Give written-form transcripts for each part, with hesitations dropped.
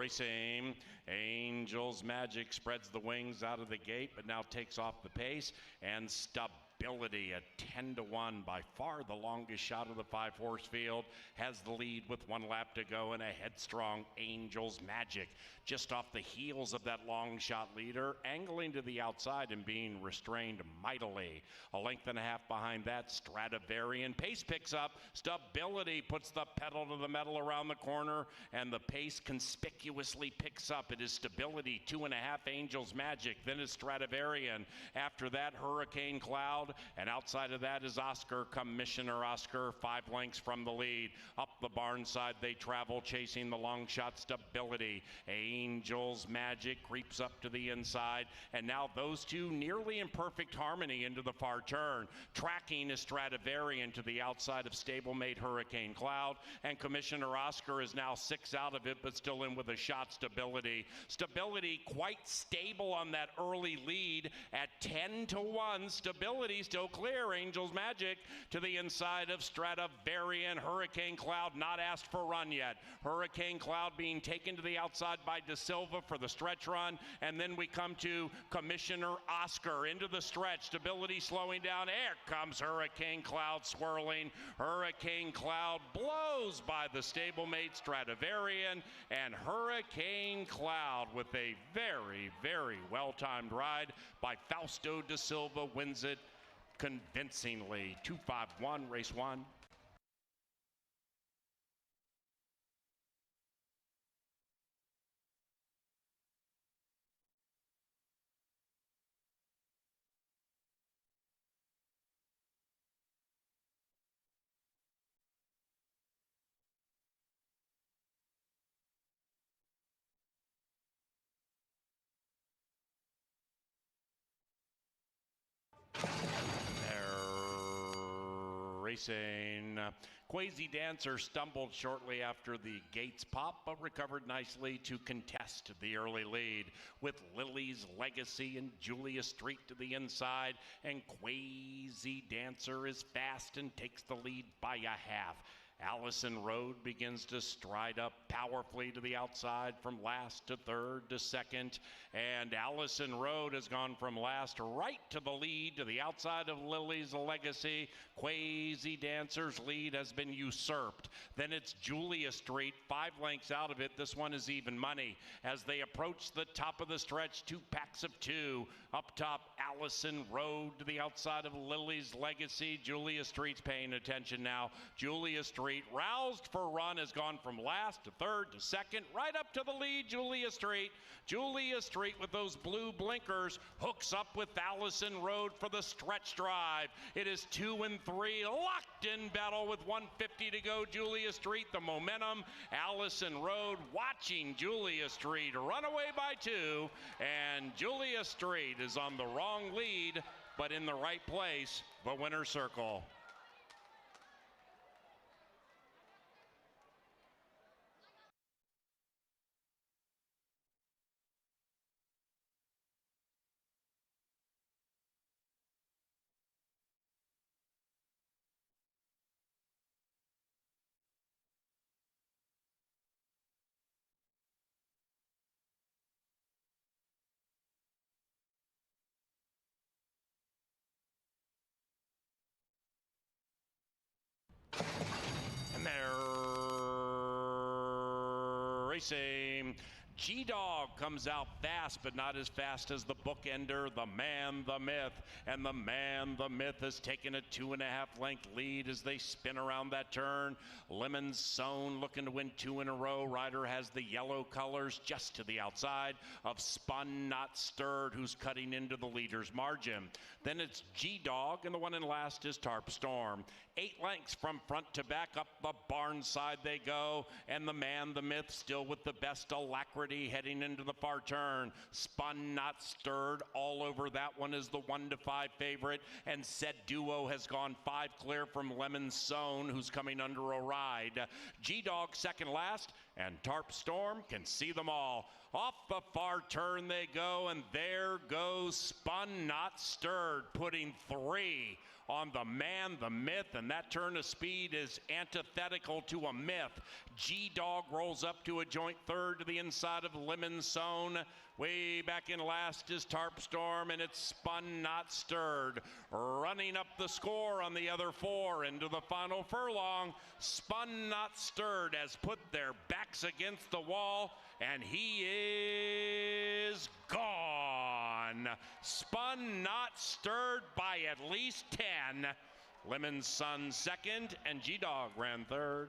Racing. Angel's Magic spreads the wings out of the gate, but now takes off the pace. And Stability at 10-1, by far the longest shot of the 5-horse field, has the lead with 1 lap to go, and a headstrong Angel's Magic just off the heels of that long shot leader, angling to the outside and being restrained mightily. A length and a half behind that, Stradivarian. Pace picks up. Stability puts the pedal to the metal around the corner, and the pace conspicuously picks up. It is Stability, 2.5 Angel's Magic, then is Stradivarian. After that, Hurricane Cloud, and outside of that is Oscar, Commissioner Oscar, 5 lengths from the lead. Up the barn side they travel, chasing the long shot Stability. Angel's Magic creeps up to the inside, and now those two nearly in perfect harmony into the far turn. Tracking is Stradivarian to the outside of stablemate Hurricane Cloud, and Commissioner Oscar is now 6 out of it, but still in with a shot Stability. Stability quite stable on that early lead at 10-1. Stability still clear. Angel's Magic to the inside of Stradivarian. Hurricane Cloud not asked for a run yet. Hurricane Cloud being taken to the outside by De Silva for the stretch run, and then we come to Commissioner Oscar into the stretch. Stability slowing down. Here comes Hurricane Cloud swirling. Hurricane Cloud blows by the stablemate Stradivarian, and Hurricane Cloud with a very, very well-timed ride by Fausto De Silva wins it convincingly. 2-5-1, race 1. Racing. Quasi Dancer stumbled shortly after the gates pop, but recovered nicely to contest the early lead, with Lily's Legacy and Julia Street to the inside, and Quasi Dancer is fast and takes the lead by a half. Allison Road begins to stride up powerfully to the outside from last to third to second, and Allison Road has gone from last right to the lead to the outside of Lily's Legacy. Quasi Dancer's lead has been usurped. Then it's Julia Street, 5 lengths out of it. This one is even money. As they approach the top of the stretch, 2 packs of 2. Up top, Allison Road to the outside of Lily's Legacy. Julia Street's paying attention now. Julia Street, roused for a run, has gone from last to third to second, right up to the lead. Julia Street. Julia Street with those blue blinkers hooks up with Allison Road for the stretch drive. It is 2 and 3, locked in battle with 150 to go. Julia Street, the momentum. Allison Road watching Julia Street run away by 2, and Julia Street is on the wrong lead, but in the right place, the winner's circle. And they're racing. G-Dog comes out fast, but not as fast as the bookender, the Man, the Myth. And the Man, the Myth, has taken a 2.5 length lead as they spin around that turn. Lemon Sown looking to win 2 in a row. Rider has the yellow colors just to the outside of Spun Not Stirred, who's cutting into the leader's margin. Then it's G-Dog, and the one in last is Tarp Storm. 8 lengths from front to back, up the barn side they go, and the Man, the Myth, still with the best alacrity heading into the far turn. Spun Not Stirred all over that one is the 1-5 favorite, and Said Duo has gone 5 clear from Lemon Sown, who's coming under a ride. G-Dog second last, and Tarp Storm can see them all. Off the far turn they go, and there goes Spun Not Stirred, putting 3 on the man, the myth, and that turn of speed is antithetical to a myth. G-Dog rolls up to a joint third to the inside of Lemon Zone. Way back in last is Tarp Storm, and it's Spun Not Stirred. Running up the score on the other 4 into the final furlong. Spun Not Stirred has put their backs against the wall, and he is gone. Spun Not Stirred by at least 10. Lemon Sun second, and G-Dog ran third.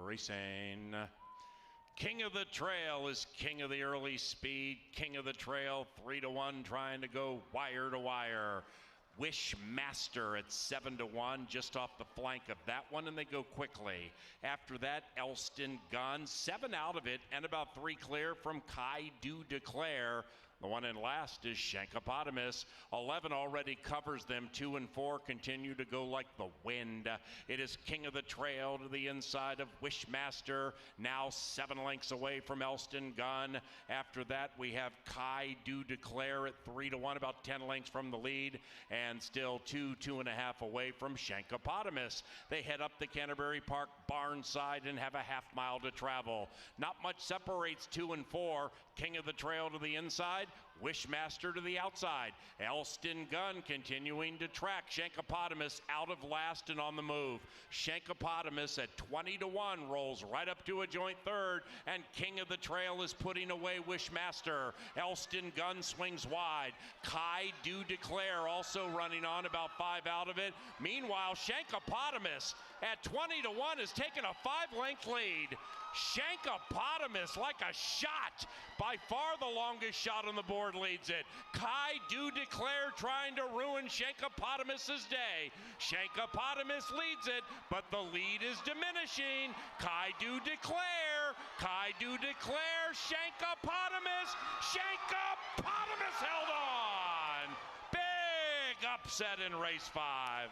Racing. King of the Trail is king of the early speed. King of the Trail, 3-1, trying to go wire to wire. Wishmaster at 7-1, just off the flank of that one, and they go quickly. After that, Elston Gun, 7 out of it, and about 3 clear from Kai Do Declare. The one in last is Shankopotamus. 11 already covers them. 2 and 4 continue to go like the wind. It is King of the Trail to the inside of Wishmaster. Now 7 lengths away from Elston Gun. After that, we have Kai Do Declare at 3-1, about 10 lengths from the lead. And still 2.5 away from Shankopotamus. They head up the Canterbury Park barn side and have a half mile to travel. Not much separates 2 and 4. King of the Trail to the inside, Wishmaster to the outside. Elston Gun continuing to track. Shankopotamus out of last and on the move. Shankopotamus at 20-1 rolls right up to a joint third, and King of the Trail is putting away Wishmaster. Elston Gun swings wide. Kai Do Declare also running on, about 5 out of it. Meanwhile, Shankopotamus at 20-1 has taken a 5-length lead. Shankopotamus, like a shot, by far the longest shot on the board, leads it. Kai Do Declare trying to ruin Shankopotamus's day. Shankopotamus leads it, but the lead is diminishing. Kai Do Declare, Kai Do Declare, Shankopotamus, Shankopotamus held on. Big upset in race 5.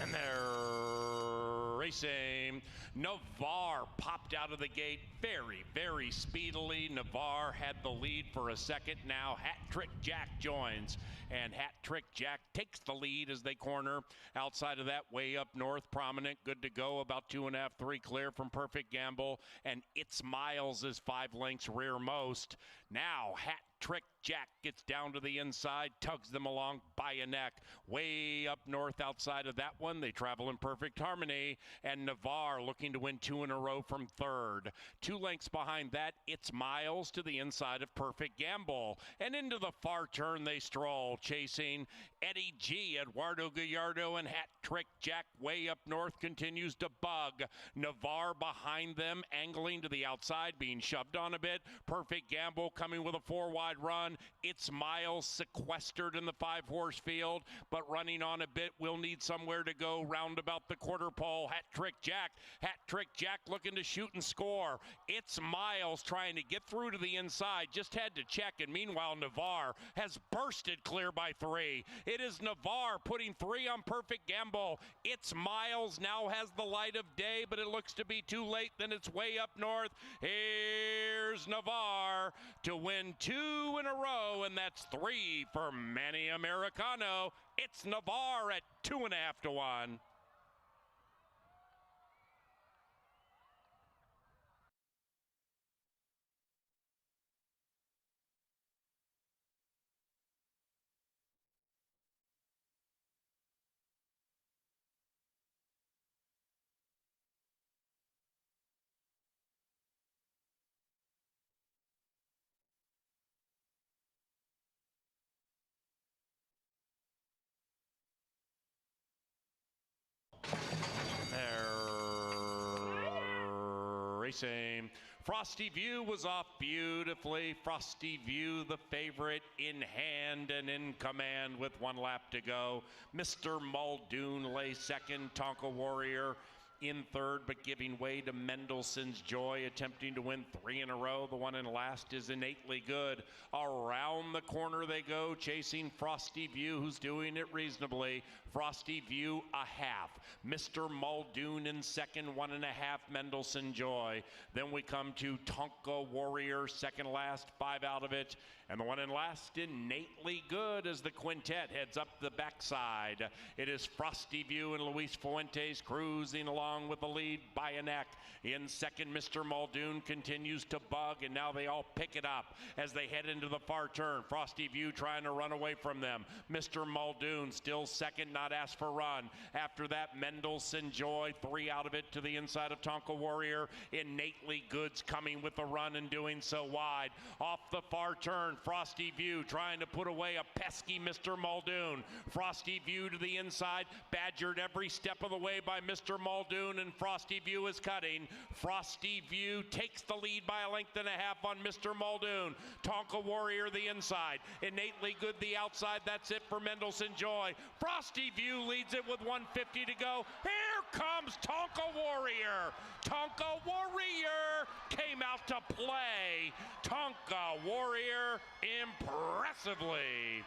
And they're racing. Navarre popped out of the gate very, very speedily. Navarre had the lead for a second. Now Hat Trick Jack joins, and Hat Trick Jack takes the lead as they corner. Outside of that, way up north, Prominent, good to go, about 2.5, 3 clear from Perfect Gamble, and It's Miles is 5 lengths rearmost. Now Hat Trick Jack gets down to the inside, tugs them along by a neck. Way up north outside of that one, they travel in perfect harmony, and Navarre looking to win 2 in a row from third. 2 lengths behind that, It's Miles to the inside of Perfect Gamble. And into the far turn they stroll, chasing Eddie G. Eduardo Gallardo and Hat Trick Jack way up north continues to bug. Navarre behind them, angling to the outside, being shoved on a bit. Perfect Gamble coming with a 4-wide run. It's Miles sequestered in the 5-horse field, but running on a bit, will need somewhere to go round about the quarter pole. Hat Trick Jack back. Hat Trick Jack looking to shoot and score. It's Miles trying to get through to the inside. Just had to check, and meanwhile, Navarre has bursted clear by 3. It is Navarre putting 3 on Perfect Gamble. It's Miles now has the light of day, but it looks to be too late. Then it's way up north. Here's Navarre to win 2 in a row, and that's 3 for Manny Americano. It's Navarre at 2.5 to 1. Racing. Frosty View was off beautifully. Frosty View, the favorite, in hand and in command with 1 lap to go. Mr. Muldoon lay second. Tonka Warrior in third, but giving way to Mendelssohn's Joy, attempting to win 3 in a row. The one in last is Innately Good. Around the corner they go, chasing Frosty View, who's doing it reasonably. Frosty View a half. Mr. Muldoon in second, 1.5 Mendelssohn Joy. Then we come to Tonka Warrior, second last, 5 out of it. And the one in last, Innately Good, as the quintet heads up the backside. It is Frosty View and Luis Fuentes cruising along with the lead by a neck. In second, Mr. Muldoon continues to bug, and now they all pick it up as they head into the far turn. Frosty View trying to run away from them. Mr. Muldoon still second, not asked for run. After that, Mendelssohn Joy, 3 out of it to the inside of Tonka Warrior. Innately Good's coming with the run and doing so wide. Off the far turn, Frosty View trying to put away a pesky Mr. Muldoon. Frosty View to the inside, badgered every step of the way by Mr. Muldoon, and Frosty View is cutting. Frosty View takes the lead by 1.5 lengths on Mr. Muldoon. Tonka Warrior the inside. Innately Good the outside. That's it for Mendelssohn Joy. Frosty View leads it with 1:50 to go. Here comes Tonka Warrior. Tonka Warrior came out to play. Tonka Warrior impressively.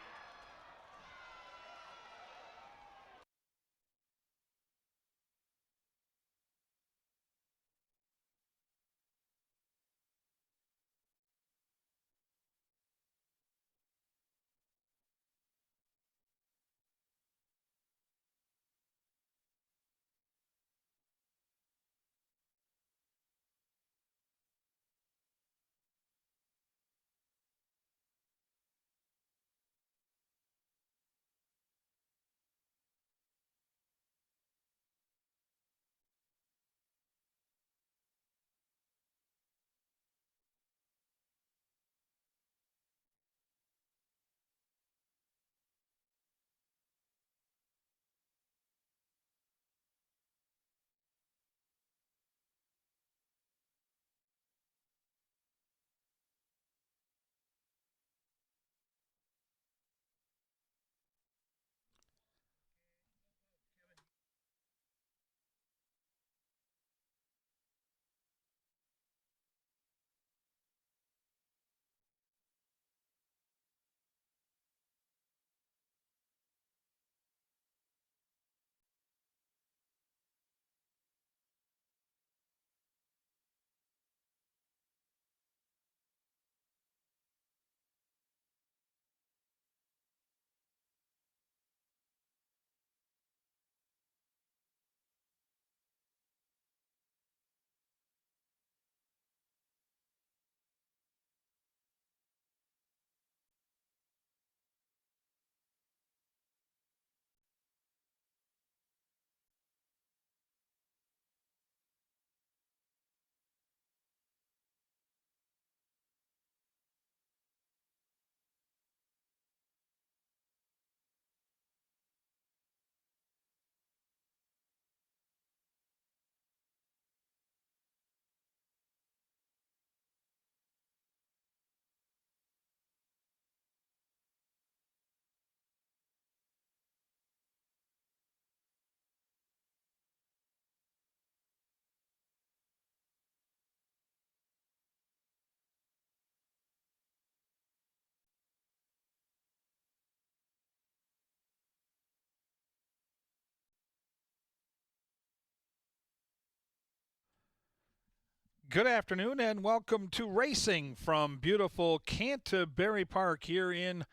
Good afternoon and welcome to racing from beautiful Canterbury Park here in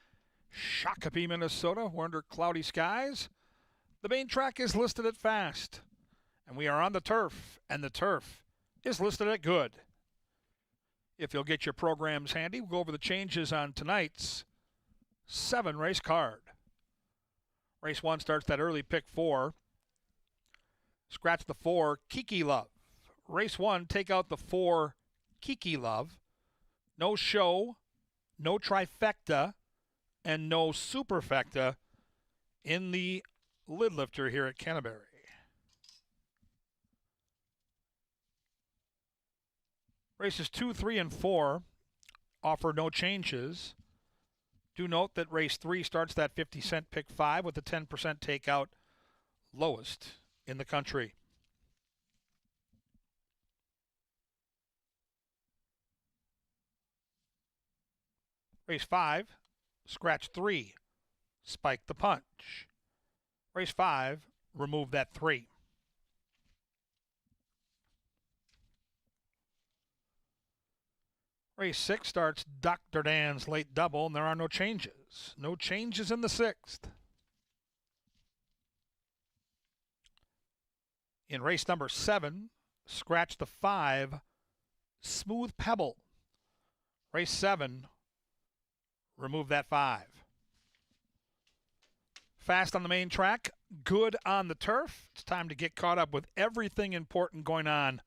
Shakopee, Minnesota. We're under cloudy skies. The main track is listed at fast, and we are on the turf, and the turf is listed at good. If you'll get your programs handy, we'll go over the changes on tonight's 7-race card. Race 1 starts that early pick 4. Scratch the 4, Kiki Love. Race 1, take out the 4, Kiki Love. No show, no trifecta, and no superfecta in the lid lifter here at Canterbury. Races 2, 3, and 4 offer no changes. Do note that race 3 starts that 50-cent pick 5 with the 10% takeout, lowest in the country. Race 5, scratch 3, spike the punch. Race 5, remove that 3. Race 6 starts Dr. Dan's late double, and there are no changes. No changes in the 6th. In race number 7, scratch the 5, Smooth Pebble. Race 7, remove that 5. Fast on the main track, good on the turf. It's time to get caught up with everything important going on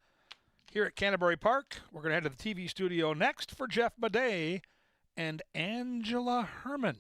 here at Canterbury Park. We're going to head to the TV studio next for Jeff Madej and Angela Herman.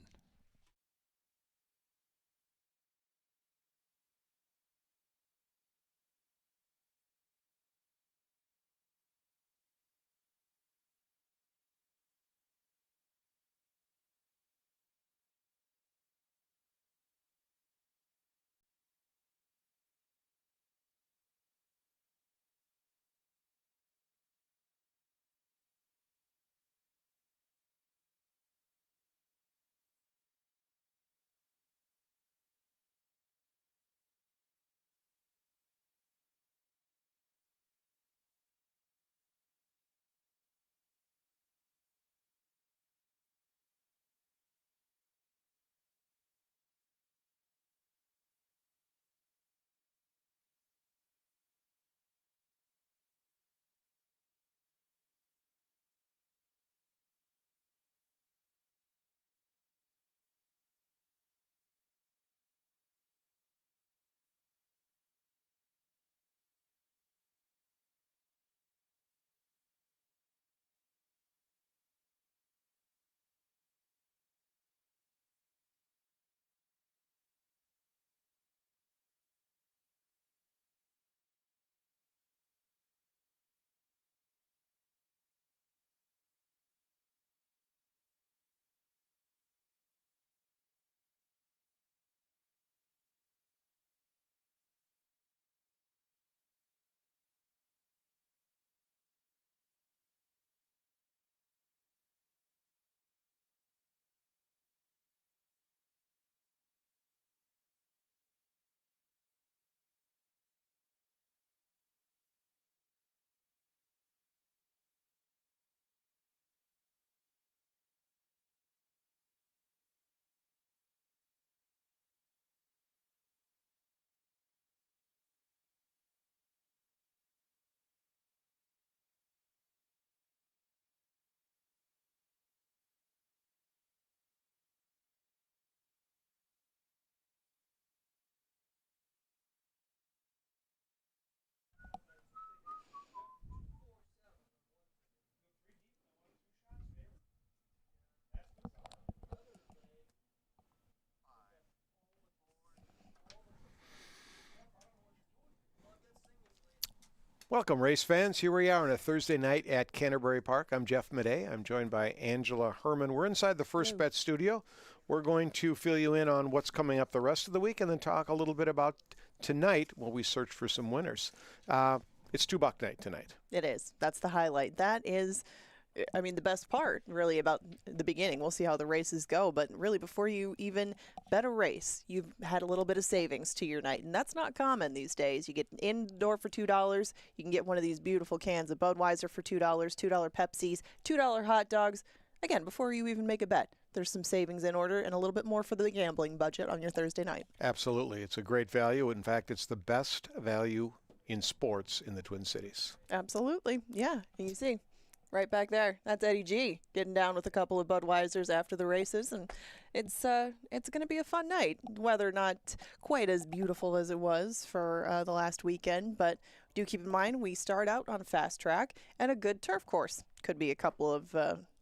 Welcome, race fans. Here we are on a Thursday night at Canterbury Park. I'm Jeff Madej. I'm joined by Angela Herman. We're inside the First Bet studio. We're going to fill you in on what's coming up the rest of the week and then talk a little bit about tonight while we search for some winners. It's $2 night tonight. It is. That's the highlight. That is I mean, the best part really about the beginning, we'll see how the races go, but really before you even bet a race, you've had a little bit of savings to your night. And that's not common these days. You get an indoor for $2. You can get one of these beautiful cans of Budweiser for $2, $2 Pepsis, $2 hot dogs. Again, before you even make a bet, there's some savings in order and a little bit more for the gambling budget on your Thursday night. Absolutely. It's a great value. In fact, it's the best value in sports in the Twin Cities. Absolutely. Yeah. And you see. Right back there, that's Eddie G getting down with a couple of Budweisers after the races, and it's going to be a fun night. Weather not quite as beautiful as it was for the last weekend, but do keep in mind we start out on a fast track and a good turf course. Could be a couple of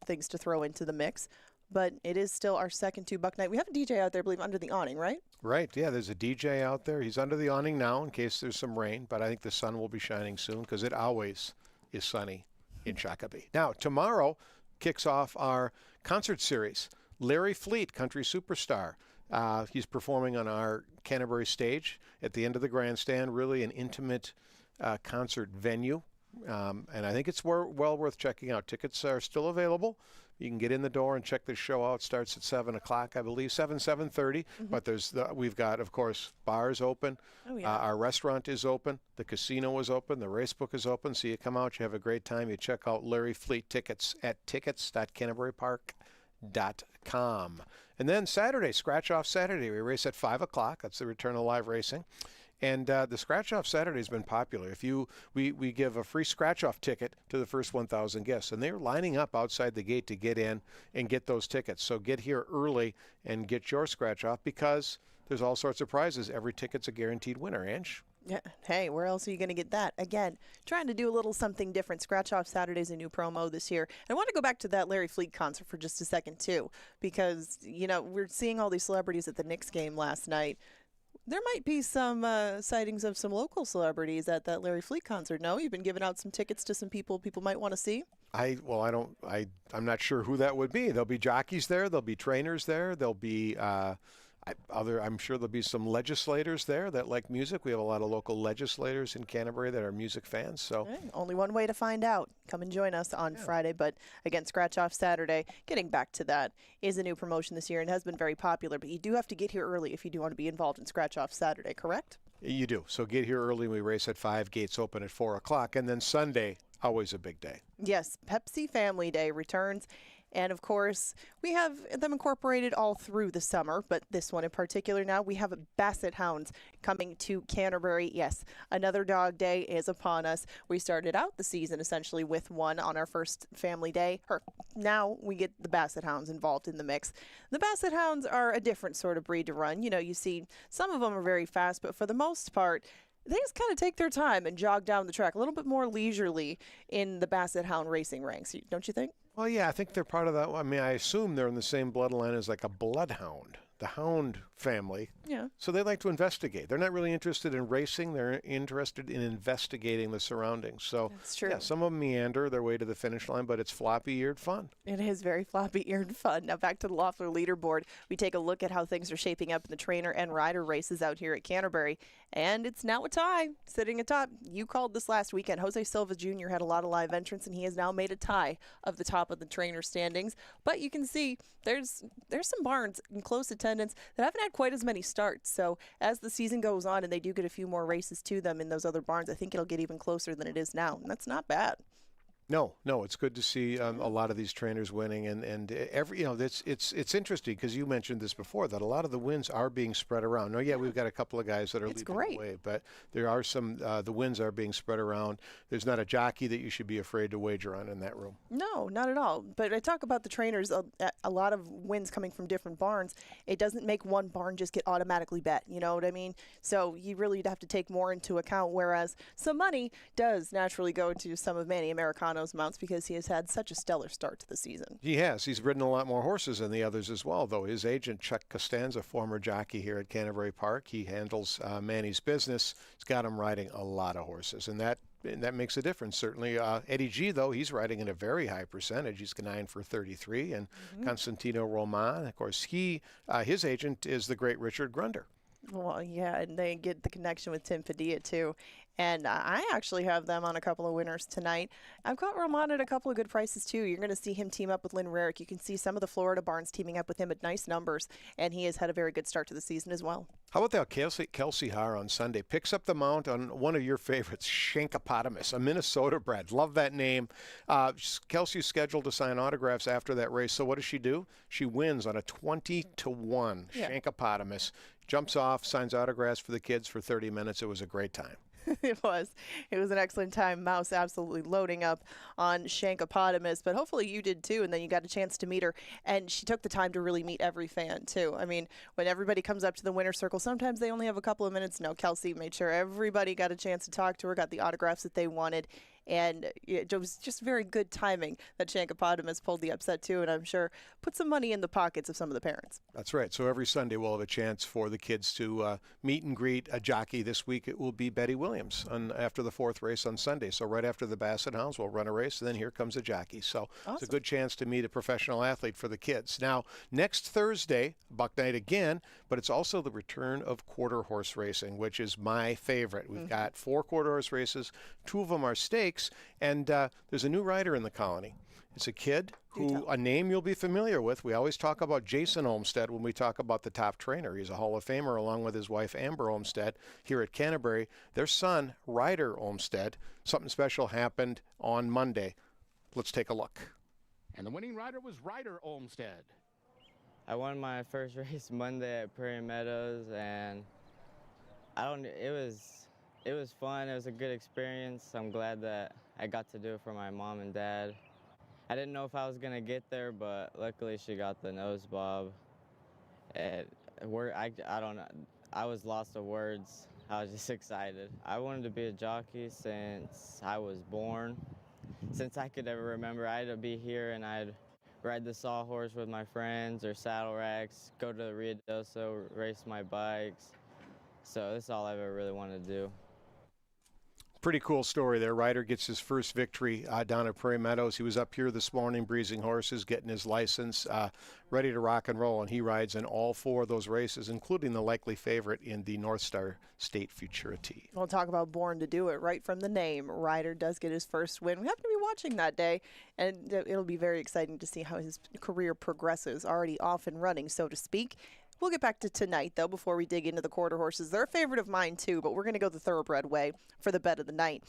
things to throw into the mix, but it is still our second 2-buck night. We have a DJ out there, I believe, under the awning, right? Right, yeah, there's a DJ out there. He's under the awning now in case there's some rain, but I think the sun will be shining soon because it always is sunny in Shakopee. Now, tomorrow kicks off our concert series. Larry Fleet, country superstar. He's performing on our Canterbury stage at the end of the grandstand, really an intimate concert venue. And I think it's well worth checking out. Tickets are still available. You can get in the door and check the show out. It starts at 7 o'clock, I believe, 7:30. But we've got, of course, bars open. Oh, yeah. Our restaurant is open. The casino is open. The race book is open. So you come out, you have a great time. You check out Larry Fleet tickets at tickets.canterburypark.com. And then Saturday, Scratch Off Saturday. We race at 5 o'clock. That's the return of live racing. And the Scratch Off Saturday has been popular. We give a free Scratch Off ticket to the first 1,000 guests, and they're lining up outside the gate to get in and get those tickets. So get here early and get your Scratch Off because there's all sorts of prizes. Every ticket's a guaranteed winner, Ange. Yeah. Hey, where else are you going to get that? Again, trying to do a little something different. Scratch Off Saturday's a new promo this year. I want to go back to that Larry Fleet concert for just a second, too, because, we're seeing all these celebrities at the Knicks game last night. There might be some sightings of some local celebrities at that Larry Fleet concert. No, you've been giving out some tickets to some people might want to see. I'm not sure who that would be. There'll be jockeys there. There'll be trainers there. There'll be I'm sure there'll be some legislators there that like music. We have a lot of local legislators in Canterbury that are music fans. So only one way to find out. Come and join us on Friday. But again, Scratch Off Saturday, getting back to that, is a new promotion this year and has been very popular. But you do have to get here early if you do want to be involved in Scratch Off Saturday, correct? You do. So get here early. We race at 5, gates open at 4 o'clock. And then Sunday, always a big day. Yes, Pepsi Family Day returns. And, of course, we have them incorporated all through the summer, but this one in particular now, we have Basset Hounds coming to Canterbury. Yes, another dog day is upon us. We started out the season essentially with one on our first family day. Now we get the Basset Hounds involved in the mix. The Basset Hounds are a different sort of breed to run. You see some of them are very fast, but for the most part, they just kind of take their time and jog down the track a little bit more leisurely in the Basset Hound racing ranks, don't you think? Well, yeah, I think they're part of that. I mean, I assume they're in the same bloodline as like a bloodhound, the hound family. Yeah. So they like to investigate. They're not really interested in racing. They're interested in investigating the surroundings. So that's true. Yeah, some of them meander their way to the finish line, but it's floppy-eared fun. It is very floppy-eared fun. Now back to the Loeffler leaderboard. We take a look at how things are shaping up in the trainer and rider races out here at Canterbury. And it's now a tie, sitting atop. You called this last weekend. Jose Silva Jr. had a lot of live entrants, and he has now made a tie of the top of the trainer standings. But you can see there's some barns in close attendance that haven't had quite as many starts. So as the season goes on and they do get a few more races to them in those other barns, I think it'll get even closer than it is now. And that's not bad. No, it's good to see a lot of these trainers winning, and every it's interesting because you mentioned this before that a lot of the wins are being spread around. We've got a couple of guys that are leading the way, but there are some the wins are being spread around. There's not a jockey that you should be afraid to wager on in that room. No, not at all. But I talk about the trainers, a lot of wins coming from different barns. It doesn't make one barn just get automatically bet. You know what I mean? So you really have to take more into account. Whereas some money does naturally go into some of Manny Americano's mounts because he has had such a stellar start to the season. He has. He's ridden a lot more horses than the others as well, though. His agent, Chuck Costanza, former jockey here at Canterbury Park, he handles Manny's business. He's got him riding a lot of horses, and that makes a difference, certainly. Eddie G, though, he's riding in a very high percentage. He's 9 for 33, and Constantino Roman, of course, his agent is the great Richard Grunder. Well, yeah, and they get the connection with Tim Padilla too. And I actually have them on a couple of winners tonight. I've got Ramon at a couple of good prices too. You're going to see him team up with Lynn Rarick. You can see some of the Florida barns teaming up with him at nice numbers, and he has had a very good start to the season as well. How about that Kelsey Haar on Sunday? Picks up the mount on one of your favorites, Shankopotamus, a Minnesota bred. Love that name. Kelsey's scheduled to sign autographs after that race. So what does she do? She wins on a 20-1. Yeah. Shankopotamus jumps off, signs autographs for the kids for 30 minutes. It was a great time. It was an excellent time. Mouse absolutely loading up on Shankopotamus, but hopefully you did too, and then you got a chance to meet her, and she took the time to really meet every fan too. I mean, when everybody comes up to the winner's circle, sometimes they only have a couple of minutes. No, Kelsey made sure everybody got a chance to talk to her, got the autographs that they wanted, and it was just very good timing that Shankopotamus pulled the upset too, and I'm sure put some money in the pockets of some of the parents. That's right. So every Sunday we'll have a chance for the kids to meet and greet a jockey. This week it will be Betty Williams after the fourth race on Sunday. So right after the Basset Hounds, we'll run a race, and then here comes a jockey. So Awesome. It's a good chance to meet a professional athlete for the kids. Now, next Thursday, Buck Night again, but it's also the return of quarter horse racing, which is my favorite. We've got 4 quarter horse races. 2 of them are stakes, and there's a new rider in the colony. It's a kid who, a name you'll be familiar with. We always talk about Jason Olmstead when we talk about the top trainer. He's a Hall of Famer along with his wife Amber Olmstead here at Canterbury. Their son, Ryder Olmstead, something special happened on Monday. Let's take a look. And the winning rider was Ryder Olmstead. I won my first race Monday at Prairie Meadows, and it was fun. It was a good experience. I'm glad that I got to do it for my mom and dad. I didn't know if I was gonna get there, but luckily she got the nose bob. And I don't know. I was lost of words. I was just excited. I wanted to be a jockey since I was born. Since I could ever remember, I'd be here and I'd ride the sawhorse with my friends or saddle racks, go to the Ruidoso, race my bikes. So this is all I've ever really wanted to do. Pretty cool story there. Ryder gets his first victory down at Prairie Meadows. He was up here this morning breezing horses, getting his license, ready to rock and roll, and he rides in all 4 of those races, including the likely favorite in the North Star State Futurity. We'll talk about born to do it right from the name. Ryder does get his first win. We happen to be watching that day, and it'll be very exciting to see how his career progresses, already off and running, so to speak. We'll get back to tonight, though, before we dig into the quarter horses. They're a favorite of mine, too, but we're going to go the thoroughbred way for the bet of the night.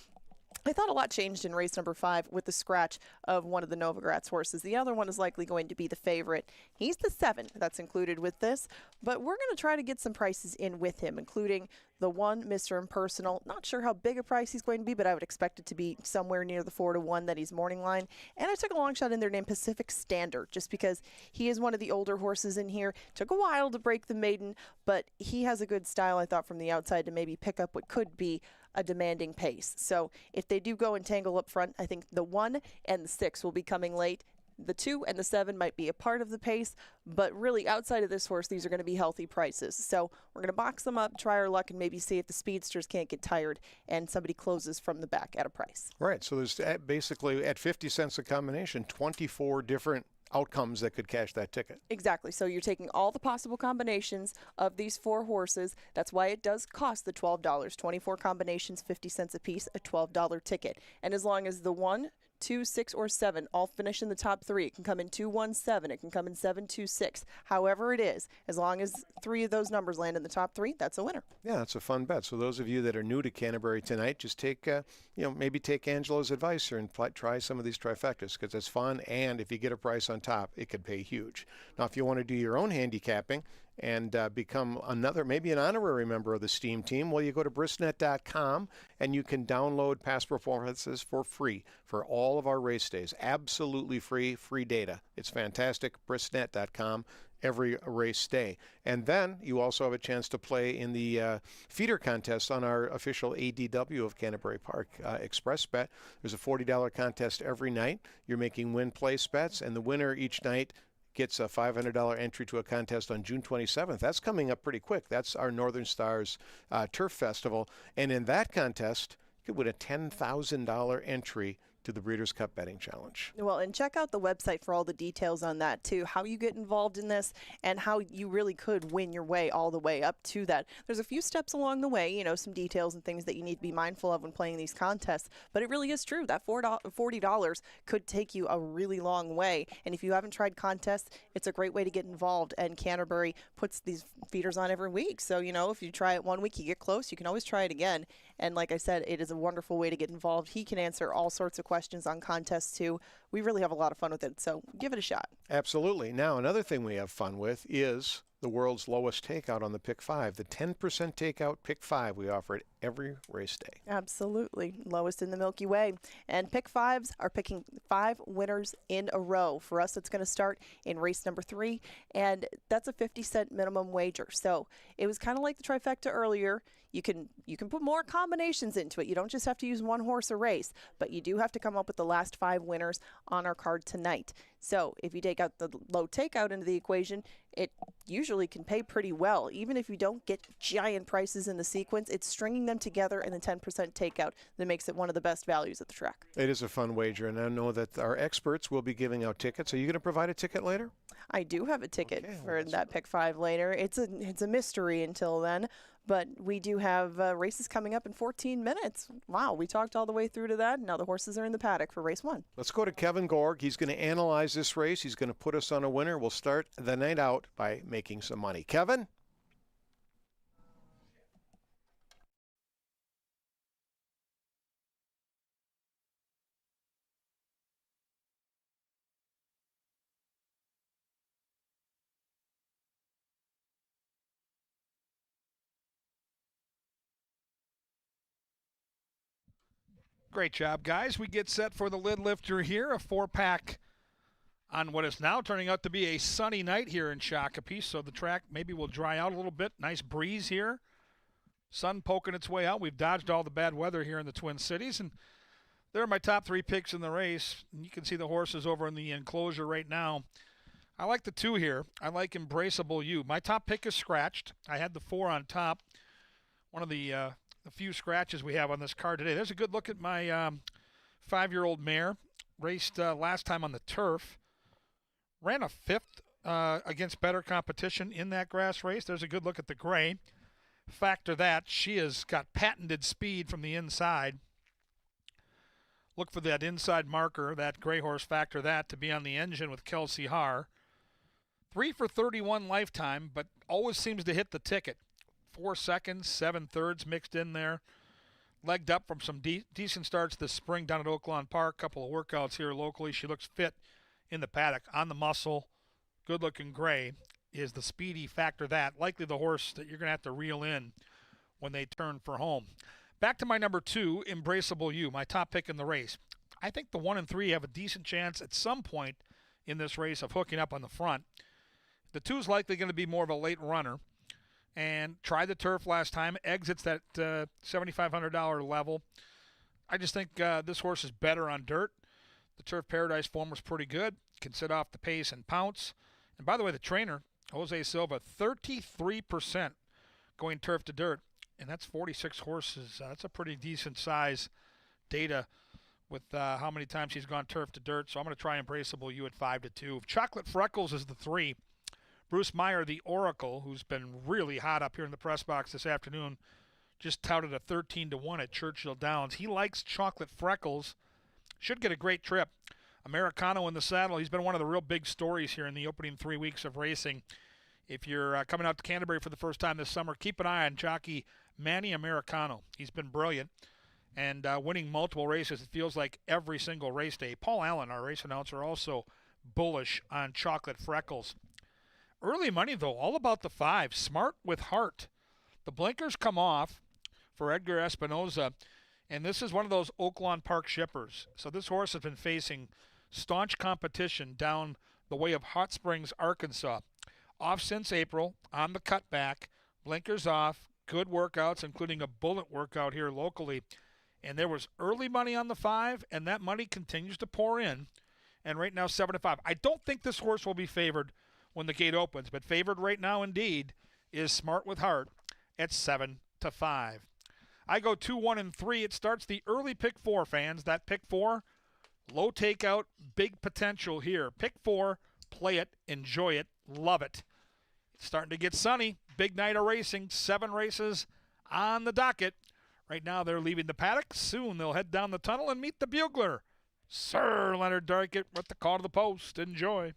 I thought a lot changed in race number 5 with the scratch of one of the Novogratz horses. The other one is likely going to be the favorite. He's the 7 that's included with this, but we're going to try to get some prices in with him, including the 1 Mr. Impersonal. Not sure how big a price he's going to be, but I would expect it to be somewhere near the 4-1 that he's morning line. And I took a long shot in there named Pacific Standard, just because he is one of the older horses in here. Took a while to break the maiden, but he has a good style, I thought, from the outside to maybe pick up what could be a demanding pace. So if they do go and tangle up front, I think the 1 and the 6 will be coming late. The 2 and the 7 might be a part of the pace, but really outside of this horse, these are going to be healthy prices. So we're going to box them up, try our luck, and maybe see if the speedsters can't get tired and somebody closes from the back at a price. Right. So there's basically at 50 cents a combination, 24 different outcomes that could cash that ticket. Exactly. So you're taking all the possible combinations of these 4 horses. That's why it does cost the $12. 24 combinations, 50 cents a piece, a $12 ticket. And as long as the 1, 2, 6, or 7 all finish in the top 3, it can come in 2, 1, 7. It can come in 7, 2, 6. However it is, as long as 3 of those numbers land in the top 3, that's a winner. Yeah, it's a fun bet. So those of you that are new to Canterbury tonight, just take, maybe take Angela's advice here and try some of these trifectas because it's fun. And if you get a price on top, it could pay huge. Now, if you want to do your own handicapping and become maybe an honorary member of the STEAM team, well, you go to bristnet.com and you can download past performances for free for all of our race days. Absolutely free data. It's fantastic. bristnet.com. Every race day. And then you also have a chance to play in the feeder contest on our official ADW of Canterbury Park Express Bet. There's a $40 contest every night. You're making win-place bets, and the winner each night gets a $500 entry to a contest on June 27th. That's coming up pretty quick. That's our Northern Stars Turf Festival. And in that contest, you could win a $10,000 entry to the Breeders' Cup Betting Challenge. Well, and check out the website for all the details on that, too, how you get involved in this and how you really could win your way all the way up to that. There's a few steps along the way, you know, some details and things that you need to be mindful of when playing these contests, but it really is true. That $40 could take you a really long way, and if you haven't tried contests, it's a great way to get involved, and Canterbury puts these feeders on every week, so, you know, if you try it one week, you get close, you can always try it again, and like I said, it is a wonderful way to get involved. He can answer all sorts of questions on contests too. We really have a lot of fun with it, so give it a shot. Absolutely. Now, another thing we have fun with is the world's lowest takeout on the Pick 5. The 10% takeout Pick 5 we offer it every race day. Absolutely. Lowest in the Milky Way. And Pick 5s are picking 5 winners in a row. For us, it's going to start in race number 3, and that's a 50-cent minimum wager. So it was kind of like the trifecta earlier. You can put more combinations into it. You don't just have to use one horse a race, but you do have to come up with the last 5 winners on our card tonight. So if you take out the low takeout into the equation, it usually can pay pretty well. Even if you don't get giant prices in the sequence, it's stringing them together in the 10% takeout that makes it one of the best values at the track. It is a fun wager, and I know that our experts will be giving out tickets. Are you going to provide a ticket later? I do have a ticket Okay, for that Pick 5 later. It's a mystery until then. But we do have races coming up in 14 minutes. Wow, we talked all the way through to that. Now the horses are in the paddock for race 1. Let's go to Kevin Gorg. He's going to analyze this race. He's going to put us on a winner. We'll start the night out by making some money. Kevin? Great job, guys. We get set for the lid lifter here, a 4-pack on what is now turning out to be a sunny night here in Shakopee. So the track maybe will dry out a little bit. Nice breeze here. Sun poking its way out. We've dodged all the bad weather here in the Twin Cities. And there are my top 3 picks in the race. You can see the horses over in the enclosure right now. I like the 2 here. I like Embraceable You. My top pick is scratched. I had the 4 on top. One of the few scratches we have on this card today. There's a good look at my 5-year-old mare. Raced last time on the turf. Ran a 5th against better competition in that grass race. There's a good look at the gray. Factor that. She has got patented speed from the inside. Look for that inside marker, that gray horse. Factor that to be on the engine with Kelsey Haar. 3 for 31 lifetime, but always seems to hit the ticket. 4 seconds, 7 thirds mixed in there. Legged up from some decent starts this spring down at Oaklawn Park. Couple of workouts here locally. She looks fit in the paddock. On the muscle, good-looking gray is the speedy. Factor that. Likely the horse that you're going to have to reel in when they turn for home. Back to my number 2, Embraceable You, my top pick in the race. I think the 1 and 3 have a decent chance at some point in this race of hooking up on the front. The 2 is likely going to be more of a late runner. And tried the turf last time, exits that $7,500 level. I just think this horse is better on dirt. The Turf Paradise form was pretty good. Can sit off the pace and pounce. And by the way, the trainer, Jose Silva, 33% going turf to dirt. And that's 46 horses. That's a pretty decent size data with how many times he's gone turf to dirt. So I'm going to try Embraceable You at 5-2. Chocolate Freckles is the 3. Bruce Meyer, the Oracle, who's been really hot up here in the press box this afternoon, just touted a 13-1 at Churchill Downs. He likes Chocolate Freckles. Should get a great trip. Americano in the saddle. He's been one of the real big stories here in the opening 3 weeks of racing. If you're coming out to Canterbury for the first time this summer, keep an eye on jockey Manny Americano. He's been brilliant and winning multiple races. It feels like every single race day. Paul Allen, our race announcer, also bullish on Chocolate Freckles. Early money, though, all about the 5. Smart with Heart. The blinkers come off for Edgar Espinoza, and this is one of those Oaklawn Park shippers. So this horse has been facing staunch competition down the way of Hot Springs, Arkansas. Off since April, on the cutback, blinkers off, good workouts, including a bullet workout here locally. And there was early money on the 5, and that money continues to pour in. And right now, 7-5. I don't think this horse will be favored when the gate opens, but favored right now indeed is Smart with Heart at 7-5. I go 2, 1, and 3. It starts the early pick 4, fans. That pick 4 Low takeout, big potential here. Pick 4, play it, enjoy it, love it. It's starting to get sunny. Big night of racing. 7 races on the docket. Right now they're leaving the paddock. Soon they'll head down the tunnel and meet the bugler, Sir Leonard Darkett, with the call to the post. Enjoy.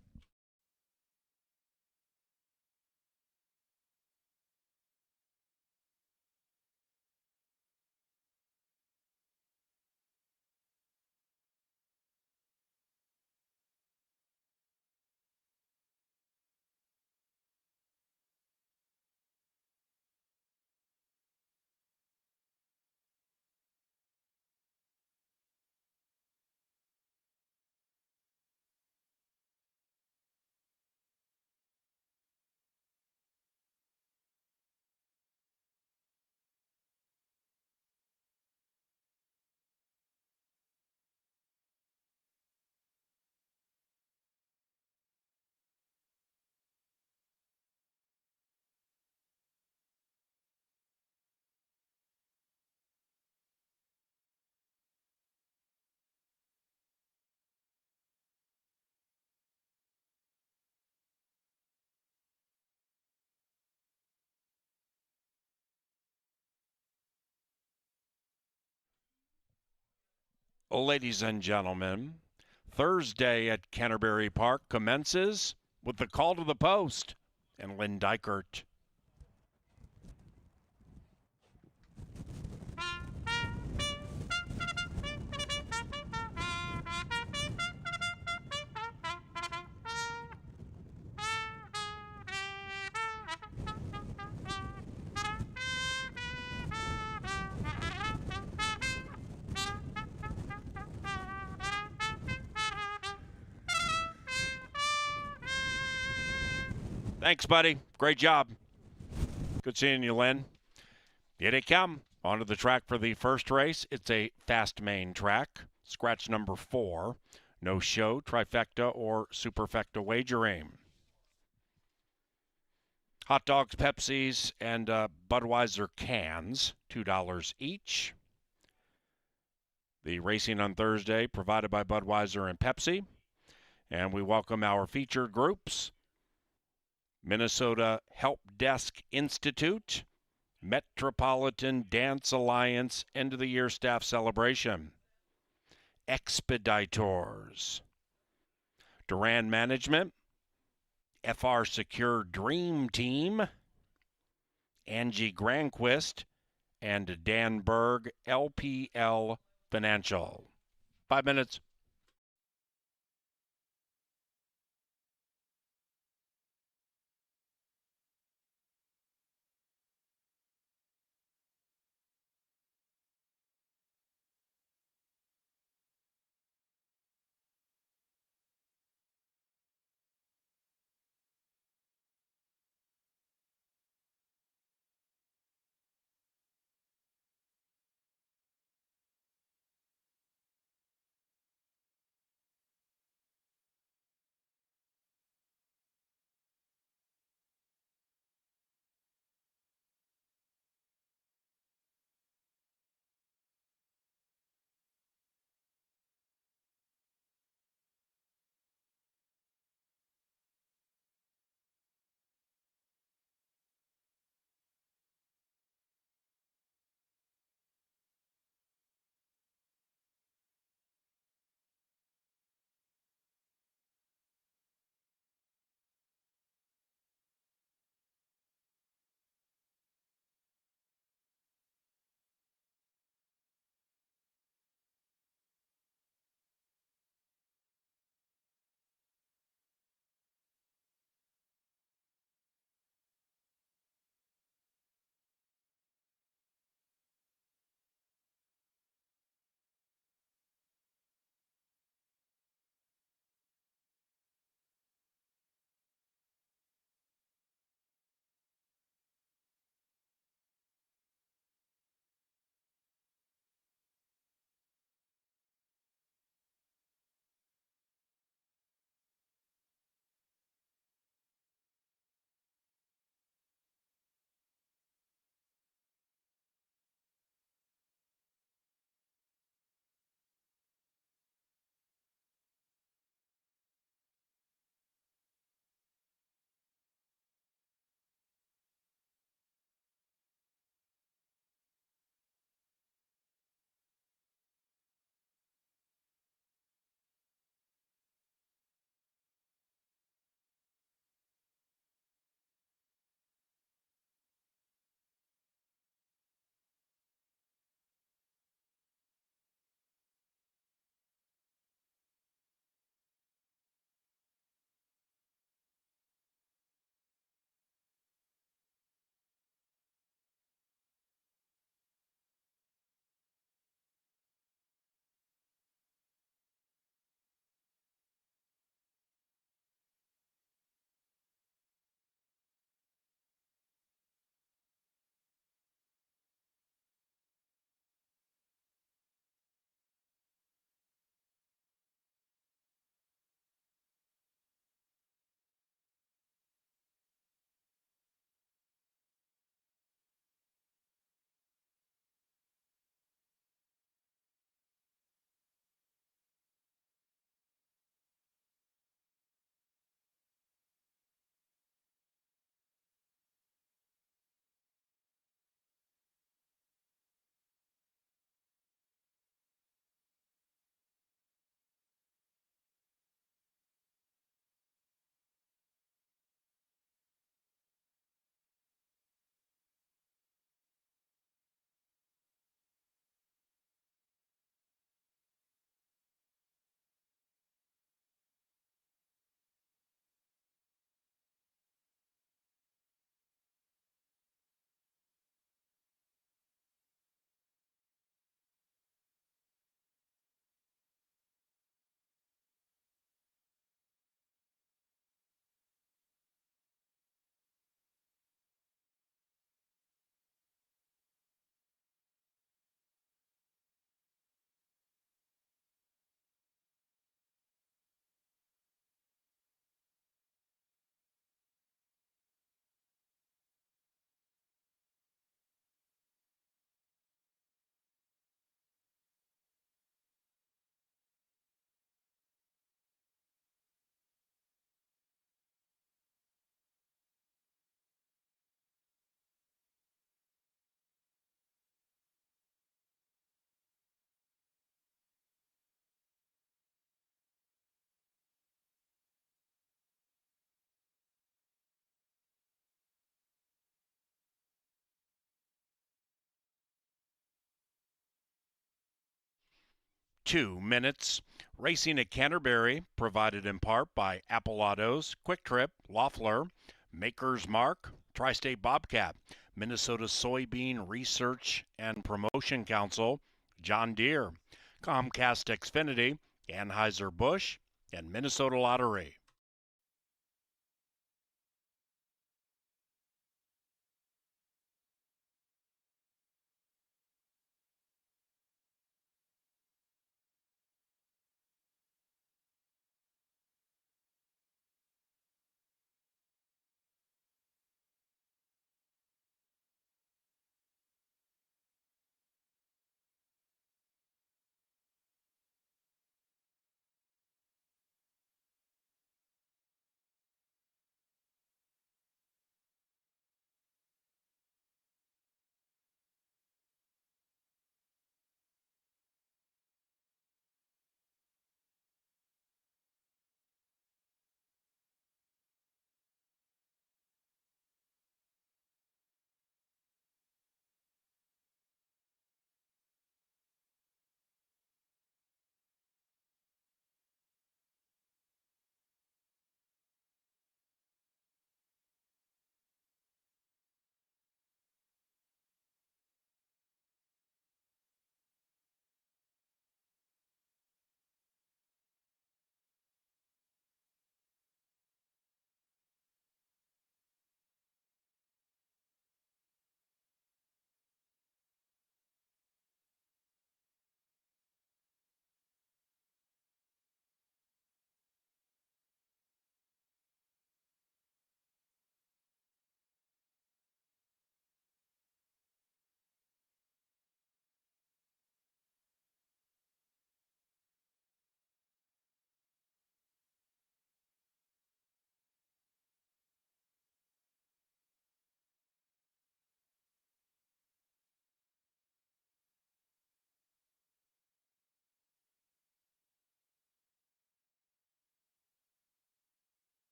Well, ladies and gentlemen, Thursday at Canterbury Park commences with the call to the post and Lynn Dykert. Thanks, buddy. Great job. Good seeing you, Lynn. Here they come. Onto the track for the first race. It's a fast main track. Scratch number 4. No show, trifecta, or superfecta wagering. Hot dogs, Pepsis, and Budweiser cans, $2 each. The racing on Thursday provided by Budweiser and Pepsi. And we welcome our featured groups: Minnesota Help Desk Institute, Metropolitan Dance Alliance End of the Year Staff Celebration, Expeditors, Duran Management, FR Secure Dream Team, Angie Granquist, and Dan Berg, LPL Financial. 5 minutes. 2 minutes. Racing at Canterbury, provided in part by Apple Autos, Quick Trip, Loeffler, Maker's Mark, Tri-State Bobcat, Minnesota Soybean Research and Promotion Council, John Deere, Comcast Xfinity, Anheuser-Busch, and Minnesota Lottery.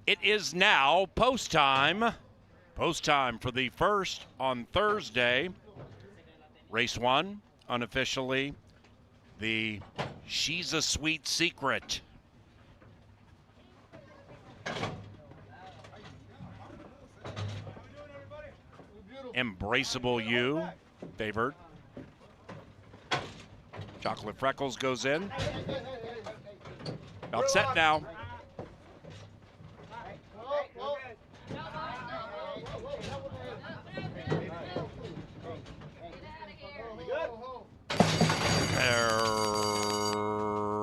It is now post time. Post time for the first on Thursday. Race 1, unofficially, the She's a Sweet Secret. Embraceable You, favored. Chocolate Freckles goes in. About set now.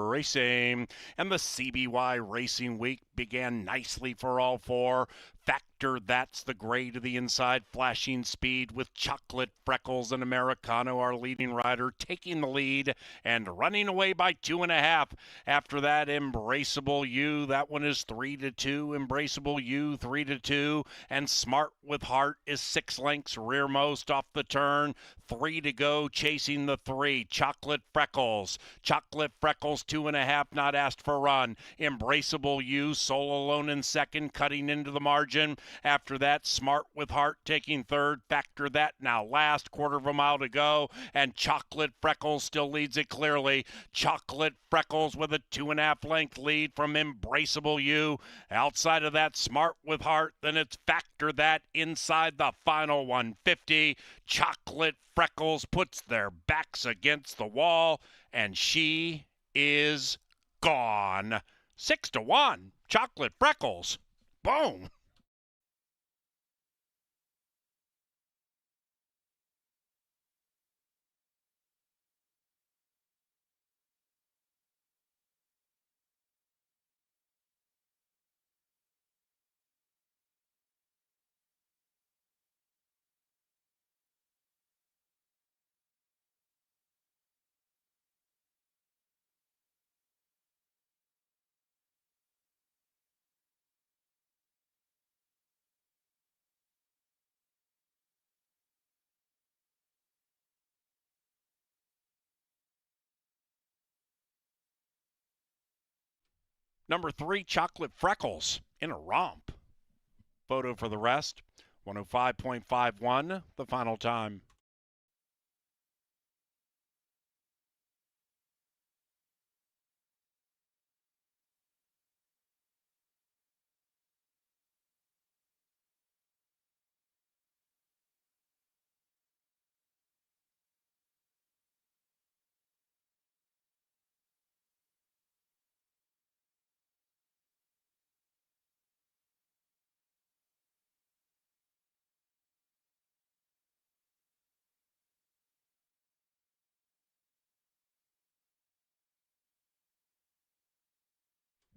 Racing, and the CBY Racing Week began nicely for all four. Factor That's the Gray to the inside, flashing speed with Chocolate Freckles and Americano, our leading rider, taking the lead and running away by 2.5. After that, Embraceable You, that one is 3-2. Embraceable You, 3-2. And Smart with Heart is 6 lengths rearmost off the turn. 3 to go, chasing the 3. Chocolate Freckles. Chocolate Freckles, 2.5, not asked for run. Embraceable You, sole alone in second, cutting into the margin. After that, Smart with Heart taking third. Factor That now last, quarter of a mile to go. And Chocolate Freckles still leads it clearly. Chocolate Freckles with a 2.5 length lead from Embraceable You. Outside of that, Smart with Heart. Then it's Factor That inside the final 150. Chocolate Freckles puts their backs against the wall, and she is gone. 6-1. Chocolate Freckles. Boom. Number 3, Chocolate Freckles in a romp. Photo for the rest. 105.51, the final time.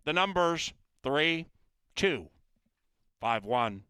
The numbers 3, 2, 5, 1.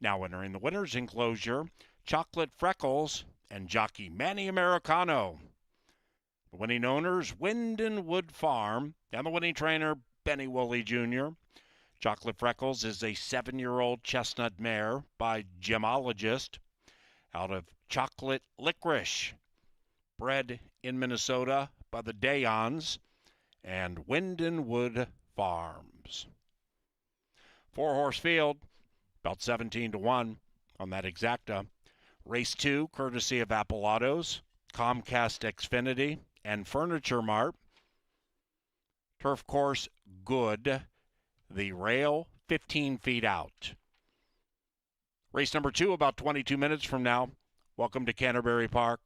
Now entering the winner's enclosure, Chocolate Freckles and jockey Manny Americano. The winning owners, Wind and Wood Farm, and the winning trainer, Benny Woolley Jr. Chocolate Freckles is a 7-year-old chestnut mare by Gemologist out of Chocolate Licorice, bred in Minnesota by the Dayons and Wind and Wood Farms. 4-horse field, about 17-1 on that exacta. Race 2, courtesy of Appellados, Comcast Xfinity, and Furniture Mart. Turf course, good. The rail, 15 feet out. Race number 2, about 22 minutes from now. Welcome to Canterbury Park.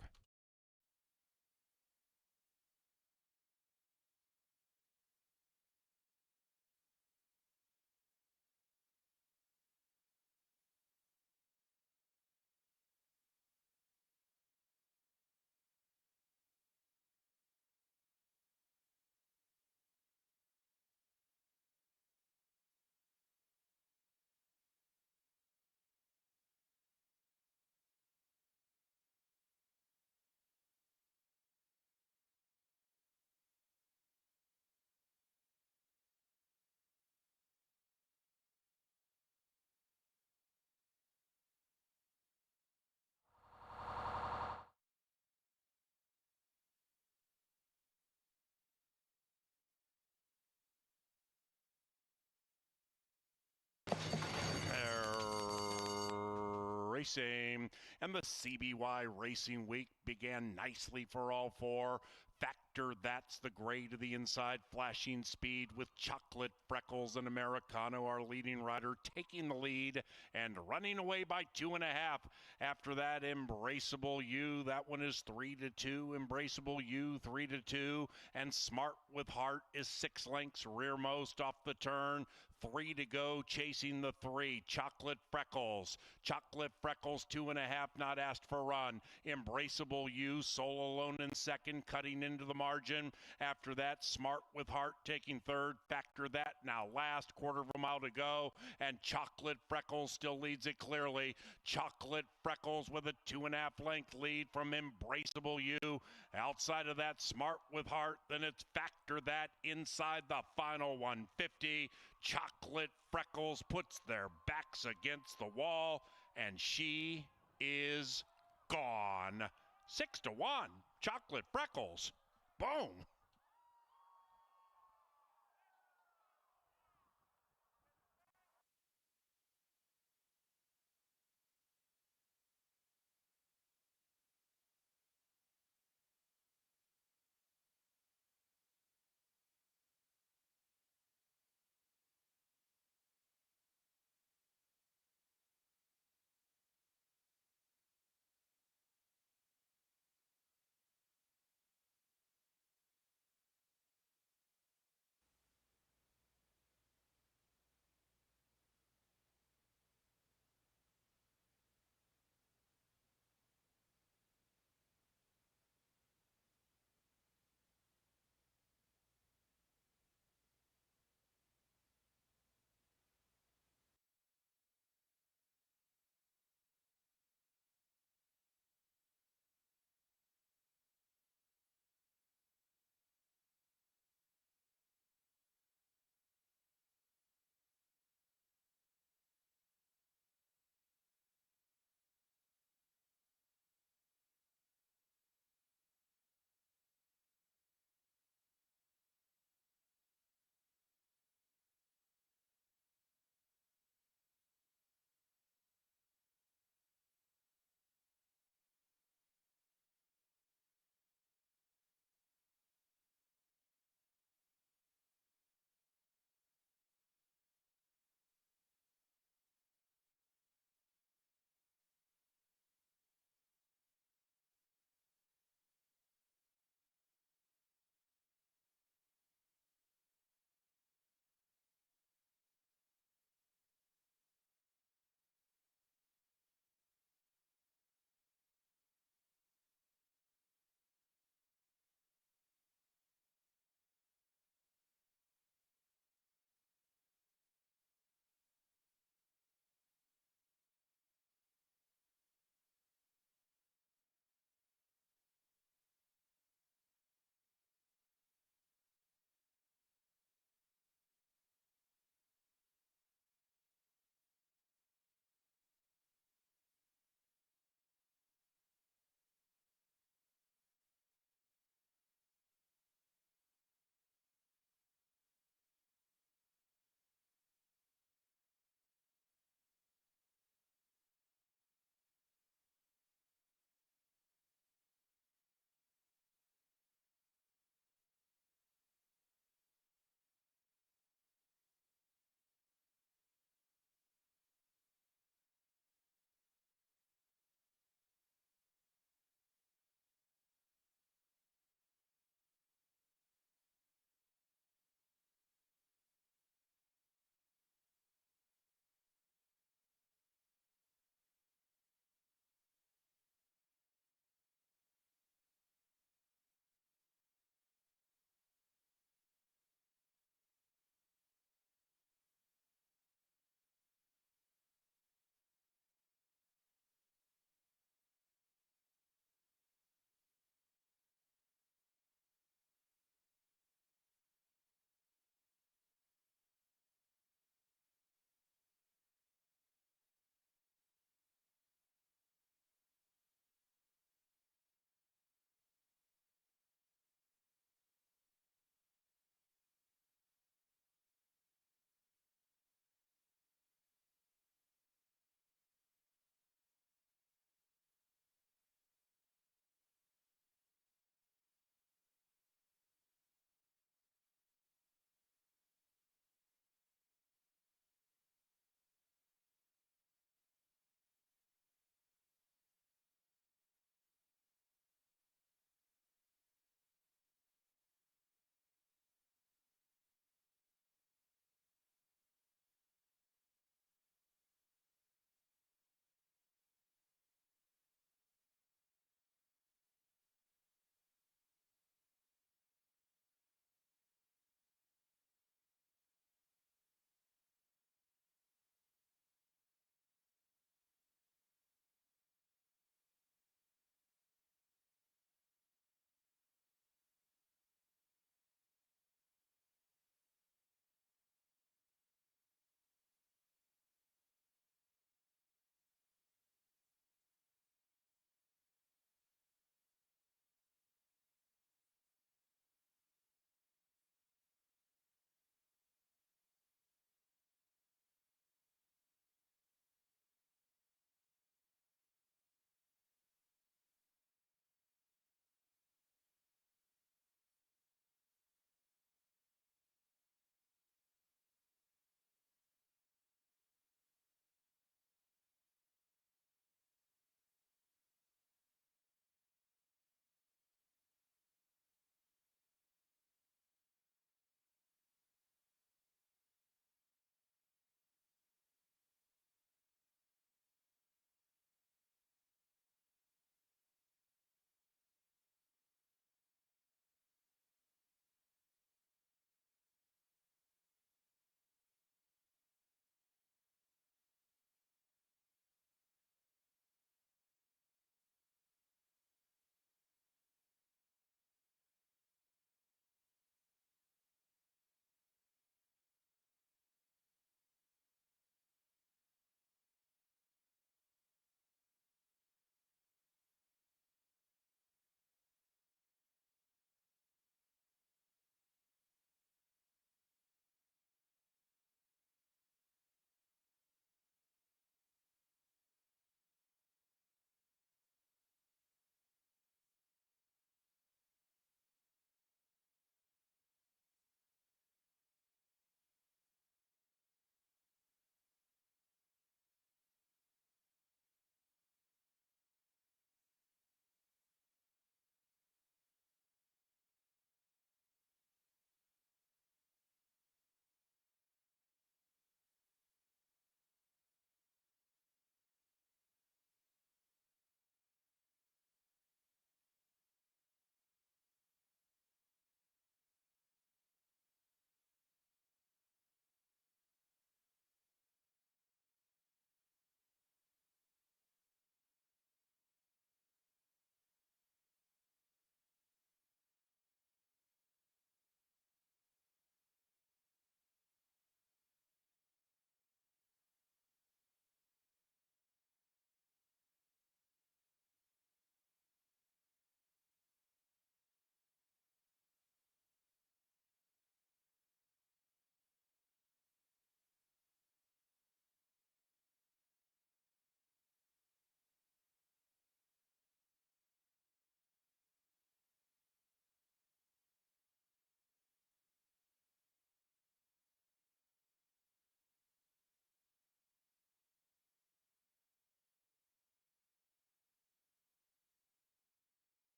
Racing, and the CBY Racing Week began nicely for all four. Factor that's the gray to the inside, flashing speed with Chocolate Freckles and Americano, our leading rider, taking the lead and running away by 2.5. After that, Embraceable You, that one is 3-2. Embraceable You, 3-2. And Smart with Heart is 6 lengths rearmost off the turn. 3 to go, chasing the 3. Chocolate Freckles. Chocolate Freckles, 2.5, not asked for run. Embraceable You, sole alone in second, cutting into the margin. After that, Smart with Heart taking third. Factor that now last, quarter of a mile to go. And Chocolate Freckles still leads it clearly. Chocolate Freckles with a 2.5 length lead from Embraceable You. Outside of that, Smart with Heart. Then it's Factor that inside the final 150. Chocolate Freckles puts their backs against the wall, and she is gone. 6-1. Chocolate Freckles. Boom.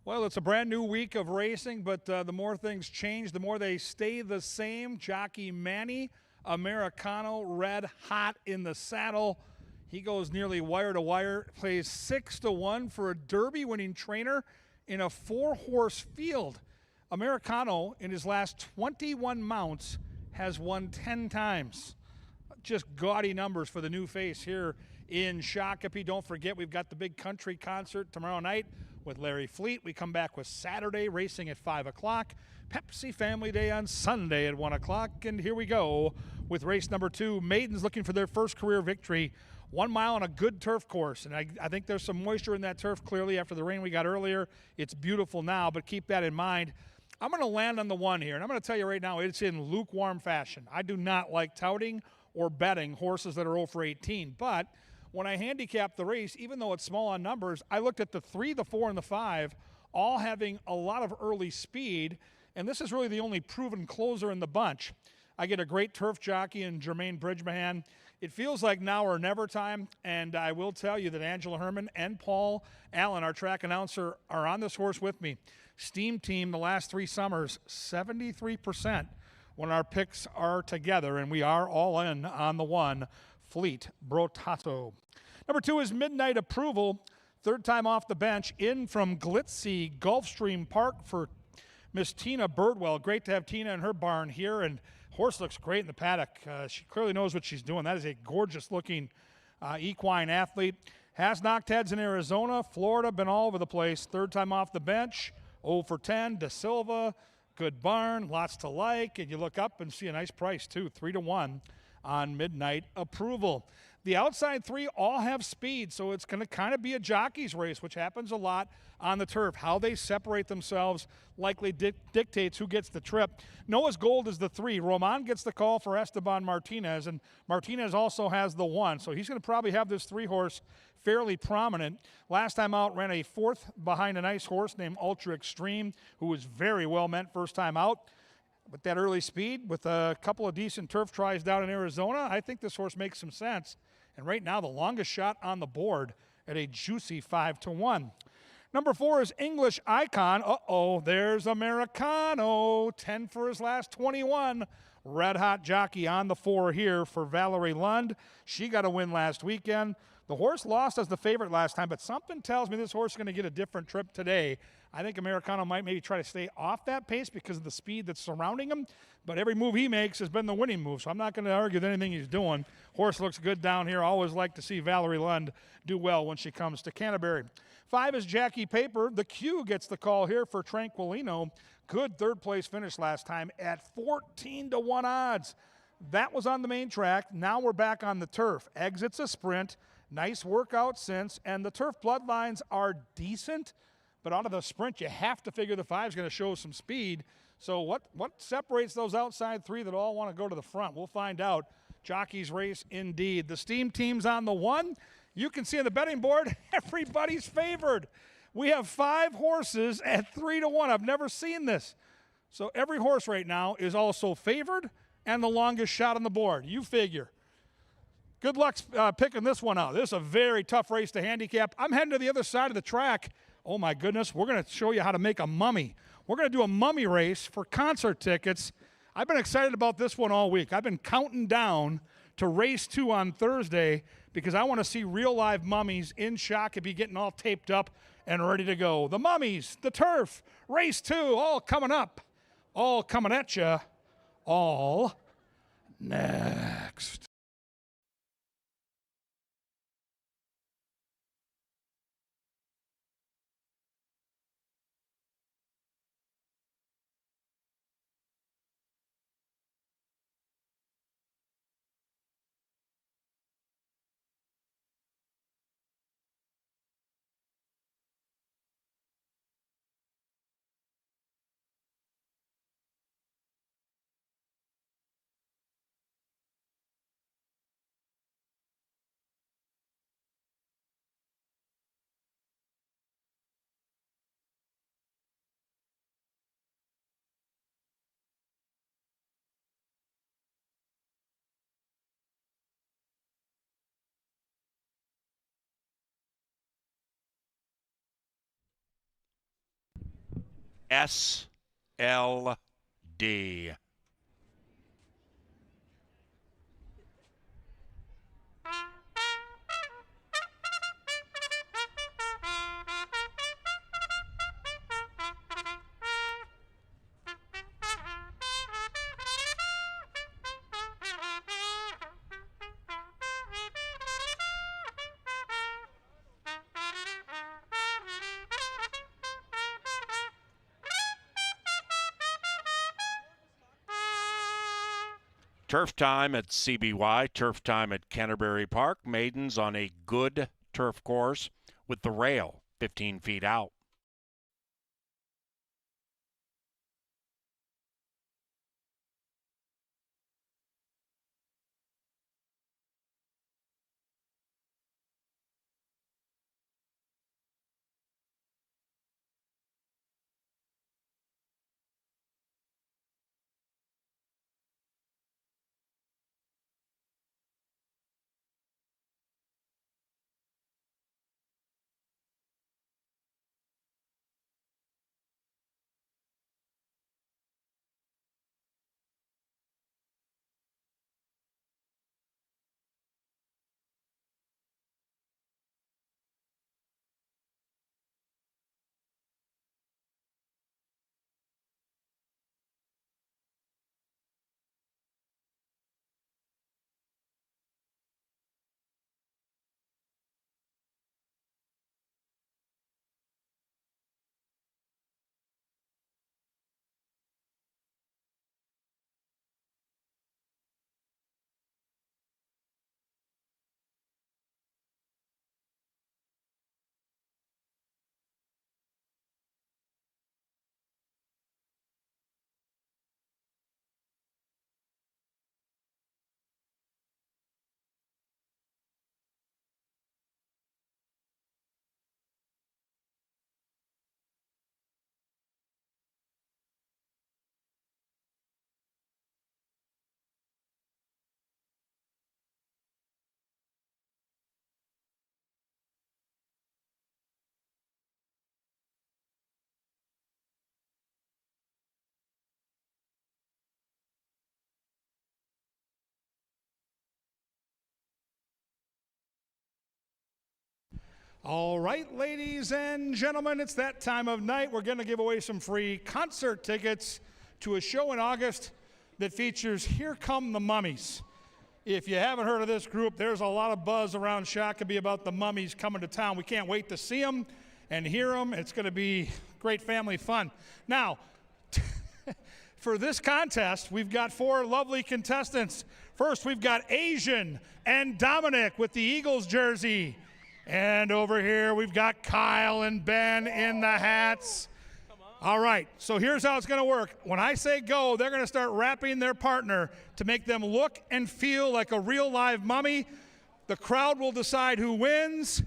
Well, it's a brand new week of racing, but the more things change, the more they stay the same. Jockey Manny Americano, red hot in the saddle. He goes nearly wire to wire, plays 6-1 for a Derby-winning trainer in a 4-horse field. Americano, in his last 21 mounts, has won 10 times. Just gaudy numbers for the new face here in Shakopee. Don't forget, we've got the big country concert tomorrow night with Larry Fleet. We come back with Saturday racing at 5 o'clock. Pepsi Family Day on Sunday at 1 o'clock. And here we go with race number 2. Maidens looking for their first career victory. 1 mile on a good turf course. And I think there's some moisture in that turf clearly after the rain we got earlier. It's beautiful now, but keep that in mind. I'm going to land on the 1 here, and I'm going to tell you right now, it's in lukewarm fashion. I do not like touting or betting horses that are 0 for 18, but when I handicapped the race, even though it's small on numbers, I looked at the 3, the 4, and the 5, all having a lot of early speed, and this is really the only proven closer in the bunch. I get a great turf jockey in Jermaine Bridgemahan. It feels like now or never time, and I will tell you that Angela Herman and Paul Allen, our track announcer, are on this horse with me. Steam Team the last 3 summers, 73% when our picks are together, and we are all in on the 1, Fleet Brotato. Number 2 is Midnight Approval, third time off the bench, in from glitzy Gulfstream Park for Miss Tina Birdwell. Great to have Tina in her barn here, and horse looks great in the paddock. She clearly knows what she's doing. That is a gorgeous-looking equine athlete. Has knocked heads in Arizona, Florida, been all over the place. Third time off the bench, 0 for 10, De Silva, good barn, lots to like, and you look up and see a nice price too, 3-1 on Midnight Approval. The outside 3 all have speed, so it's going to kind of be a jockey's race, which happens a lot on the turf. How they separate themselves likely dictates who gets the trip. Noah's Gold is the 3. Roman gets the call for Esteban Martinez, and Martinez also has the 1, so he's going to probably have this 3 horse fairly prominent. Last time out, ran a 4th behind a nice horse named Ultra Extreme, who was very well meant first time out. With that early speed, with a couple of decent turf tries down in Arizona, I think this horse makes some sense. And right now, the longest shot on the board at a juicy 5-1. Number 4 is English Icon. Uh-oh, there's Americano. 10 for his last 21. Red hot jockey on the 4 here for Valerie Lund. She got a win last weekend. The horse lost as the favorite last time, but something tells me this horse is going to get a different trip today. I think Americano might maybe try to stay off that pace because of the speed that's surrounding him, but every move he makes has been the winning move, so I'm not going to argue with anything he's doing. Horse looks good down here. Always like to see Valerie Lund do well when she comes to Canterbury. 5 is Jackie Paper. The Q gets the call here for Tranquilino. Good third-place finish last time at 14-1 odds. That was on the main track. Now we're back on the turf. Exits a sprint. Nice workout since, and the turf bloodlines are decent, but out of the sprint, you have to figure the 5 is going to show some speed. So what separates those outside 3 that all want to go to the front? We'll find out. Jockey's race indeed. The Steam Team's on the 1. You can see on the betting board, everybody's favored. We have 5 horses at 3-1. I've never seen this. So every horse right now is also favored and the longest shot on the board. You figure. Good luck picking this one out. This is a very tough race to handicap. I'm heading to the other side of the track. Oh, my goodness. We're going to show you how to make a mummy. We're going to do a mummy race for concert tickets. I've been excited about this one all week. I've been counting down to race 2 on Thursday because I want to see real live mummies in Shakopee getting all taped up and ready to go. The mummies, the turf, race 2, all coming up. All coming at you. All next. SLD. Turf time at CBY, turf time at Canterbury Park. Maidens on a good turf course with the rail 15 feet out. All right, ladies and gentlemen, it's that time of night. We're going to give away some free concert tickets to a show in August that features Here Come the Mummies. If you haven't heard of this group, there's a lot of buzz around Shakopee about the Mummies coming to town. We can't wait to see them and hear them. It's going to be great family fun. Now, for this contest, we've got 4 lovely contestants. First, we've got Asian and Dominic with the Eagles jersey. And over here, we've got Kyle and Ben in the hats. All right, so here's how it's going to work. When I say go, they're going to start wrapping their partner to make them look and feel like a real live mummy. The crowd will decide who wins.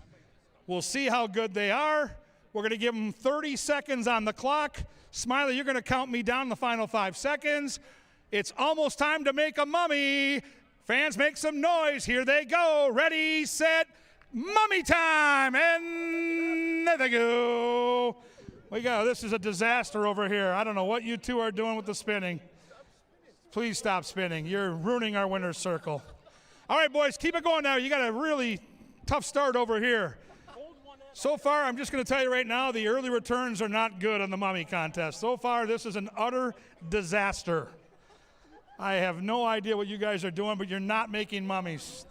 We'll see how good they are. We're going to give them 30 seconds on the clock. Smiley, you're going to count me down the final 5 seconds. It's almost time to make a mummy. Fans, make some noise. Here they go. Ready, set, mummy time. And there they go. We go. This is a disaster over here. I don't know what you two are doing with the spinning. Please stop spinning. You're ruining our winner's circle. All right, boys, keep it going now. You got a really tough start over here. So far, I'm just going to tell you right now, the early returns are not good on the mummy contest. So far, this is an utter disaster. I have no idea what you guys are doing, but you're not making mummies.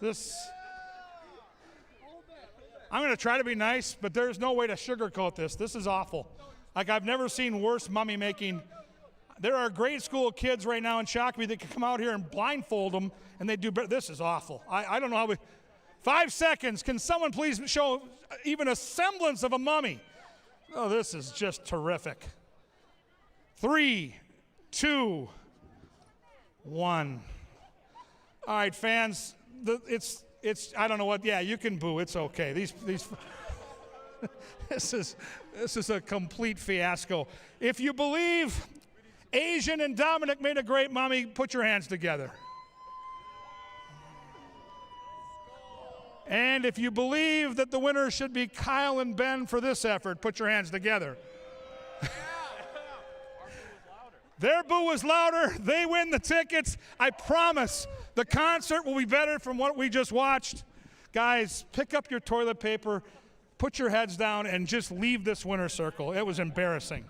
I'm going to try to be nice, but there's no way to sugarcoat this. This is awful. Like, I've never seen worse mummy making. There are grade school kids right now in Shakopee that can come out here and blindfold them, and they do better. This is awful. I don't know how we. 5 seconds. Can someone please show even a semblance of a mummy? Oh, this is just terrific. 3, 2, 1. All right, fans. It's I don't know what. Yeah, you can boo. It's okay. These this is a complete fiasco. If you believe Asian and Dominic made a great mummy, put your hands together. And if you believe that the winner should be Kyle and Ben for this effort, put your hands together. Their boo is louder. They win the tickets. I promise the concert will be better from what we just watched. Guys, pick up your toilet paper, put your heads down, and just leave this winner's circle. It was embarrassing.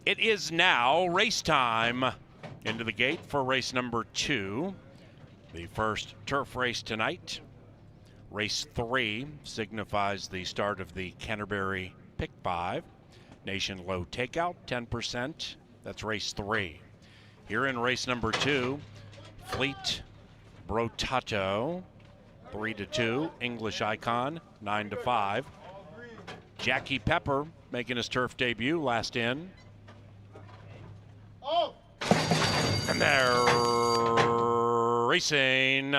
It is now race time. Into the gate for race number 2. The first turf race tonight. Race 3 signifies the start of the Canterbury Pick 5. Nation Low Takeout, 10%. That's race 3. Here in race number 2, Fleet Brotato, 3-2. English Icon, 9-5. Jackie Pepper making his turf debut last in. And they're racing.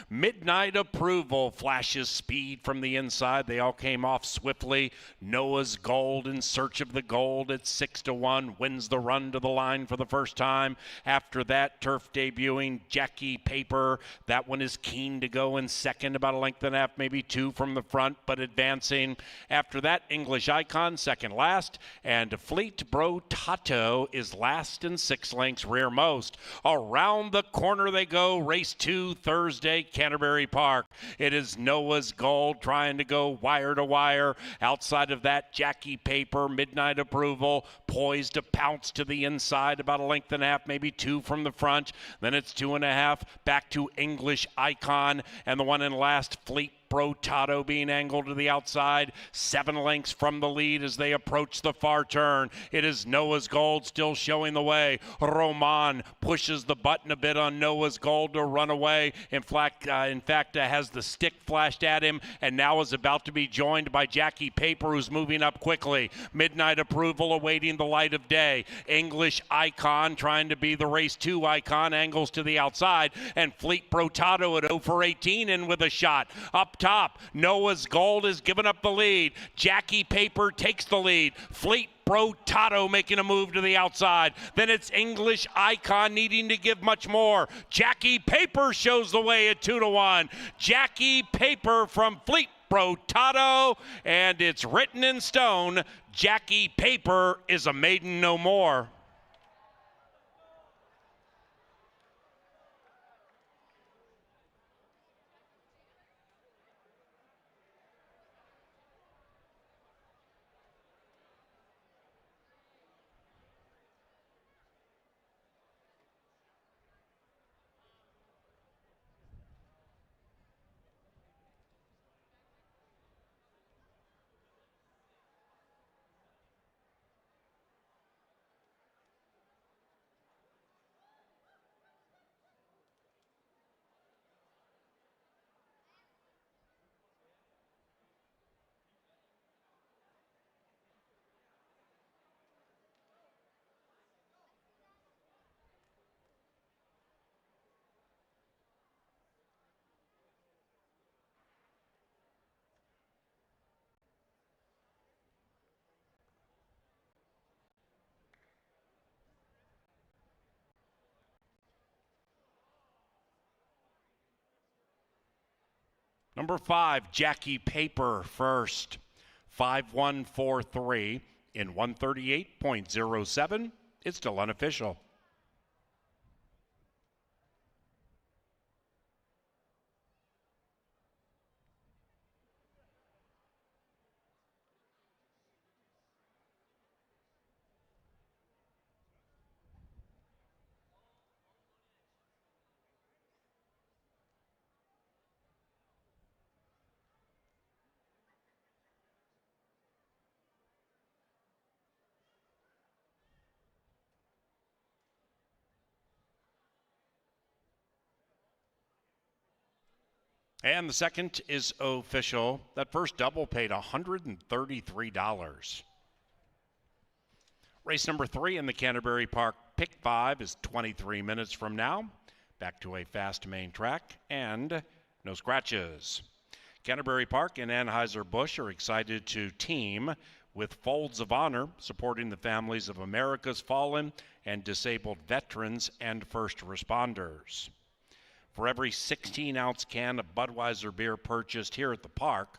Midnight Approval flashes speed from the inside. They all came off swiftly. Noah's Gold in search of the gold at 6-1 wins the run to the line for the first time. After that, turf debuting Jackie Paper. That one is keen to go in second, about a length and a half, maybe two from the front, but advancing. After that, English Icon second last, and Fleet Bro Tato is last and 6 lengths rearmost. Around the corner they go. Race 2 Thursday, Canterbury Park. It is Noah's Gold trying to go wire to wire. Outside of that, Jackie Paper, Midnight Approval, poised to pounce to the inside, about a length and a half, maybe two from the front. Then it's 2.5 back to English Icon, and the one in last, Fleet Bro Tato, being angled to the outside. 7 lengths from the lead as they approach the far turn. It is Noah's Gold still showing the way. Roman pushes the button a bit on Noah's Gold to run away. In fact, has the stick flashed at him, and now is about to be joined by Jackie Paper, who's moving up quickly. Midnight Approval awaiting the light of day. English Icon trying to be the race 2 icon, angles to the outside, and Fleet Bro Tato at 0 for 18 in with a shot. Up top, Noah's Gold has given up the lead. Jackie Paper takes the lead. Fleet Bro Tato making a move to the outside. Then it's English Icon needing to give much more. Jackie Paper shows the way at 2-1. Jackie Paper from Fleet Bro Tato, and it's written in stone, Jackie Paper is a maiden no more. Number 5, Jackie Paper first. 5-1-4-3 in 138.07. It's still unofficial. And the second is official. That first double paid $133. Race number 3 in the Canterbury Park Pick 5 is 23 minutes from now. Back to a fast main track and no scratches. Canterbury Park and Anheuser-Busch are excited to team with Folds of Honor, supporting the families of America's fallen and disabled veterans and first responders. For every 16-ounce can of Budweiser beer purchased here at the park,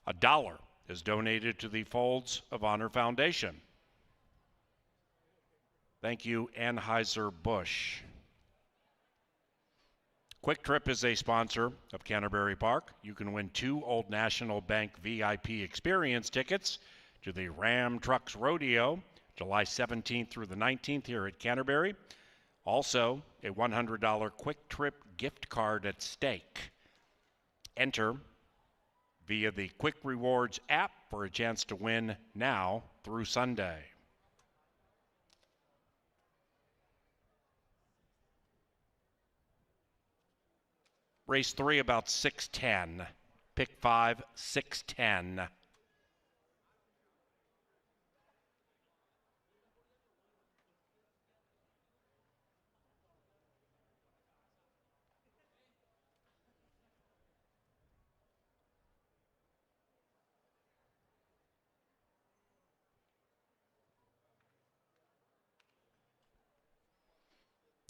$1 is donated to the Folds of Honor Foundation. Thank you, Anheuser-Busch. Quick Trip is a sponsor of Canterbury Park. You can win 2 Old National Bank VIP experience tickets to the Ram Trucks Rodeo, July 17th through the 19th here at Canterbury. Also, a $100 Quick Trip gift card at stake. Enter via the Quick Rewards app for a chance to win now through Sunday. Race 3 about 6:10. Pick 5, 6:10.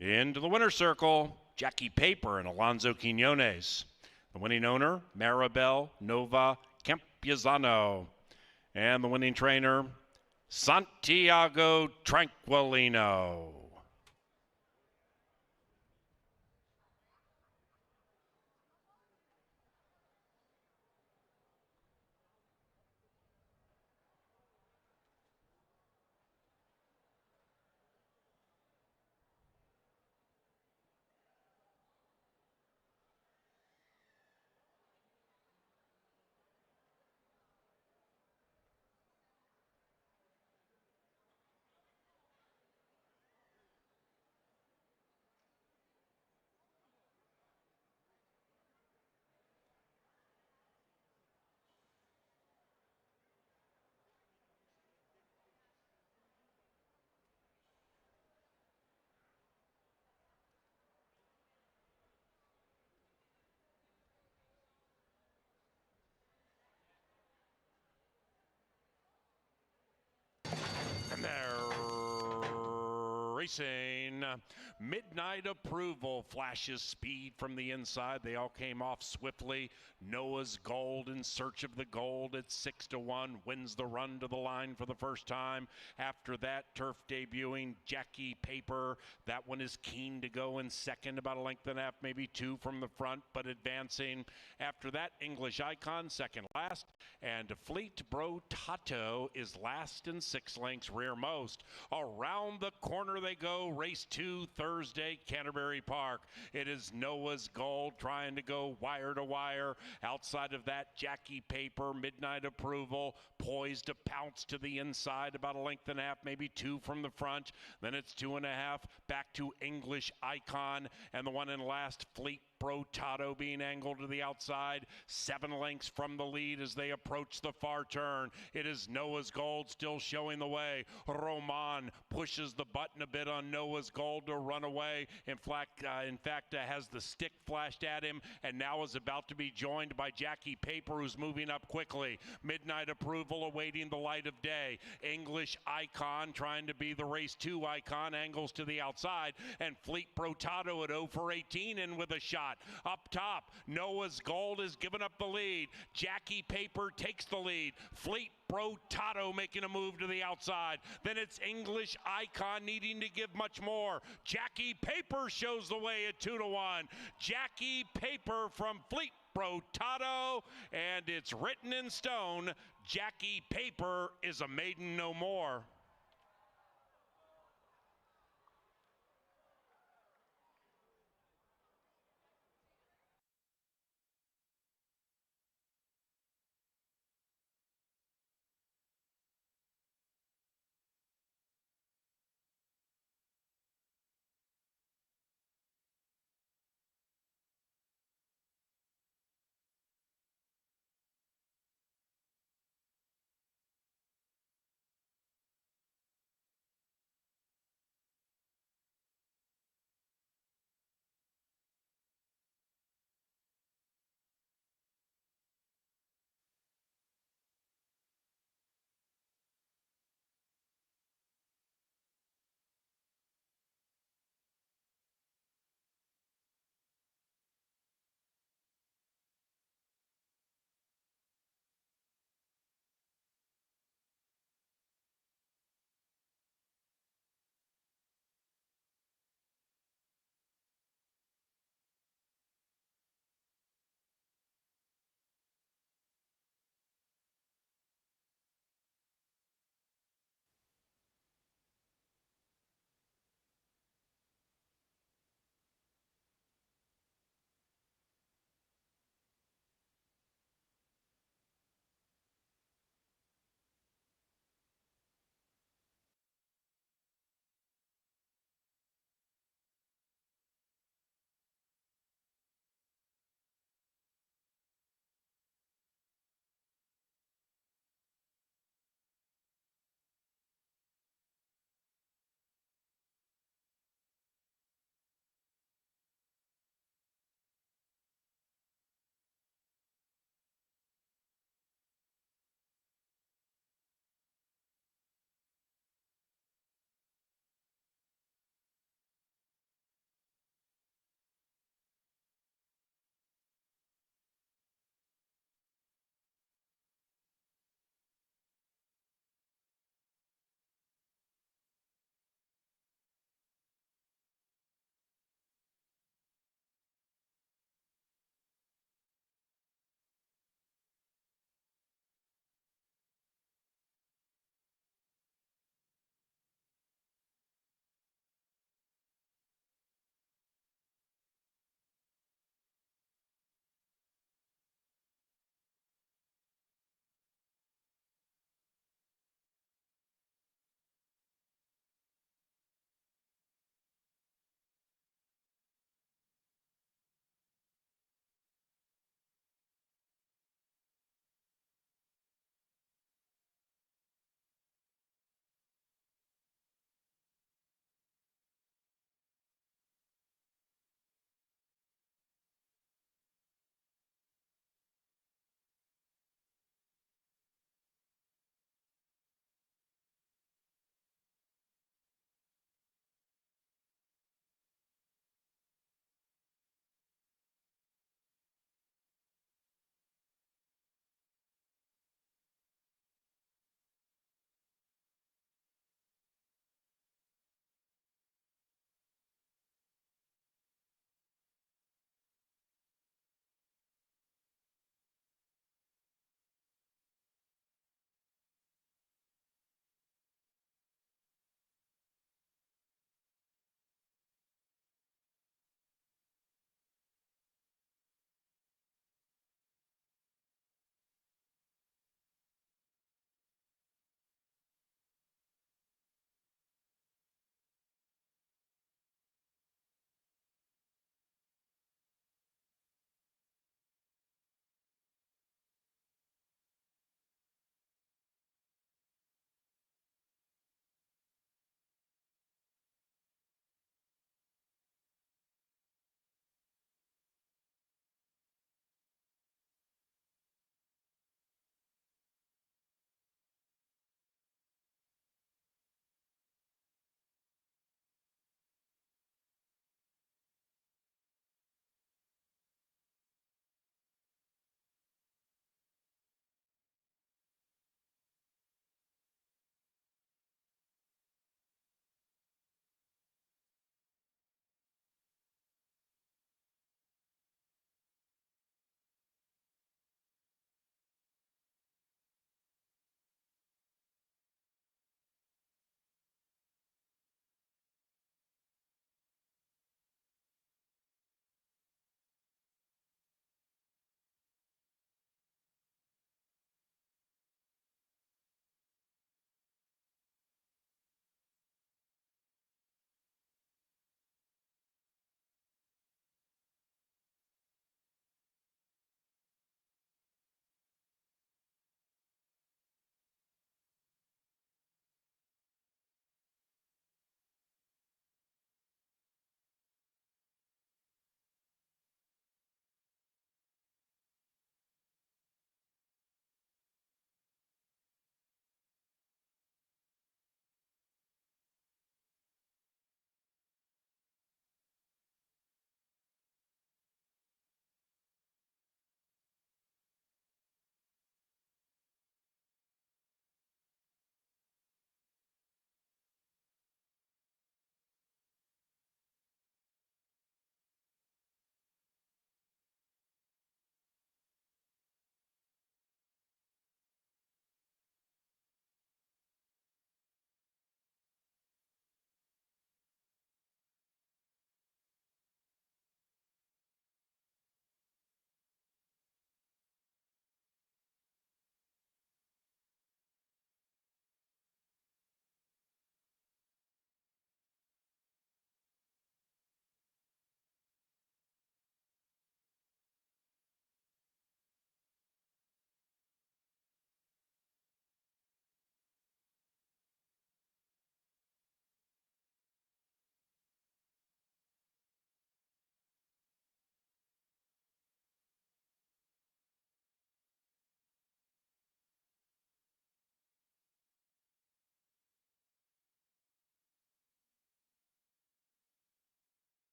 Into the winner's circle, Jackie Paper and Alonzo Quinones. The winning owner, Maribel Nova Campuzano. And the winning trainer, Santiago Tranquilino. And they're racing. Midnight Approval flashes speed from the inside. They all came off swiftly. Noah's Gold in search of the gold at 6-1 wins the run to the line for the first time. After that, turf debuting Jackie Paper. That one is keen to go in second, about a length and a half, maybe two from the front, but advancing. After that, English Icon second last, and Fleet Bro Tato is last and 6 lengths rearmost. Around the corner they go. Race 2 Thursday, Canterbury Park. It is Noah's Gold trying to go wire to wire. Outside of that, Jackie Paper, Midnight Approval, poised to pounce to the inside, about a length and a half, maybe two from the front. Then it's 2.5, back to English Icon, and the one in last, Fleet Bro Tato being angled to the outside, 7 lengths from the lead as they approach the far turn. It is Noah's Gold still showing the way. Roman pushes the button a bit on Noah's Gold to run away. In fact, has the stick flashed at him, and now is about to be joined by Jackie Paper, who's moving up quickly. Midnight Approval awaiting the light of day. English Icon trying to be the race 2 icon, angles to the outside, and Fleet Bro Tato at 0 for 18 and with a shot. Up top, Noah's Gold has given up the lead. Jackie Paper takes the lead. Fleet Bro Tato making a move to the outside. Then it's English Icon needing to give much more. Jackie Paper shows the way at 2-1. Jackie Paper from Fleet Bro Tato, and it's written in stone, Jackie Paper is a maiden no more.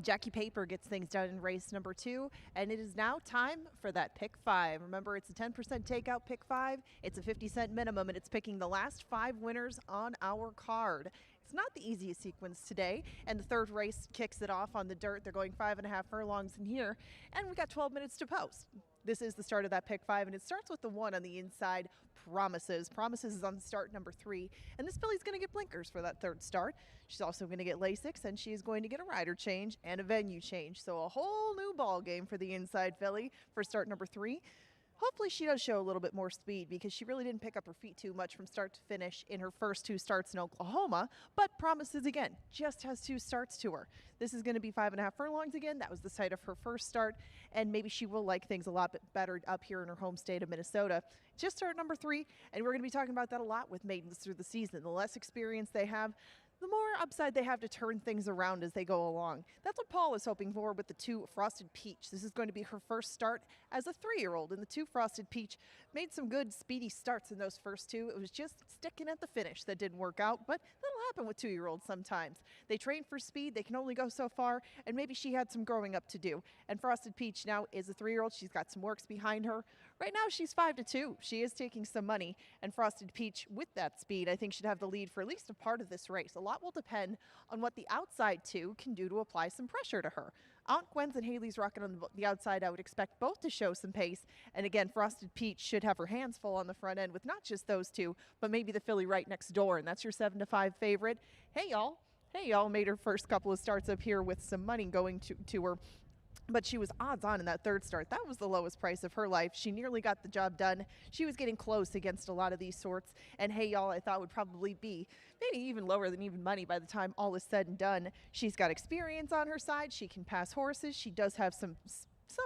Jackie Paper gets things done in race number 2, and it is now time for that pick 5. Remember, it's a 10% takeout pick 5. It's a 50-cent minimum, and it's picking the last 5 winners on our card. It's not the easiest sequence today, and the third race kicks it off on the dirt. They're going 5.5 furlongs in here, and we've got 12 minutes to post. This is the start of that pick 5, and it starts with the 1 on the inside, Promises. Promises is on start number 3, and this filly's going to get blinkers for that third start. She's also going to get Lasix, and she's going to get a rider change and a venue change. So a whole new ball game for the inside filly for start number 3. Hopefully she does show a little bit more speed because she really didn't pick up her feet too much from start to finish in her first 2 starts in Oklahoma, but Promises again just has 2 starts to her. This is going to be 5.5 furlongs again. That was the site of her first start, and maybe she will like things a lot bit better up here in her home state of Minnesota. Just start number 3, and we're going to be talking about that a lot with maidens through the season. The less experience they have, the more upside they have to turn things around as they go along. That's what Paul is hoping for with the 2 Frosted Peach. This is going to be her first start as a 3-year-old, and the 2 Frosted Peach made some good speedy starts in those first 2. It was just sticking at the finish that didn't work out, but that'll happen with 2-year-olds sometimes. They train for speed, they can only go so far, and maybe she had some growing up to do. And Frosted Peach now is a 3-year-old. She's got some works behind her. Right now she's 5-2. She is taking some money, and Frosted Peach with that speed I think should have the lead for at least a part of this race. A lot will depend on what the outside 2 can do to apply some pressure to her. Aunt Gwen's and Haley's Rocket on the outside, I would expect both to show some pace. And again, Frosted Peach should have her hands full on the front end with not just those 2, but maybe the filly right next door, and that's your 7-5 favorite. Hey, y'all. Hey, y'all made her first couple of starts up here with some money going to her. But she was odds on in that third start. That was the lowest price of her life. She nearly got the job done. She was getting close against a lot of these sorts. And Hey Y'all, I thought would probably be maybe even lower than even money by the time all is said and done. She's got experience on her side. She can pass horses. She does have some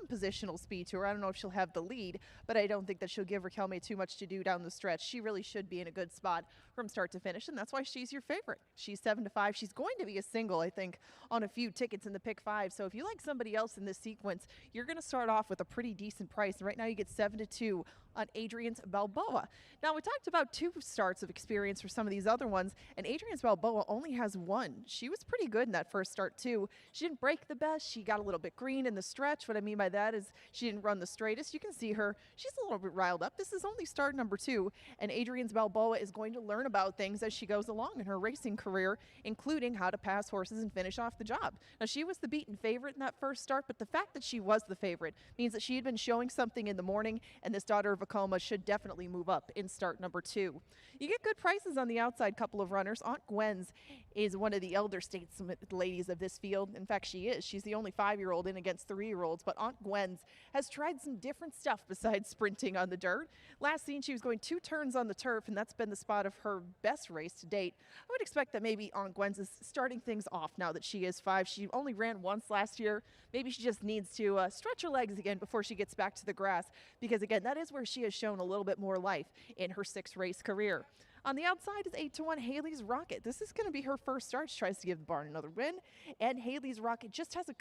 positional speed to her. I don't know if she'll have the lead, but I don't think that she'll give Raquelme too much to do down the stretch. She really should be in a good spot from start to finish, and that's why she's your favorite. She's 7-5. She's going to be a single, I think, on a few tickets in the pick 5. So if you like somebody else in this sequence, you're going to start off with a pretty decent price. And right now you get 7-2 on Adrian's Balboa. Now, we talked about 2 starts of experience for some of these other ones, and Adrian's Balboa only has 1. She was pretty good in that first start, too. She didn't break the best. She got a little bit green in the stretch. What I mean by that is she didn't run the straightest. You can see her. She's a little bit riled up. This is only start number 2, and Adrian's Balboa is going to learn about things as she goes along in her racing career, including how to pass horses and finish off the job. Now, she was the beaten favorite in that first start, but the fact that she was the favorite means that she had been showing something in the morning, and this daughter of Vacoma should definitely move up in start number 2. You get good prices on the outside couple of runners. Aunt Gwen's is one of the elder statesmen ladies of this field. In fact, she is. She's the only 5-year-old in against 3-year-olds, but Aunt Gwen's has tried some different stuff besides sprinting on the dirt. Last seen, she was going 2 turns on the turf, and that's been the spot of her best race to date. I would expect that maybe Aunt Gwen's is starting things off now that she is 5. She only ran once last year. Maybe she just needs to stretch her legs again before she gets back to the grass, because again, that is where she has shown a little bit more life in her 6-race career. On the outside is 8-1 Haley's Rocket. This is going to be her first start. She tries to give the barn another win, and Haley's Rocket just has a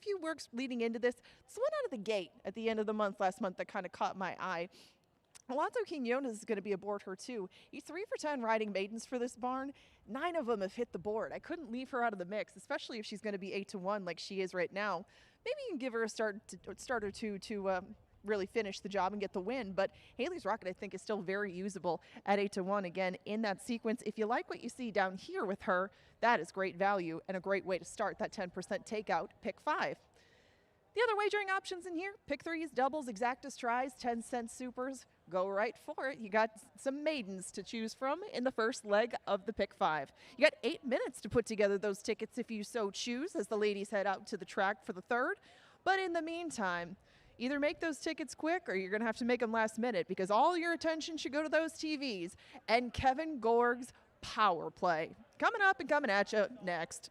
few works leading into this. This one out of the gate at the end of the month last month that kind of caught my eye. Alonso Quinones is going to be aboard her too. He's 3 for 10 riding maidens for this barn. 9 of them have hit the board. I couldn't leave her out of the mix, especially if she's going to be 8-1 like she is right now. Maybe you can give her a start or two to really finish the job and get the win, but Haley's Rocket I think is still very usable at 8-1 again in that sequence. If you like what you see down here with her, that is great value and a great way to start that 10% takeout pick 5. The other wagering options in here, pick 3s, doubles, exactas, tries, 10-cent supers. Go right for it. You got some maidens to choose from in the first leg of the pick 5. You got 8 minutes to put together those tickets if you so choose as the ladies head out to the track for the third. But in the meantime, either make those tickets quick or you're going to have to make them last minute, because all your attention should go to those TVs and Kevin Gorg's power play. Coming up and coming at you next.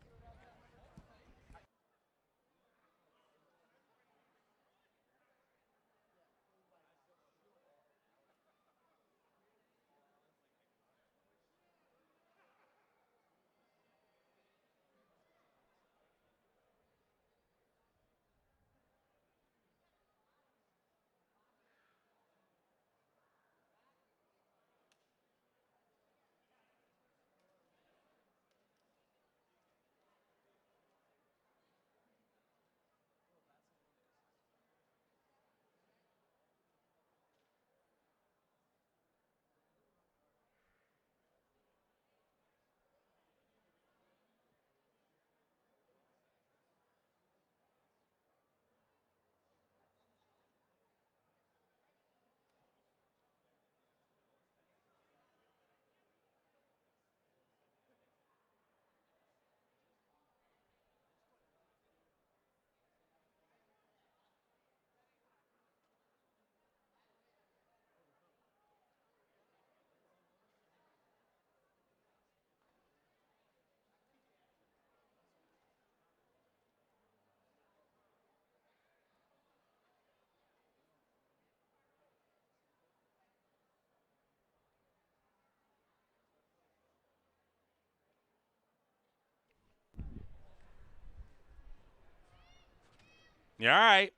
Yeah, all right.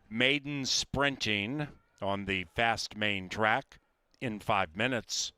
Maiden sprinting on the fast main track in 5 minutes.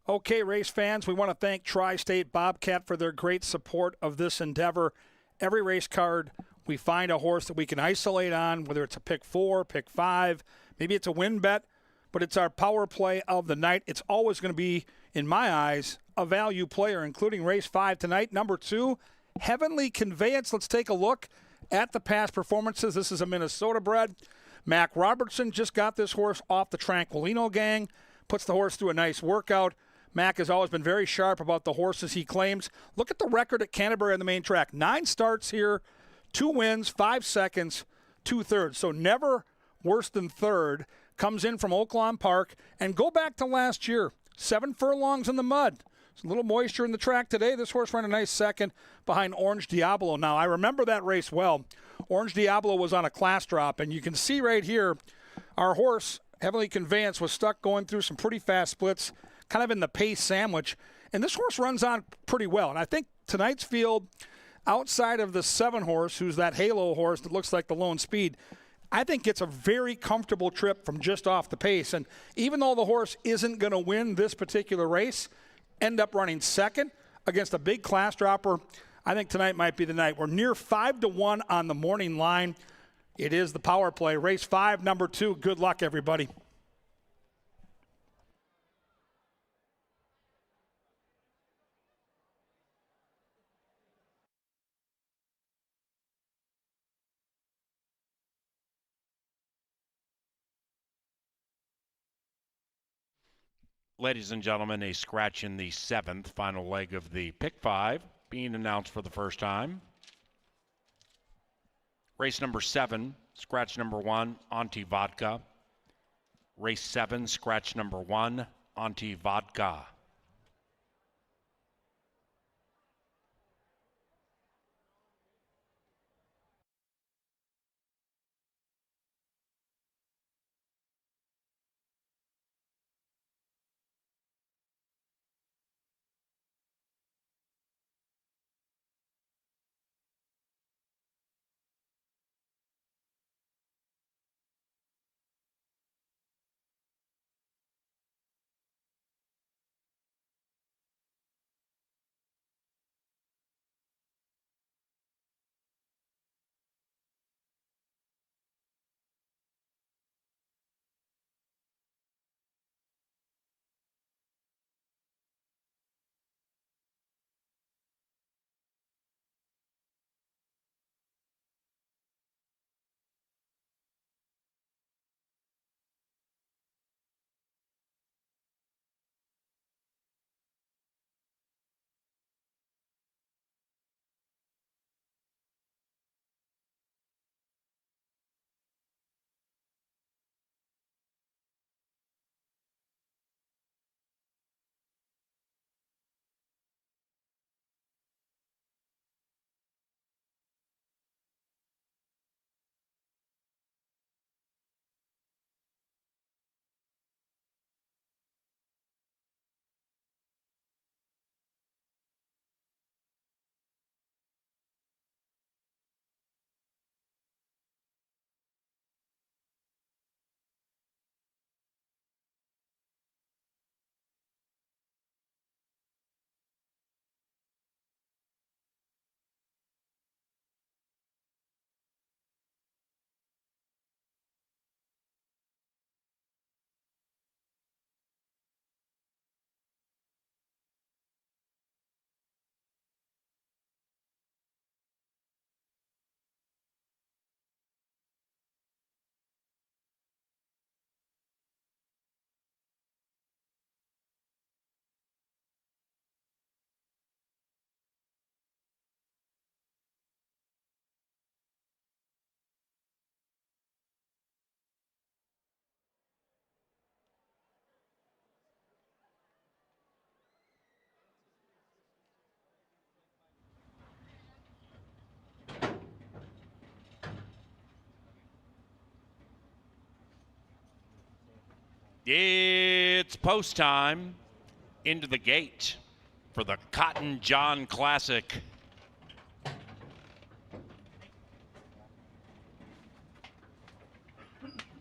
Okay, race fans, we want to thank Tri-State Bobcat for their great support of this endeavor. Every race card, we find a horse that we can isolate on, whether it's a pick 4, pick 5, maybe it's a win bet, but it's our power play of the night. It's always going to be, in my eyes, a value player, including race 5 tonight. Number 2, Heavenly Conveyance. Let's take a look at the past performances. This is a Minnesota bred. Mac Robertson just got this horse off the Tranquilino gang, puts the horse through a nice workout. Mac has always been very sharp about the horses he claims. Look at the record at Canterbury on the main track. 9 starts here, 2 wins, 5 seconds, 2 thirds. So never worse than third. Comes in from Oaklawn Park. And go back to last year. 7 furlongs in the mud. There's a little moisture in the track today. This horse ran a nice second behind Orange Diablo. Now, I remember that race well. Orange Diablo was on a class drop. And you can see right here, our horse, Heavenly Conveyance, was stuck going through some pretty fast splits, kind of in the pace sandwich. And this horse runs on pretty well. And I think tonight's field, outside of the 7 horse, who's that halo horse that looks like the lone speed, I think it's a very comfortable trip from just off the pace. And even though the horse isn't going to win this particular race, end up running second against a big class dropper, I think tonight might be the night. We're near 5-1 on the morning line. It is the power play. Race 5, number 2. Good luck, everybody. Ladies and gentlemen, a scratch in the 7th, final leg of the pick 5 being announced for the first time. Race number 7, scratch number 1, Auntie Vodka. Race 7, scratch number 1, Auntie Vodka. It's post time. Into the gate for the Cotton John Classic.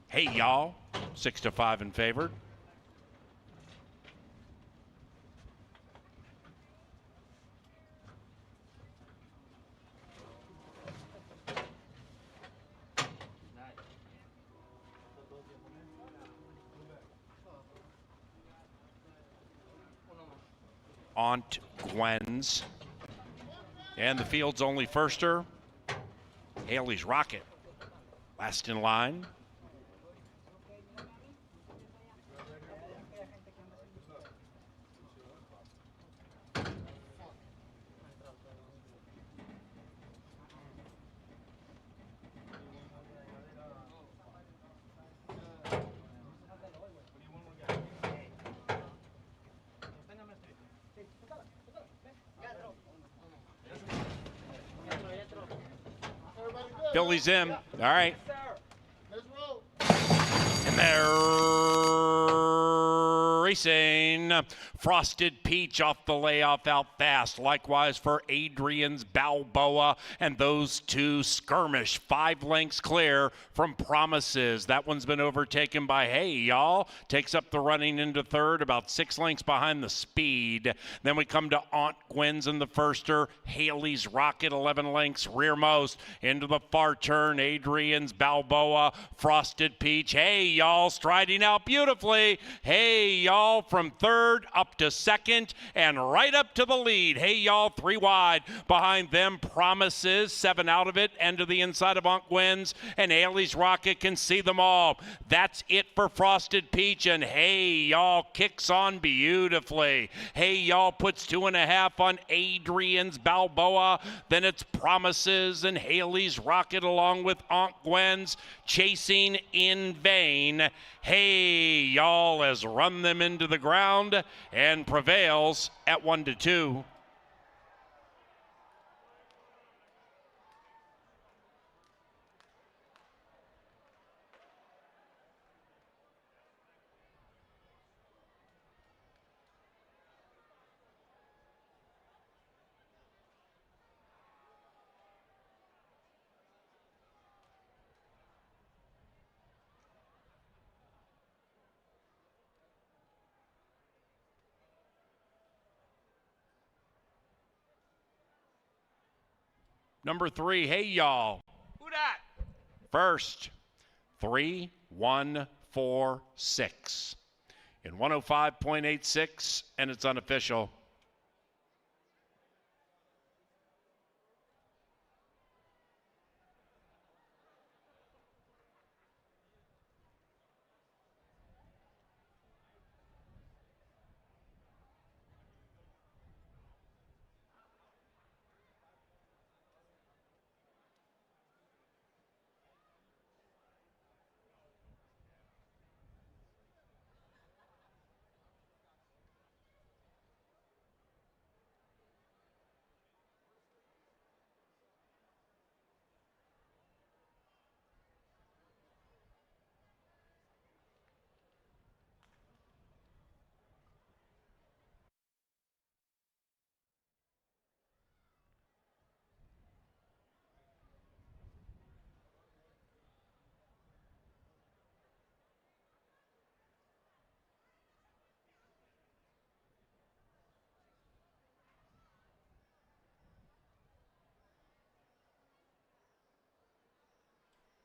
Hey, y'all. 6-5 in favored. Aunt Gwen's. And the field's only firster, Haley's Rocket. Last in line. Billy's in. All right. And they're racing. Frosted Peach off the layoff out fast. Likewise for Adrian's Balboa. And those two skirmish 5 lengths clear from Promises. That one's been overtaken by Hey Y'all. Takes up the running into third, about 6 lengths behind the Speed. Then we come to Aunt Gwen's in the firster. Haley's Rocket 11 lengths rearmost. Into the far turn, Adrian's Balboa. Frosted Peach. Hey Y'all striding out beautifully. Hey Y'all from third up to second and right up to the lead. Hey Y'all 3 wide. Behind them Promises, 7 out of it and to the inside of Aunt Gwen's, and Haley's Rocket can see them all. That's it for Frosted Peach, and Hey Y'all kicks on beautifully. Hey Y'all puts 2.5 on Adrian's Balboa. Then it's Promises and Haley's Rocket along with Aunt Gwen's chasing in vain. Hey Y'all has run them into the ground and prevails at 1-2. Number 3, Hey Y'all. Who dat? First, 3, 1, 4, 6. In 105.86, and it's unofficial.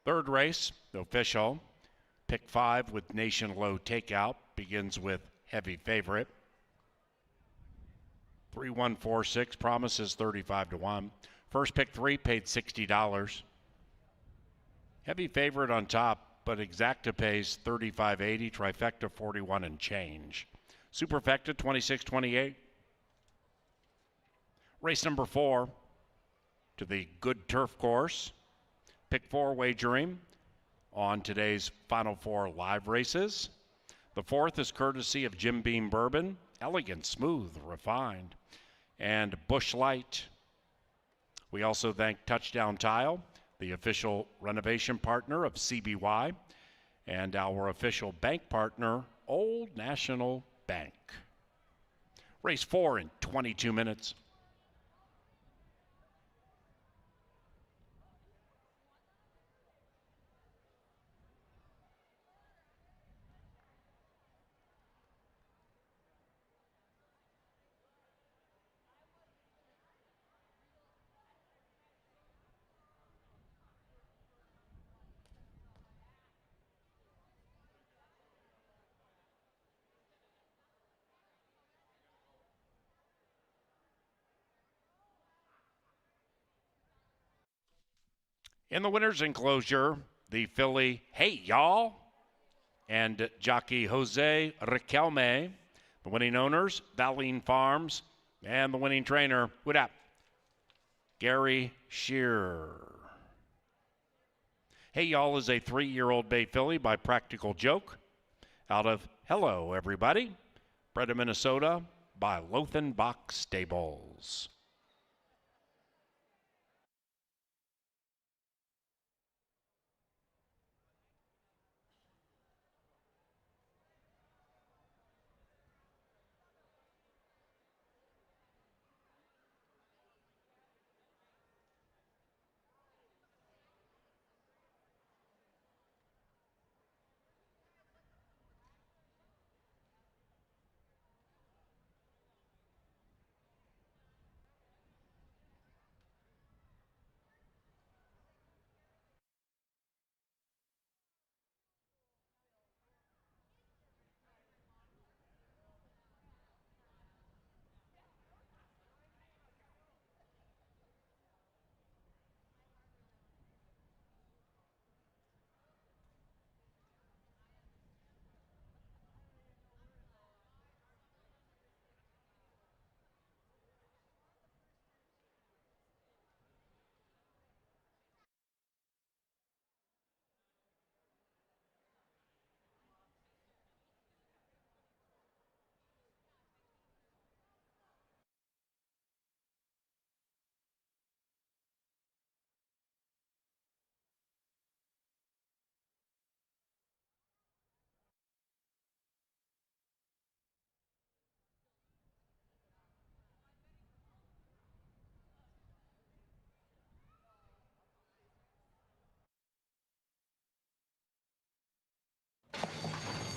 Third race, official. Pick 5 with Nation Low Takeout. Begins with heavy favorite. 3146, Promises 35-1. First pick 3 paid $60. Heavy favorite on top, but Exacta pays $35.80. Trifecta 41 and change. Superfecta 26.28. Race number 4 to the Good Turf Course. Pick 4 wagering on today's Final 4 live races. The 4th is courtesy of Jim Beam Bourbon. Elegant, smooth, refined. And Busch Light. We also thank Touchdown Tile, the official renovation partner of CBY, and our official bank partner Old National Bank. Race 4 in 22 minutes. In the winner's enclosure, the filly Hey Y'all and jockey Jose Riquelme. The winning owners, Valine Farms, and the winning trainer, what up? Gary Shearer. Hey Y'all is a 3-year-old bay filly by Practical Joke out of Hello Everybody, bred in Minnesota by Lothenbach Stables.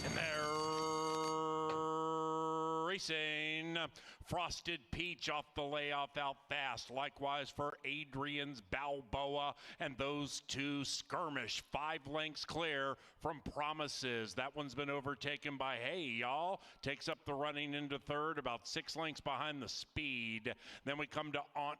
And they're racing. Frosted Peach off the layoff out fast. Likewise for Adrian's Balboa. And those two skirmish 5 lengths clear from Promises. That one's been overtaken by Hey Y'all. Takes up the running into third, about 6 lengths behind the speed. Then we come to Aunt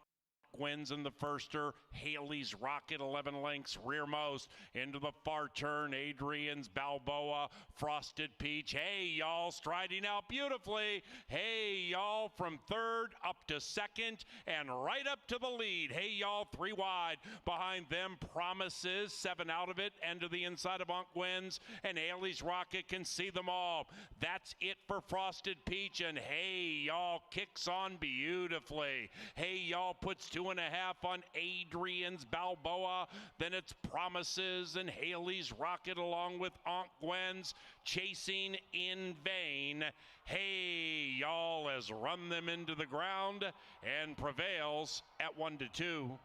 wins in the firster. Haley's Rocket 11 lengths rearmost into the far turn. Adrian's Balboa, Frosted Peach. Hey Y'all striding out beautifully. Hey Y'all from third up to second and right up to the lead. Hey Y'all 3 wide behind them. Promises 7 out of it and to the inside of Unk wins, and Haley's Rocket can see them all. That's it for Frosted Peach, and Hey Y'all kicks on beautifully. Hey Y'all puts 2.5 on Adrian's Balboa. Then it's Promises and Haley's Rocket along with Aunt Gwen's chasing in vain. Hey Y'all has run them into the ground and prevails at 1-2.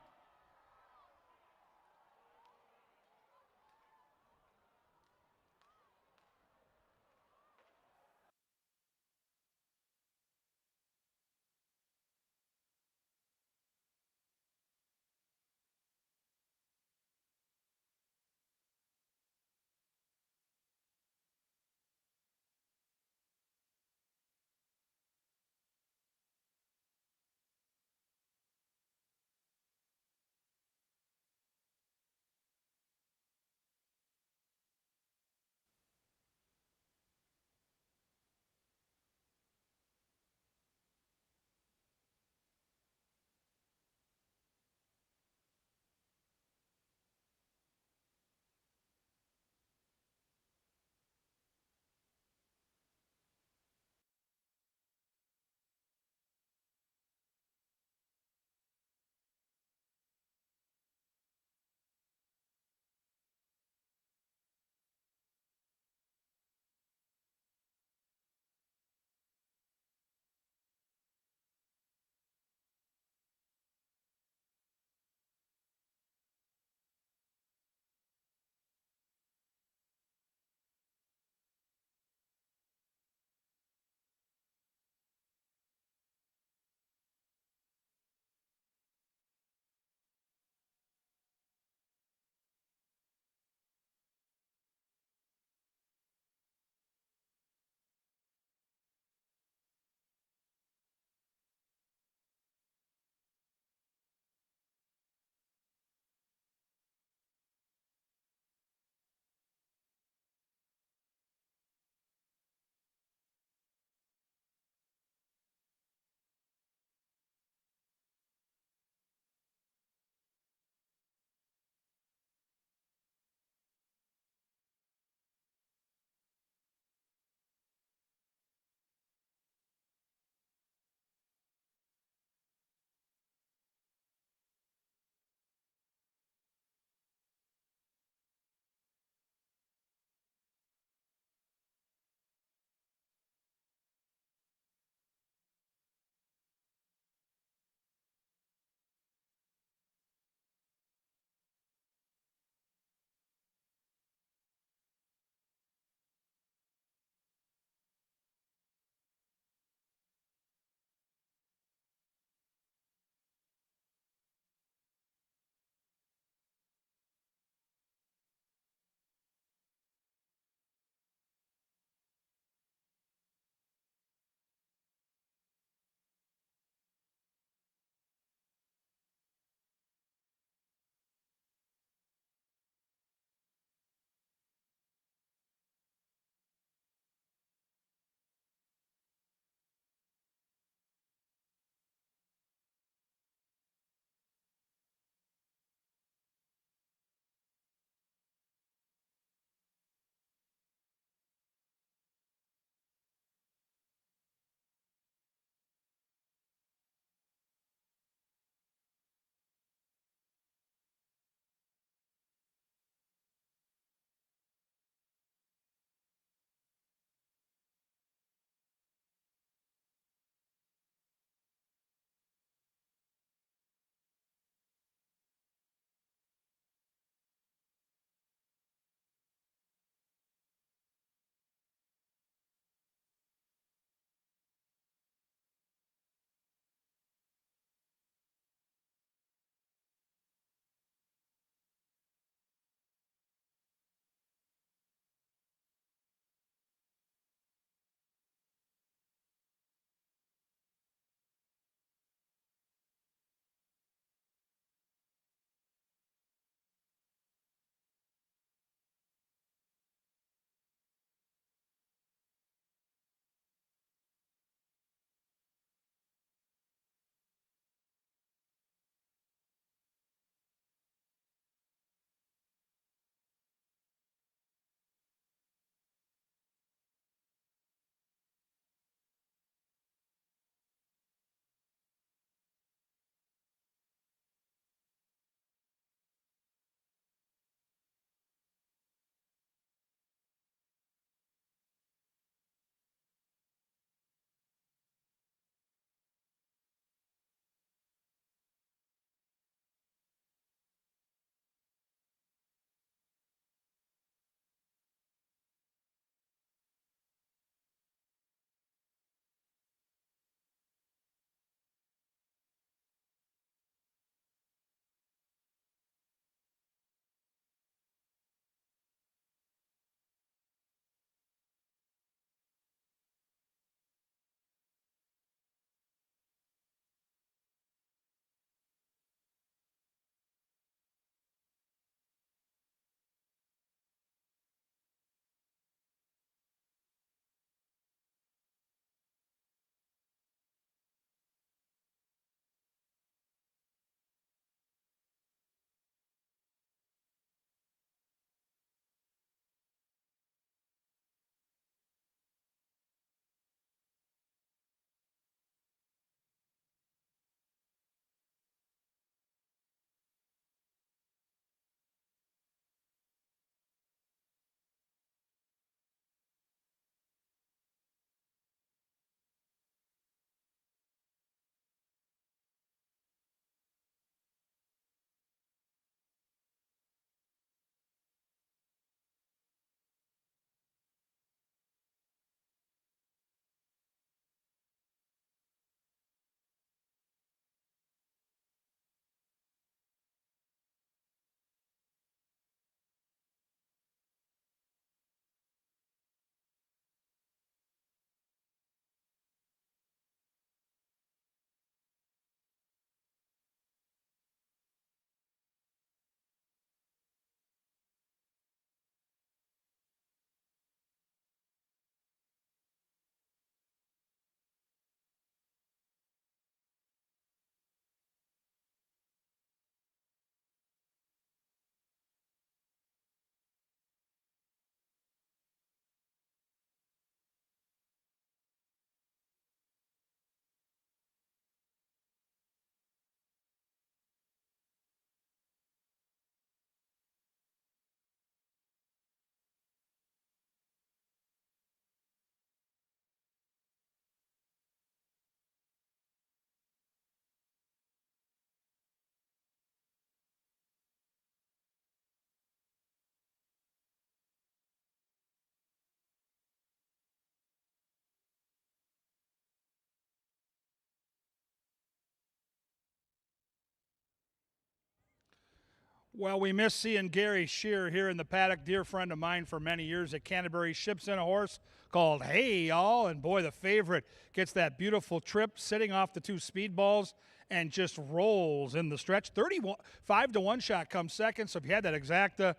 Well, we miss seeing Gary Shear here in the paddock, dear friend of mine for many years at Canterbury. Ships in a horse called Hey Y'all, and boy, the favorite gets that beautiful trip sitting off the two speedballs and just rolls in the stretch. 35 to 1 shot comes second, so if you had that exacta,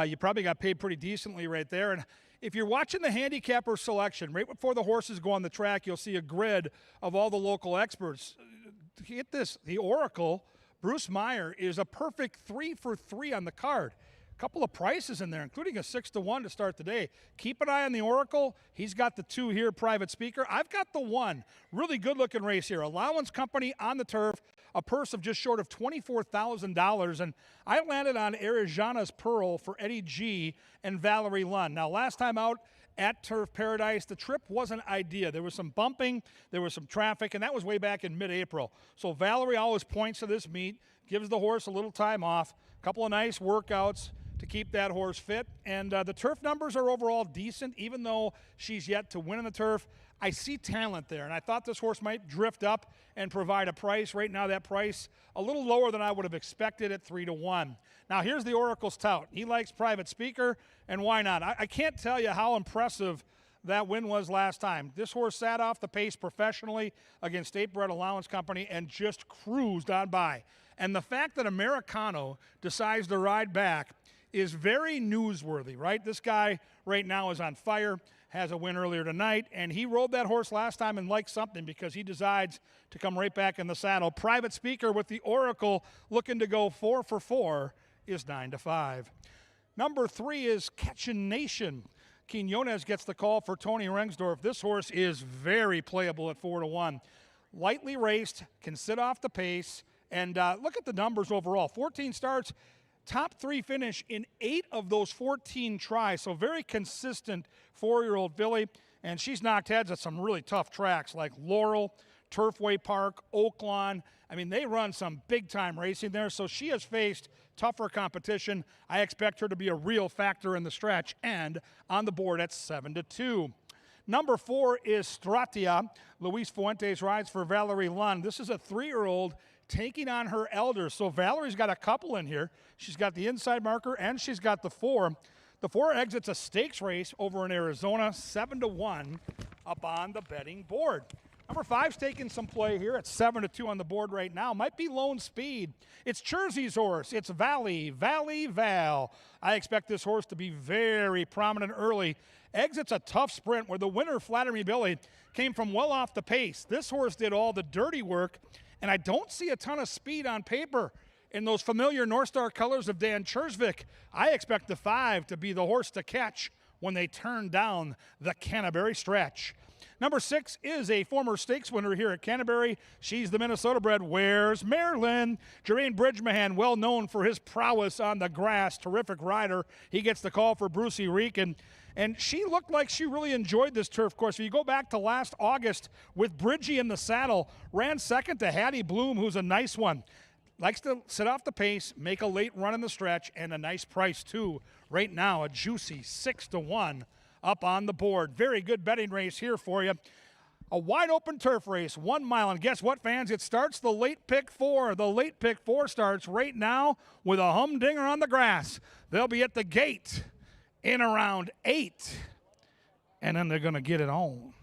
you probably got paid pretty decently right there. And if you're watching the handicapper selection, right before the horses go on the track, you'll see a grid of all the local experts. Get this, the Oracle, Bruce Meyer, is a perfect 3 for 3 on the card. A couple of prices in there, including a 6 to 1 to start the day. Keep an eye on the Oracle. He's got the 2 here, Private Speaker. I've got the 1. Really good looking race here. Allowance Company on the turf, a purse of just short of $24,000. And I landed on Arizona's Pearl for Eddie G and Valerie Lund. Now, last time out at Turf Paradise, the trip wasn't ideal. There was some bumping, there was some traffic, and that was way back in mid-April. So Valerie always points to this meet, gives the horse a little time off, a couple of nice workouts to keep that horse fit. And the turf numbers are overall decent, even though she's yet to win in the turf. I see talent there, and I thought this horse might drift up and provide a price. Right now, that price a little lower than I would have expected at 3 to 1. Now, here's the Oracle's tout. He likes Private Speaker, and why not? I can't tell you how impressive that win was last time. This horse sat off the pace professionally against State Bred Allowance Company and just cruised on by. And the fact that Americano decides to ride back is very newsworthy, right? This guy right now is on fire, has a win earlier tonight, and he rode that horse last time and liked something because he decides to come right back in the saddle. Private Speaker with the Oracle looking to go 4 for 4 is 9 to 5. Number 3 is Catchin' Nation. Quinones gets the call for Tony Rengsdorf. This horse is very playable at 4 to 1. Lightly raced, can sit off the pace, and look at the numbers overall. 14 starts, top 3 finish in 8 of those 14 tries. So very consistent 4-year-old filly, and she's knocked heads at some really tough tracks like Laurel, Turfway Park, Oaklawn. I mean, they run some big-time racing there, so she has faced tougher competition. I expect her to be a real factor in the stretch and on the board at 7 to 2. Number 4 is Stratia. Luis Fuentes rides for Valerie Lund. This is a 3-year-old taking on her elders. So Valerie's got a couple in here. She's got the inside marker and she's got the 4. The 4 exits a stakes race over in Arizona, 7 to 1 up on the betting board. Number 5's taking some play here at 7 to 2 on the board right now. Might be Lone Speed. It's Jersey's horse. It's Val. I expect this horse to be very prominent early. Exits a tough sprint where the winner, Flatter Me Billy, came from well off the pace. This horse did all the dirty work, and I don't see a ton of speed on paper in those familiar North Star colors of Dan Chersvik. I expect the 5 to be the horse to catch when they turn down the Canterbury stretch. Number 6 is a former stakes winner here at Canterbury. She's the Minnesota bred Where's Maryland. Jermaine Bridgman, well known for his prowess on the grass, terrific rider. He gets the call for Brucey Reek, and she looked like she really enjoyed this turf course. If you go back to last August with Bridgie in the saddle, ran second to Hattie Bloom, who's a nice one. Likes to sit off the pace, make a late run in the stretch, and a nice price too. Right now, a juicy 6 to 1 up on the board. Very good betting race here for you. A wide open turf race, 1 mile. And guess what, fans? It starts the late pick 4. The late pick 4 starts right now with a humdinger on the grass. They'll be at the gate in around 8. And then they're going to get it on.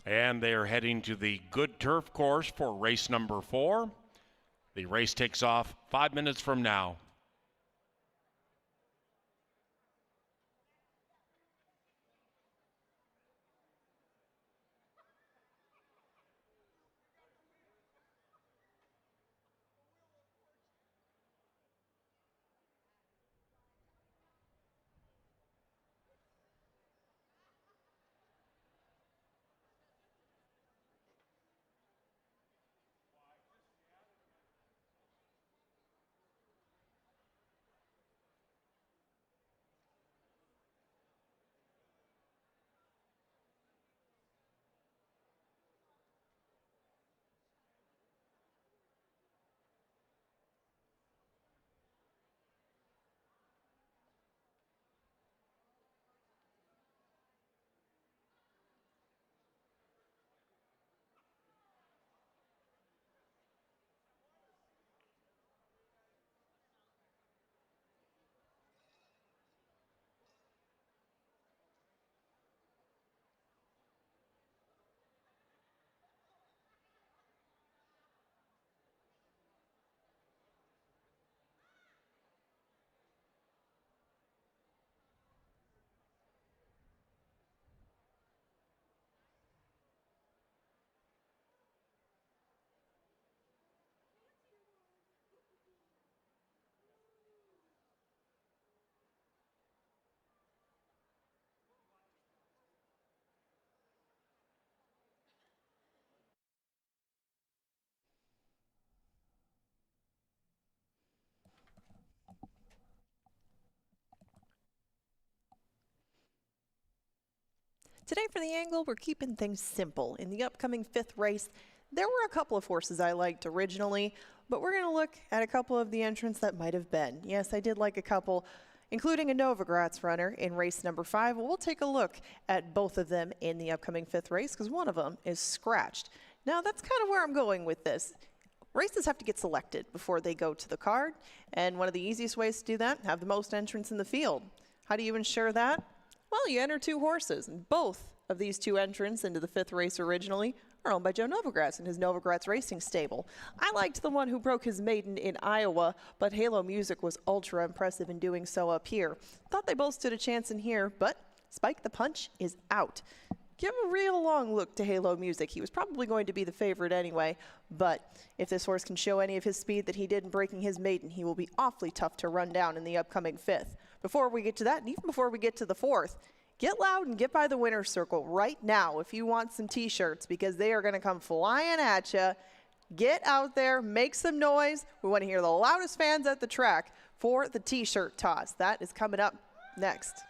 And they are heading to the good turf course for race number 4. The race takes off 5 minutes from now. Today for the angle, we're keeping things simple. In the upcoming 5th race, there were a couple of horses I liked originally, but we're going to look at a couple of the entrants that might have been. Yes, I did like a couple, including a Novogratz runner in race number 5. We'll take a look at both of them in the upcoming 5th race because one of them is scratched. Now, that's kind of where I'm going with this. Races have to get selected before they go to the card, and one of the easiest ways to do that, have the most entrants in the field. How do you ensure that? Well, you enter 2 horses, and both of these 2 entrants into the 5th race originally are owned by Joe Novogratz and his Novogratz Racing Stable. I liked the one who broke his maiden in Iowa, but Halo Music was ultra impressive in doing so up here. Thought they both stood a chance in here, but Spike the Punch is out. Give a real long look to Halo Music. He was probably going to be the favorite anyway, but if this horse can show any of his speed that he did in breaking his maiden, he will be awfully tough to run down in the upcoming 5th. Before we get to that, and even before we get to the 4th, get loud and get by the winner's circle right now if you want some T-shirts because they are going to come flying at you. Get out there, make some noise. We want to hear the loudest fans at the track for the T-shirt toss. That is coming up next.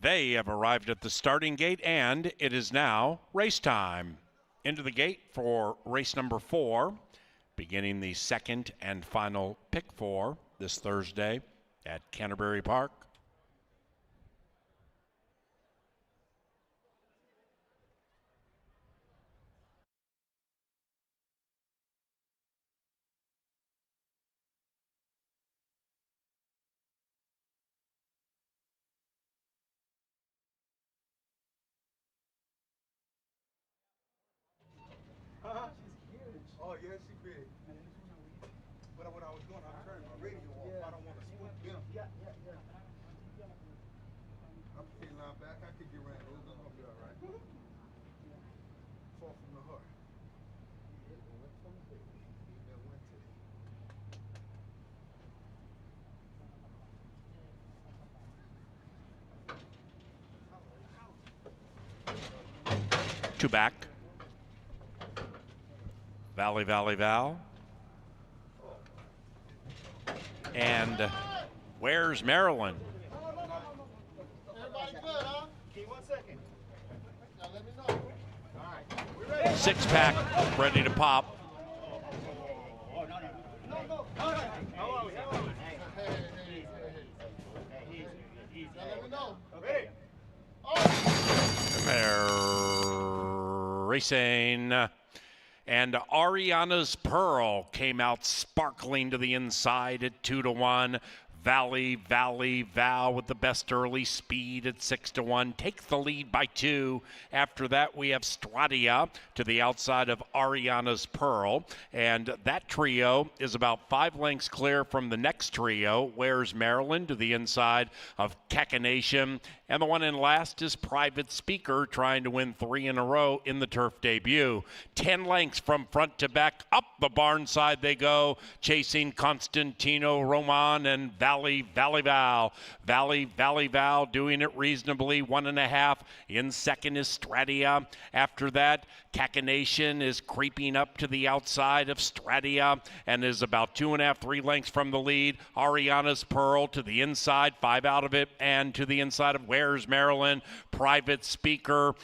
They have arrived at the starting gate, and it is now race time. Into the gate for race number 4, beginning the second and final pick 4 this Thursday at Canterbury Park. Oh, yeah, she big. But what I was doing, I'm turning my radio off. I don't want to spook them. I'm feeling line back. I could get ran over. It's gonna be all right. Fall from the heart. Two back. Valley, Valley, Val. And where's Maryland? Everybody good, huh? Give me 1 second. Now let me know. All right. We ready? 6-pack ready to pop. Now let me know. Ready? They're racing. And Ariana's Pearl came out sparkling to the inside at 2-1. Valley, Valley, Val with the best early speed at 6-1. Takes the lead by 2. After that, we have Stradia to the outside of Ariana's Pearl. And that trio is about 5 lengths clear from the next trio. Where's Maryland to the inside of Cacanation. And the one in last is Private Speaker, trying to win 3 in a row in the turf debut. 10 lengths from front to back. Up the barn side they go, chasing Constantino Roman and Valley, Valley, Val. Valley, Valley, Val doing it reasonably, 1.5. In second is Stradia. After that, Cacanation is creeping up to the outside of Stradia and is about 2.5, 3 lengths from the lead. Ariana's Pearl to the inside, 5 out of it, and to the inside of Where's Maryland. Private Speaker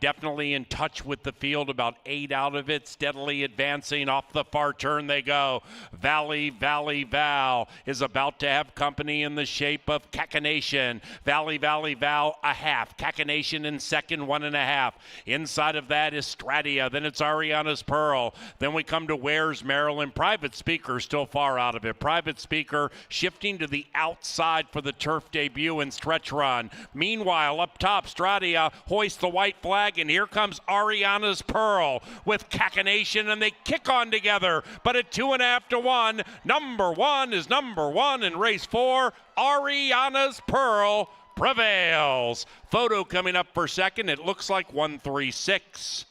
definitely in touch with the field, about 8 out of it, steadily advancing. Off the far turn they go. Valley, Valley, Val is about to have company in the shape of Cacanation. Valley, Valley, Val, a half. Cacanation in second, 1.5. Inside of that is Stradia. Then it's Ariana's Pearl. Then we come to Where's Maryland. Private Speaker still far out of it. Private Speaker shifting to the outside for the turf debut and stretch run. Meanwhile, up top, Stradia hoists the white flag, and here comes Ariana's Pearl with Cacanation, and they kick on together. But at 2.5 to 1, number 1 is number 1 in race 4. Ariana's Pearl prevails. Photo coming up for second. It looks like 136.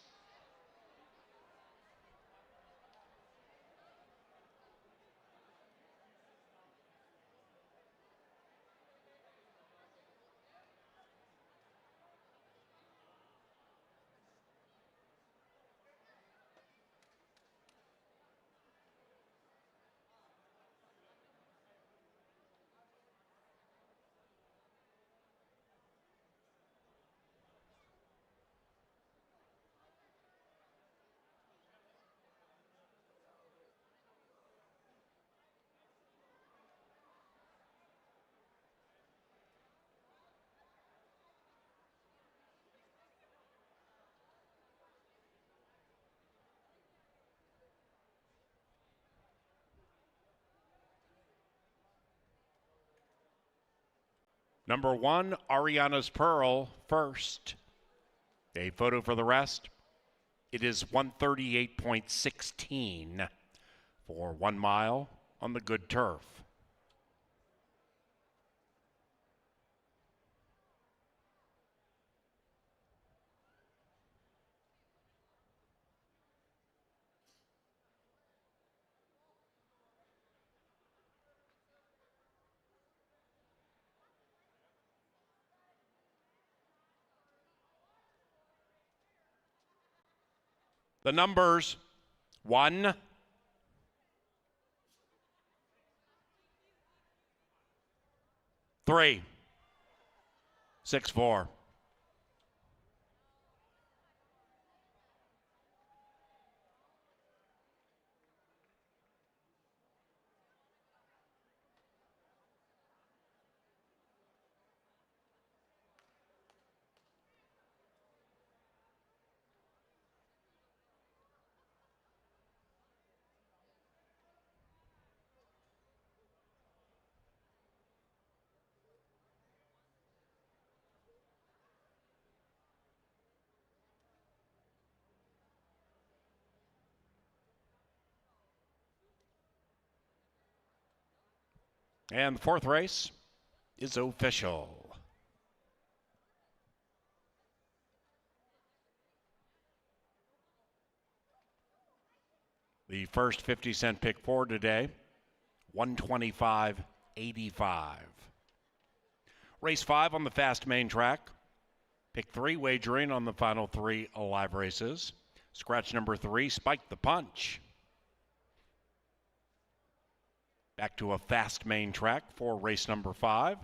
Number 1, Ariana's Pearl first. A photo for the rest. It is 138.16 for 1 mile on the good turf. The numbers 1, 3, 6-4. And the fourth race is official. The first 50-cent pick four today, 125.85. Race 5 on the fast main track. Pick 3 wagering on the final 3 live races. Scratch number 3, Spike the Punch. Back to a fast main track for race number 5.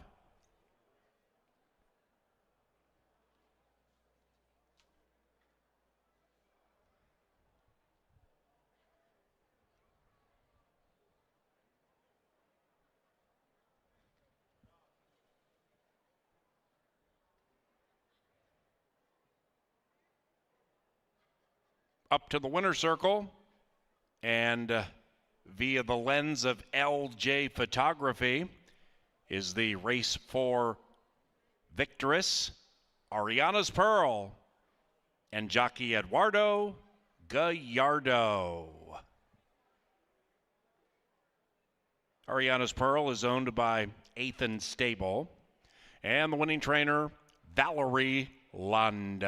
Up to the winner's circle, and via the lens of LJ Photography is the race 4 victorious Ariana's Pearl and jockey Eduardo Gallardo. Ariana's Pearl is owned by Athan Stable, and the winning trainer, Valerie Lund.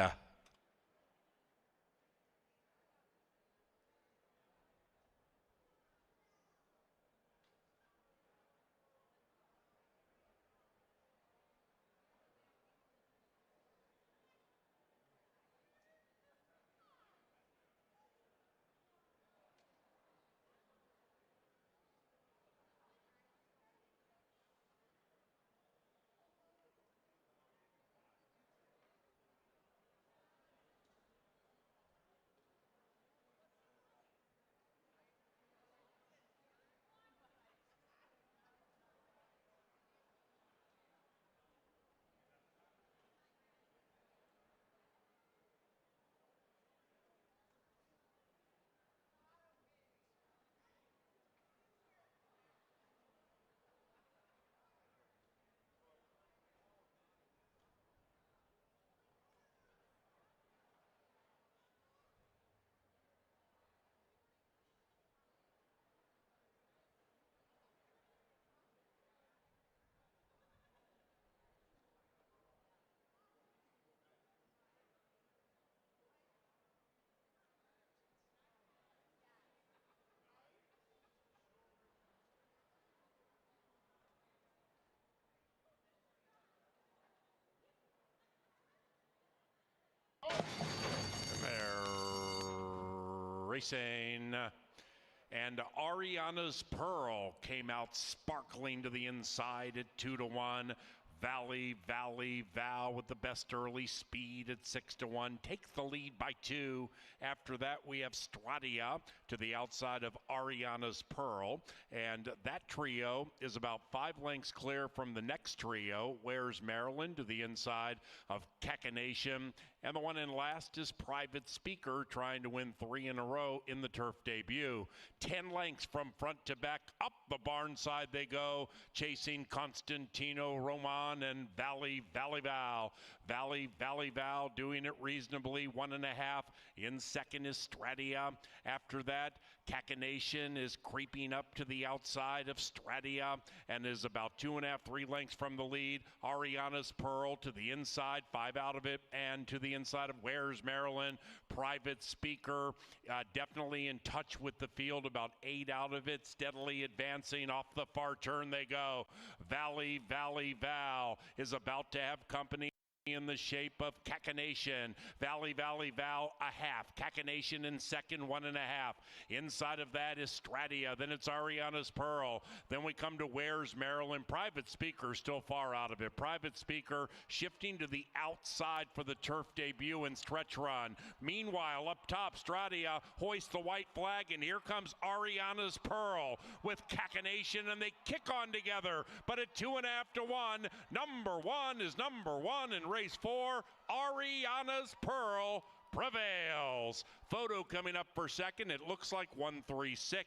Racing, and Ariana's Pearl came out sparkling to the inside at 2-1. Valley Val with the best early speed at 6-1 takes the lead by 2. After that, we have Stradia to the outside of Ariana's Pearl, and that trio is about 5 lengths clear from the next trio. Where's Maryland to the inside of Cacanation, and the one in last is Private Speaker, trying to win 3 in a row in the turf debut. 10 lengths from front to back, up the barn side they go, chasing Constantino Roman and Valley Val. Valley Val doing it reasonably, 1.5. In second is Stradia. After that, Cacanation is creeping up to the outside of Stradia and is about 2.5, 3 lengths from the lead. Ariana's Pearl to the inside, 5 out of it, and to the inside of Where's Maryland. Private Speaker definitely in touch with the field, about 8 out of it, steadily advancing. Off the far turn they go. Valley Val is about to have company. in the shape of Cacanation. Valley, Val, a half. Cacanation in second, 1.5. Inside of that is Stratia. Then it's Ariana's Pearl. Then we come to Where's Maryland. Private Speaker still far out of it. Private Speaker shifting to the outside for the turf debut and stretch run. Meanwhile, up top, Stratia hoists the white flag, and here comes Ariana's Pearl with Cacanation, and they kick on together. But at 2.5 to 1, number one is number one in race 4. Ariana's Pearl prevails. Photo coming up for second. It looks like 136.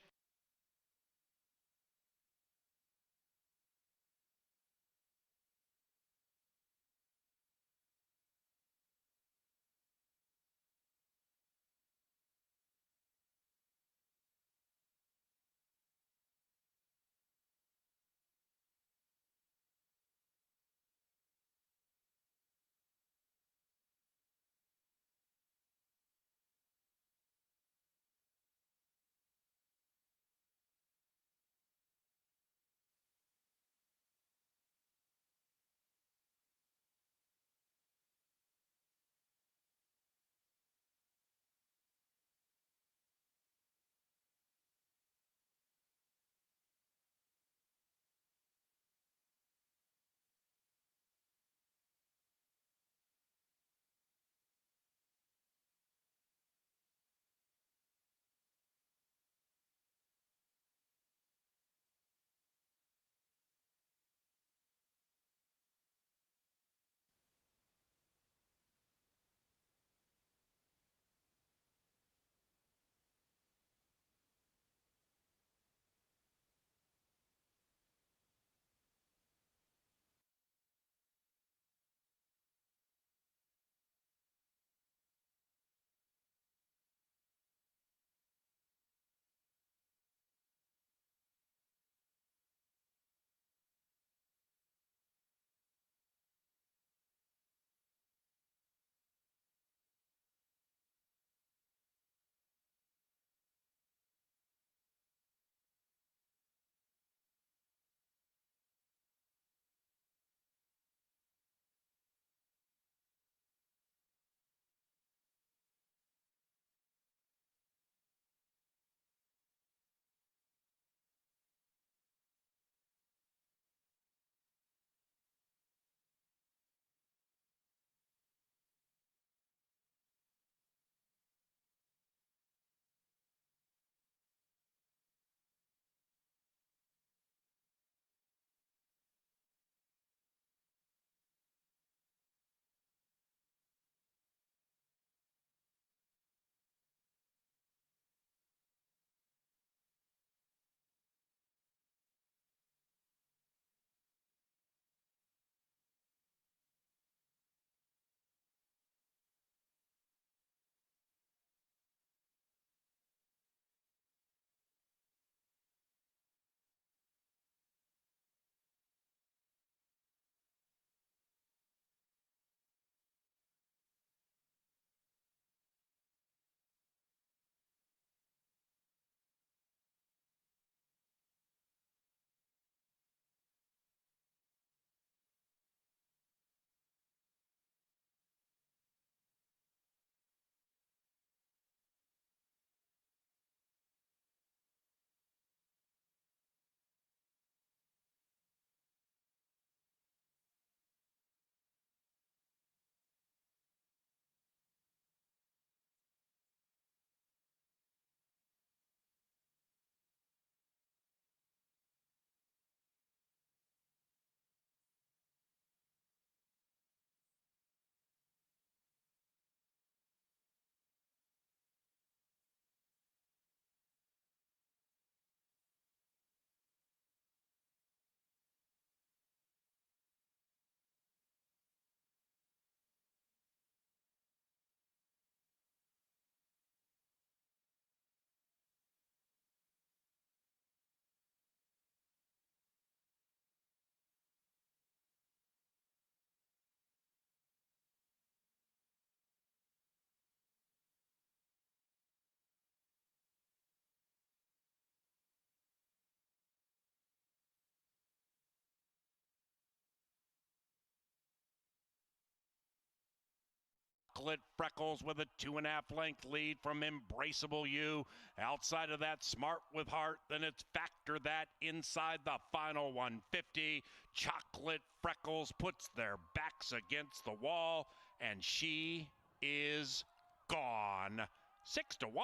Chocolate Freckles with a 2.5 length lead from Embraceable You. Outside of that, Smart with Heart. Then it's Factor That inside the final 150. Chocolate Freckles puts their backs against the wall, and she is gone. 6-1.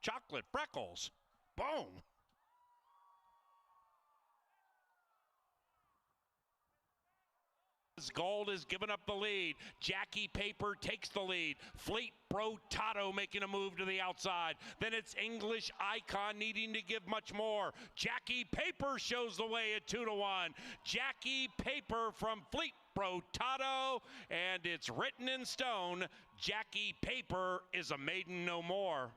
Chocolate Freckles. Boom. Gold has given up the lead. Jackie Paper takes the lead. Fleet Brotato making a move to the outside. Then it's English Icon needing to give much more. Jackie Paper shows the way at 2-1. Jackie Paper from Fleet Brotato, and it's written in stone. Jackie Paper is a maiden no more.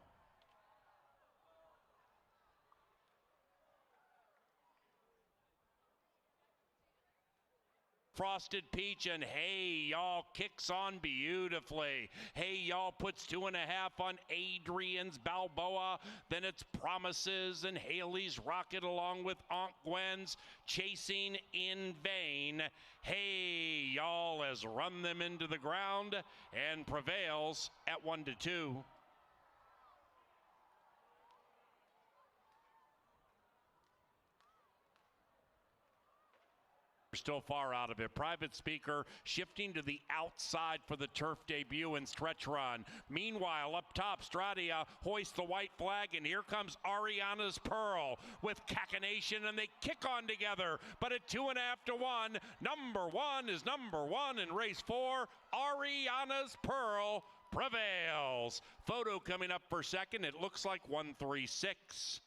Frosted Peach and Hey Y'all kicks on beautifully. Hey Y'all puts 2.5 on Adrian's Balboa. Then it's Promises and Haley's Rocket along with Aunt Gwen's Chasing in Vain. Hey Y'all has run them into the ground and prevails at 1-2. Still far out of it. Private Speaker shifting to the outside for the turf debut and stretch run. Meanwhile, up top, Stradia hoists the white flag, and here comes Ariana's Pearl with Cacanation, and they kick on together. But at 2.5-1, number one is number one in race 4. Ariana's Pearl prevails. Photo coming up for second. It looks like 136.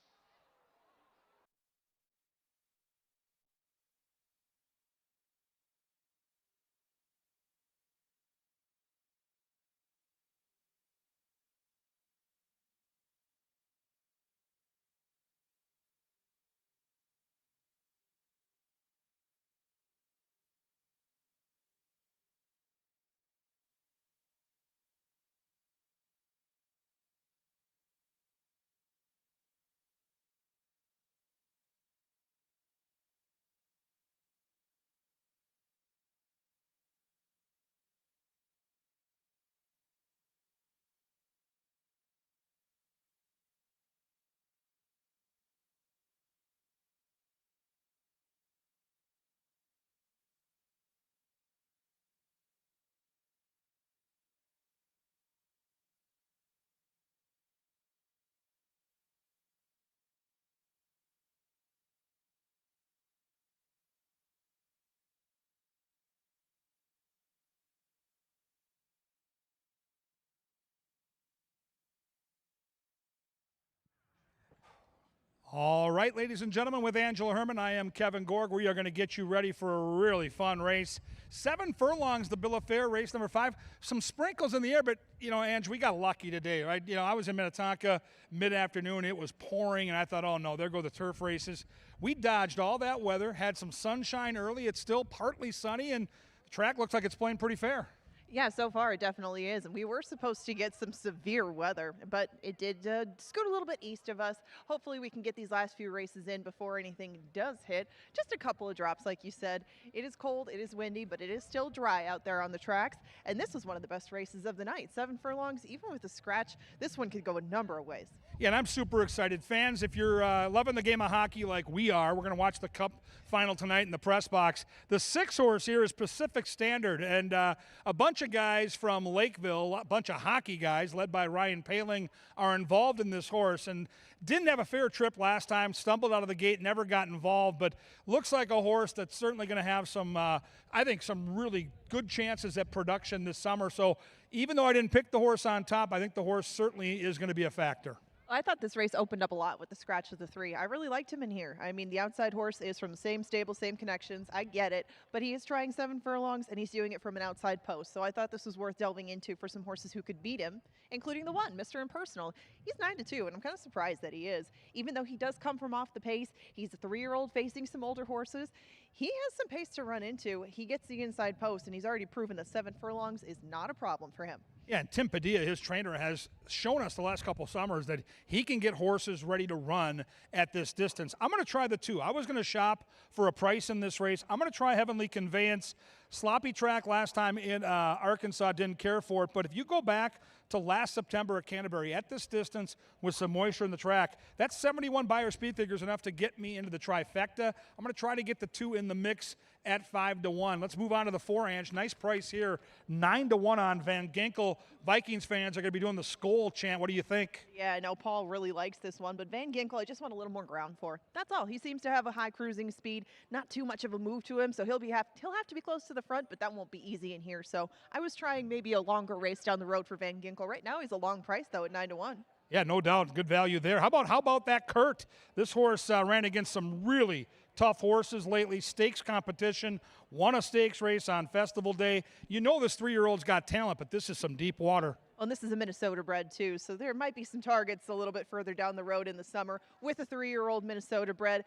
All right, ladies and gentlemen, with Angela Herman, I am Kevin Gorg. We are going to get you ready for a really fun race. 7 furlongs, the bill of fare, race number 5. Some sprinkles in the air, but, you know, Ange, we got lucky today, right? You know, I was in Minnetonka mid-afternoon. It was pouring, and I thought, oh, no, there go the turf races. We dodged all that weather, had some sunshine early. It's still partly sunny, and the track looks like it's playing pretty fair. Yeah, so far it definitely is. And we were supposed to get some severe weather, but it did scoot a little bit east of us. Hopefully we can get these last few races in before anything does hit. Just a couple of drops, like you said. It is cold, it is windy, but it is still dry out there on the tracks. And this was one of the best races of the night. 7 furlongs, even with a scratch, this one could go a number of ways. Yeah, and I'm super excited. Fans, if you're loving the game of hockey like we are, we're going to watch the Cup final tonight in the press box. The 6-horse here is Pacific Standard, and a bunch of guys from Lakeville, a bunch of hockey guys led by Ryan Paling, are involved in this horse and didn't have a fair trip last time, stumbled out of the gate, never got involved, but looks like a horse that's certainly going to have some, I think, some really good chances at production this summer. So even though I didn't pick the horse on top, I think the horse certainly is going to be a factor. I thought this race opened up a lot with the scratch of the 3. I really liked him in here. I mean, the outside horse is from the same stable, same connections. I get it. But he is trying 7 furlongs, and he's doing it from an outside post. So I thought this was worth delving into for some horses who could beat him, including the one, Mr. Impersonal. He's 9-2, and I'm kind of surprised that he is. Even though he does come from off the pace, he's a 3-year-old facing some older horses. He has some pace to run into. He gets the inside post, and he's already proven that 7 furlongs is not a problem for him. Yeah, and Tim Padilla, his trainer, has shown us the last couple summers that he can get horses ready to run at this distance. I'm going to try the 2. I was going to shop for a price in this race. I'm going to try Heavenly Conveyance. Sloppy track last time in Arkansas, didn't care for it. But if you go back to last September at Canterbury at this distance with some moisture in the track, that 71 Beyer speed figure is enough to get me into the trifecta. I'm going to try to get the 2 in the mix at 5-1. Let's move on to the 4, Ange. Nice price here, 9-1 on Van Ginkel. Vikings fans are going to be doing the Skol chant. What do you think? Yeah, I know Paul really likes this one, but Van Ginkel, I just want a little more ground for. That's all. He seems to have a high cruising speed, not too much of a move to him, so he'll have to be close to the front, but that won't be easy in here. So I was trying maybe a longer race down the road for Van Ginkel. Right now, he's a long price though at 9-1. Yeah, no doubt. Good value there. How about that Kurt? This horse ran against some really tough horses lately. Stakes competition, won a stakes race on Festival Day. You know this 3-year-old's got talent, but this is some deep water. Well, and this is a Minnesota bred too, so there might be some targets a little bit further down the road in the summer with a 3-year-old Minnesota bred.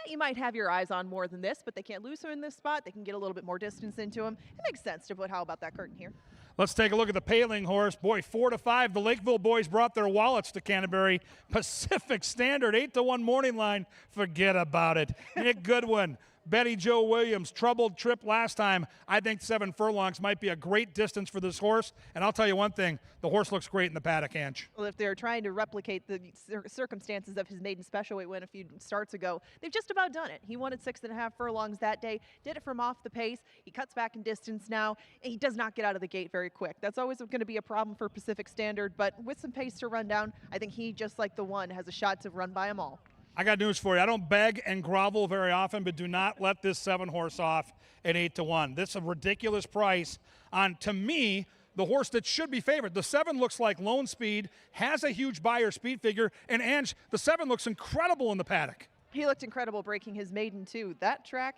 You might have your eyes on more than this, but they can't lose him in this spot. They can get a little bit more distance into him. It makes sense to put how about that curtain here. Let's take a look at the Paling horse. Boy, 4-5. The Lakeville boys brought their wallets to Canterbury. Pacific Standard, 8-1 morning line. Forget about it. Nick Goodwin, Betty Joe Williams, troubled trip last time. I think 7 furlongs might be a great distance for this horse. And I'll tell you one thing, the horse looks great in the paddock, Ange. Well, if they're trying to replicate the circumstances of his maiden special weight win a few starts ago, they've just about done it. He won at 6.5 furlongs that day, did it from off the pace. He cuts back in distance now, and he does not get out of the gate very quick. That's always going to be a problem for Pacific Standard, but with some pace to run down, I think he, just like the one, has a shot to run by them all. I got news for you. I don't beg and grovel very often, but do not let this 7 horse off at 8-1. This is a ridiculous price on, to me, the horse that should be favored. The 7 looks like Lone Speed, has a huge Beyer speed figure, and Ange, the 7 looks incredible in the paddock. He looked incredible breaking his maiden too. That track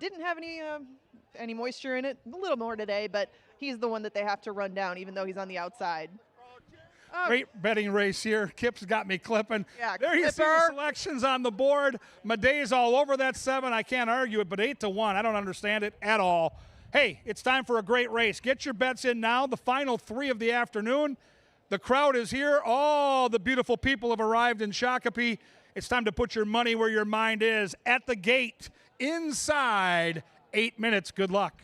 didn't have any moisture in it. A little more today, but he's the one that they have to run down, even though he's on the outside. Great betting race here. Kip's got me clipping. Yeah, there you see the Clipper. selections on the board. Madei's all over that 7. I can't argue it, but 8-1, I don't understand it at all. Hey, it's time for a great race. Get your bets in now. The final 3 of the afternoon. The crowd is here. All the beautiful people have arrived in Shakopee. It's time to put your money where your mind is. At the gate, inside 8 minutes. Good luck.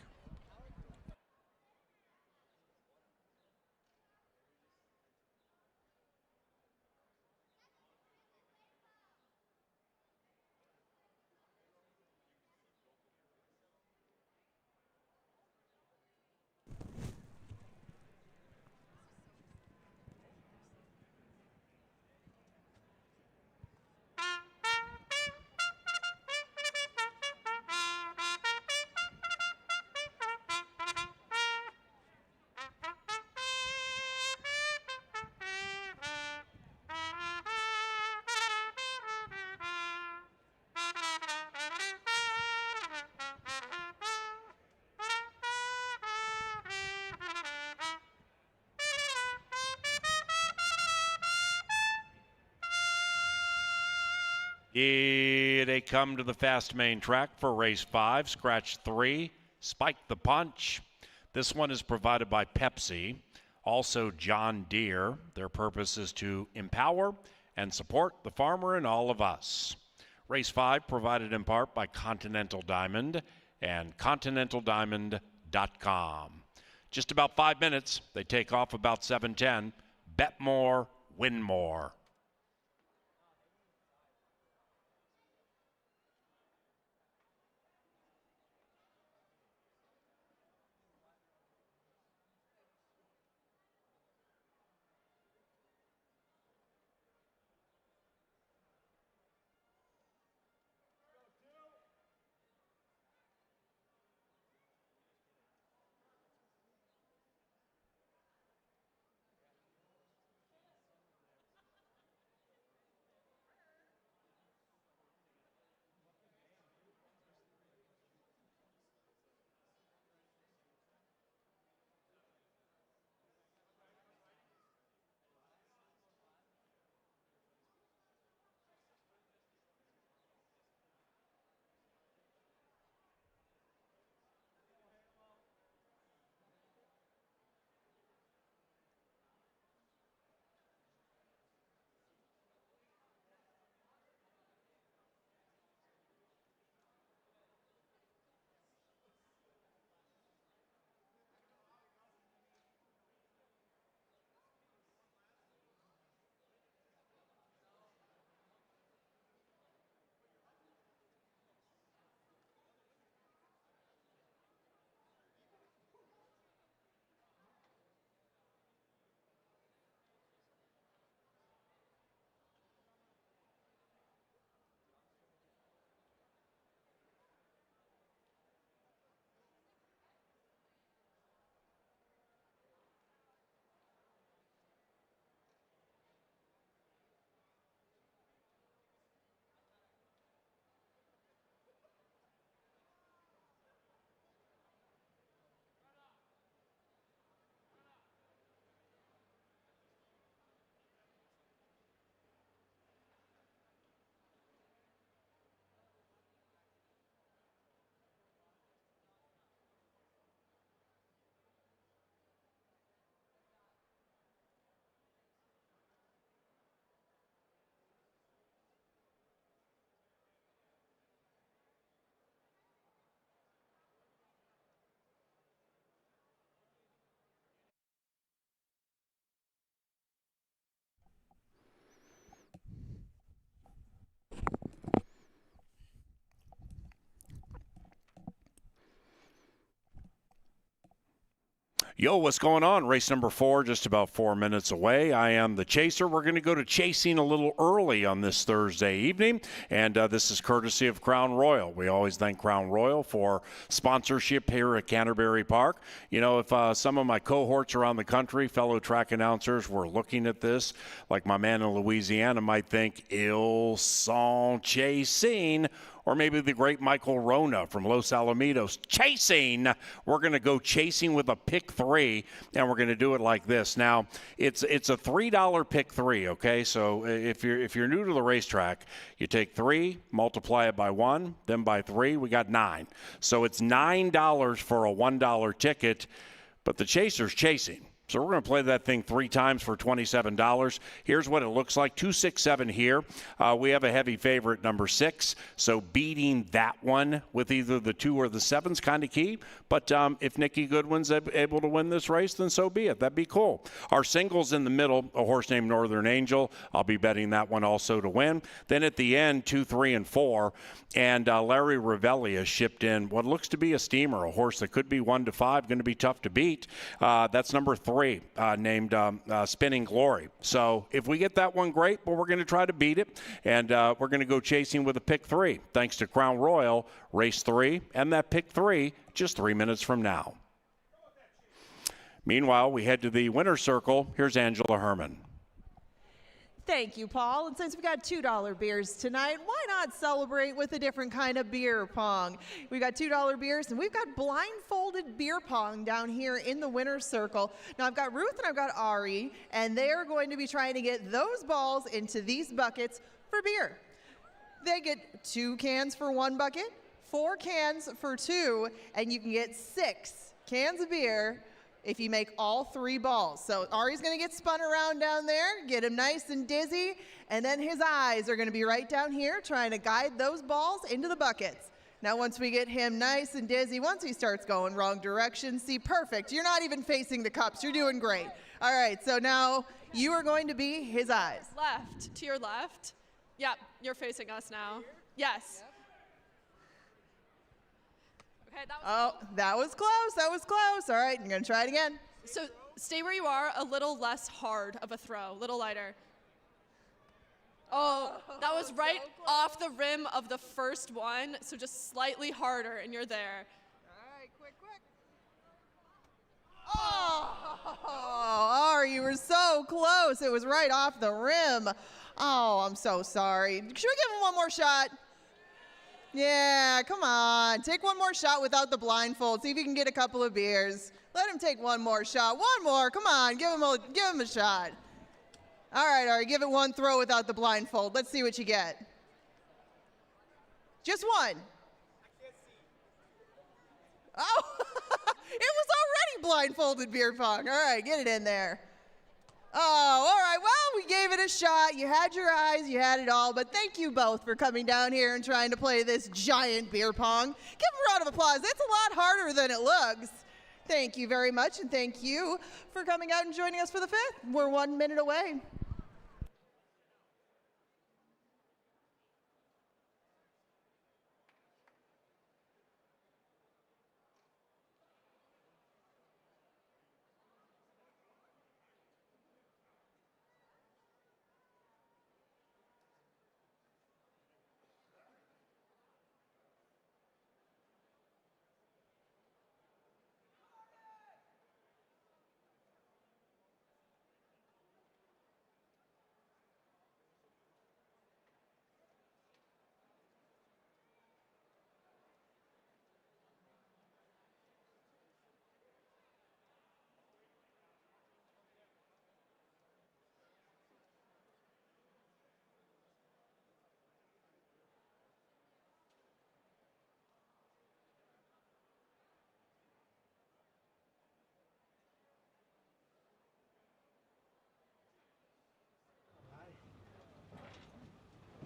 Here they come to the fast main track for race 5, scratch 3, Spike the Punch. This one is provided by Pepsi, also John Deere. Their purpose is to empower and support the farmer and all of us. Race 5 provided in part by Continental Diamond and continentaldiamond.com. Just about 5 minutes. They take off about 7:10. Bet more, win more. Yo, what's going on? Race number 4, just about 4 minutes away. I am the chaser. We're going to go to chasing a little early on this Thursday evening, and this is courtesy of Crown Royal. We always thank Crown Royal for sponsorship here at Canterbury Park. You know, if some of my cohorts around the country, fellow track announcers, were looking at this, like my man in Louisiana might think, Ils sont chasing, or maybe the great Michael Rona from Los Alamitos, chasing. We're going to go chasing with a pick 3, and we're going to do it like this. Now, it's a $3 pick 3, okay? So if you're new to the racetrack, you take 3, multiply it by 1, then by 3, we got 9. So it's $9 for a $1 ticket, but the chaser's chasing. So we're going to play that thing 3 times for $27. Here's what it looks like. 2, 6, 7 here. We have a heavy favorite, number 6. So beating that one with either the 2 or the 7's kind of key. But if Nikki Goodwin's able to win this race, then so be it. That'd be cool. Our singles in the middle, a horse named Northern Angel. I'll be betting that one also to win. Then at the end, 2, 3, and 4. And Larry Revelia shipped in what looks to be a steamer, a horse that could be 1 to 5, going to be tough to beat. That's number 3. Named Spinning Glory. So if we get that one, great, but we're going to try to beat it, and we're going to go chasing with a pick 3. Thanks to Crown Royal, race 3, and that pick 3 just 3 minutes from now. Meanwhile, we head to the winner's circle. Here's Angela Herman. Thank you, Paul. And since we got $2 beers tonight, why not celebrate with a different kind of beer pong? We've got $2 beers, and we've got blindfolded beer pong down here in the winner's circle. Now, I've got Ruth and I've got Ari, and they're going to be trying to get those balls into these buckets for beer. They get 2 cans for 1 bucket, 4 cans for 2, and you can get 6 cans of beer if you make all 3 balls. So Ari's going to get spun around down there, get him nice and dizzy, and then his eyes are going to be right down here trying to guide those balls into the buckets. Now once we get him nice and dizzy, once he starts going wrong direction, see, perfect. You're not even facing the cups. You're doing great. All right, so now you are going to be his eyes. Left, to your left. Yep, you're facing us now. Yes. Okay, that was close. That was close. All right, you're going to try it again. So stay where you are, a little less hard of a throw, a little lighter. Oh, that was right off the rim of the first one, so just slightly harder, and you're there. All right, quick. Oh, Ari, you were so close. It was right off the rim. Oh, I'm so sorry. Should we give him one more shot? Yeah, come on. Take one more shot without the blindfold. See if you can get a couple of beers. Let him take one more shot. One more. Come on. Give him a shot. All right, Ari, give it one throw without the blindfold. Let's see what you get. Just one. Oh, it was already blindfolded beer pong. All right, get it in there. Oh, all right. Well, we gave it a shot. You had your eyes. You had it all. But thank you both for coming down here and trying to play this giant beer pong. Give them a round of applause. It's a lot harder than it looks. Thank you very much, and thank you for coming out and joining us for the 5th. We're 1 minute away.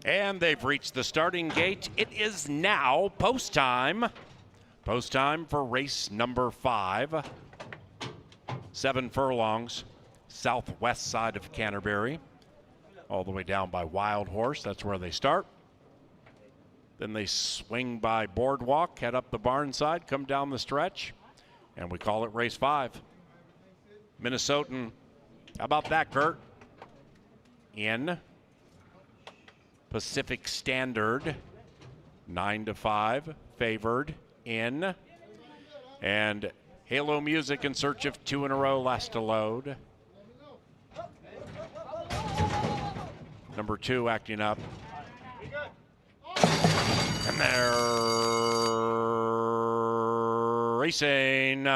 And they've reached the starting gate. It is now post time. Post time for race number 5. 7 furlongs, southwest side of Canterbury. All the way down by Wild Horse. That's where they start. Then they swing by Boardwalk, head up the barn side, come down the stretch, and we call it race 5. Minnesotan. How about that, Kurt? In. Pacific Standard, 9-5, favored in. And Halo Music in search of 2 in a row, last to load. Number 2 acting up. And they're racing.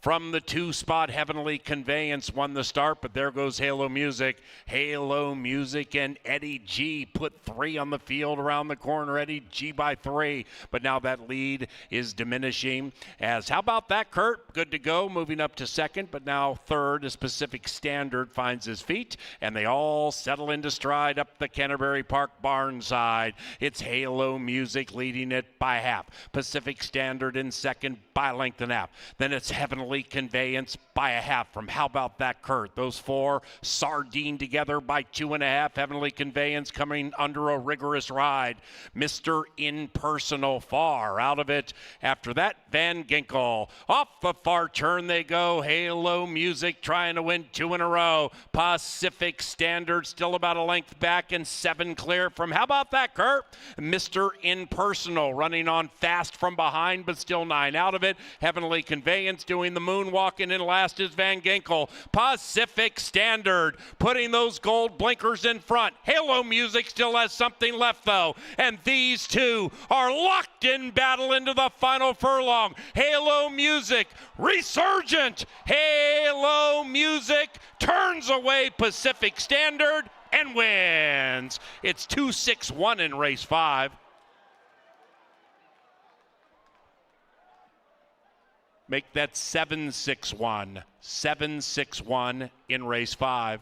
From the 2 spot, Heavenly Conveyance won the start, but there goes Halo Music. Halo Music and Eddie G put 3 on the field around the corner. Eddie G by 3, but now that lead is diminishing. As how about that, Kurt? Good to go, moving up to second, but now third as Pacific Standard finds his feet, and they all settle into stride up the Canterbury Park barn side. It's Halo Music leading it by half. Pacific Standard in second by length and a half. Then it's Heavenly Conveyance by a half from How About That, Kurt? Those 4 sardine together by 2.5. Heavenly Conveyance coming under a rigorous ride. Mr. Impersonal far out of it. After that, Van Ginkel. Off the far turn they go. Halo Music trying to win 2 in a row. Pacific Standard still about a length back and 7 clear from How About That, Kurt? Mr. Impersonal running on fast from behind, but still 9 out of it. Heavenly Conveyance doing the moonwalking in last is Van Ginkel. Pacific Standard putting those gold blinkers in front. Halo Music still has something left though, and these 2 are locked in battle into the final furlong. Halo Music resurgent. Halo Music turns away Pacific Standard and wins. It's 2-6-1 in race 5. Make that 7-6-1. 7-6-1 in race 5.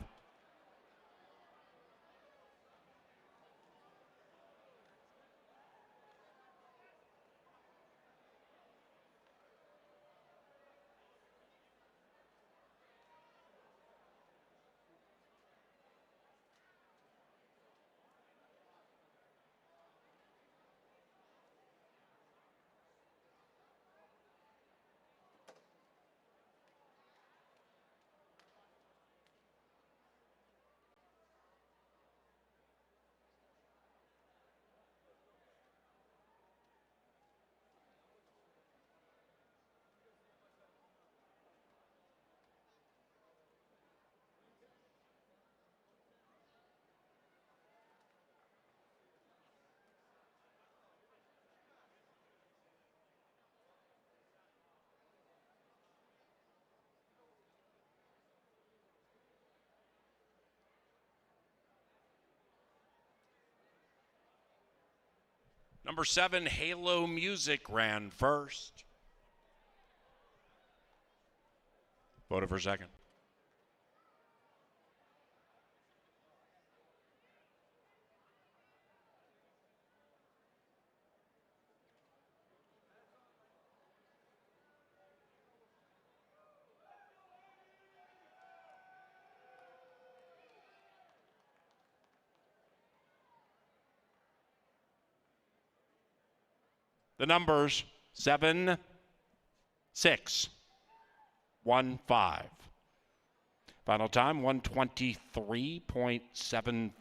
Number 7, Halo Music ran first. Voted for second. The numbers 7, 6, 1, 5. Final time 123.75.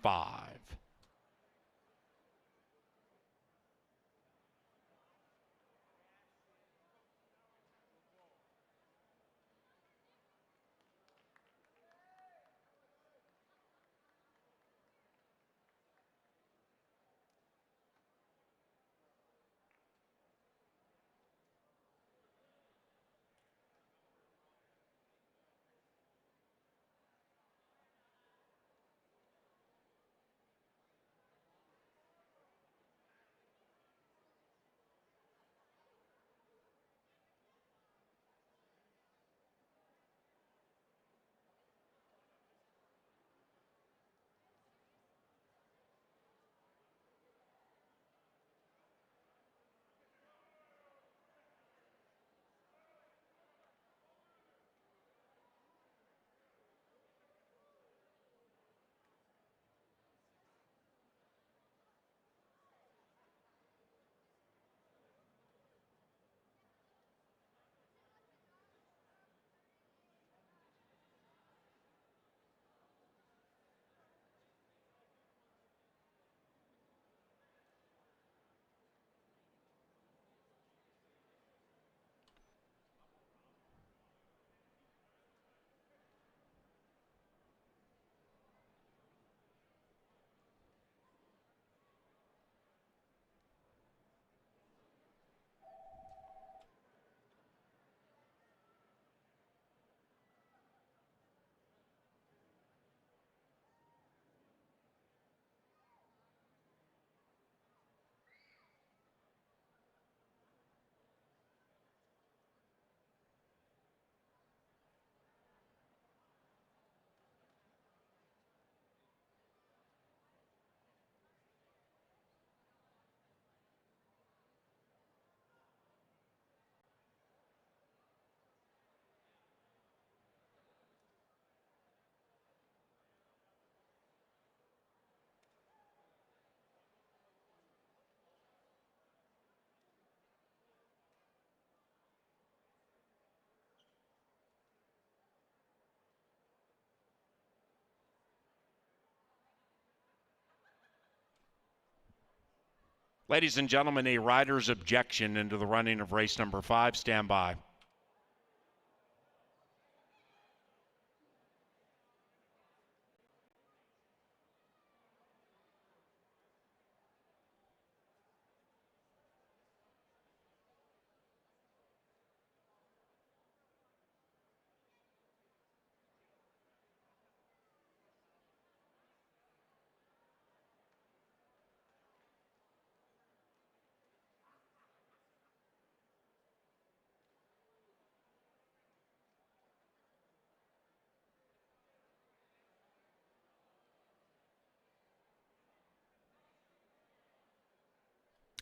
Ladies and gentlemen, a rider's objection into the running of race number 5. Stand by.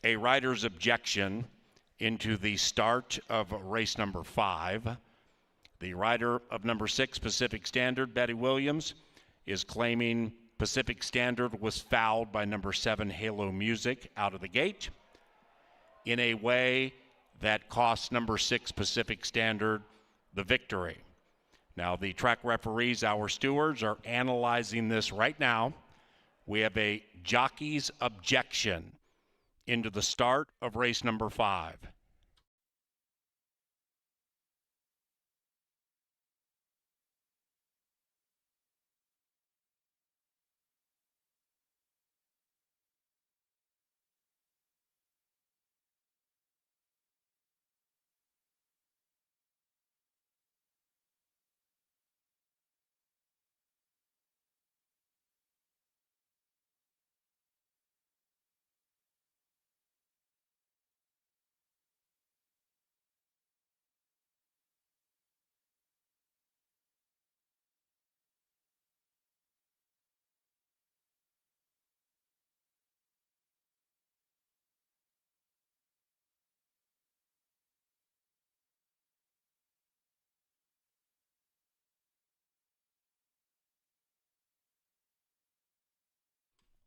A rider's objection into the start of race number 5. The rider of number 6, Pacific Standard, Betty Williams, is claiming Pacific Standard was fouled by number 7, Halo Music, out of the gate in a way that cost number 6, Pacific Standard, the victory. Now, the track referees, our stewards, are analyzing this right now. We have a jockey's objection into the start of race number 5.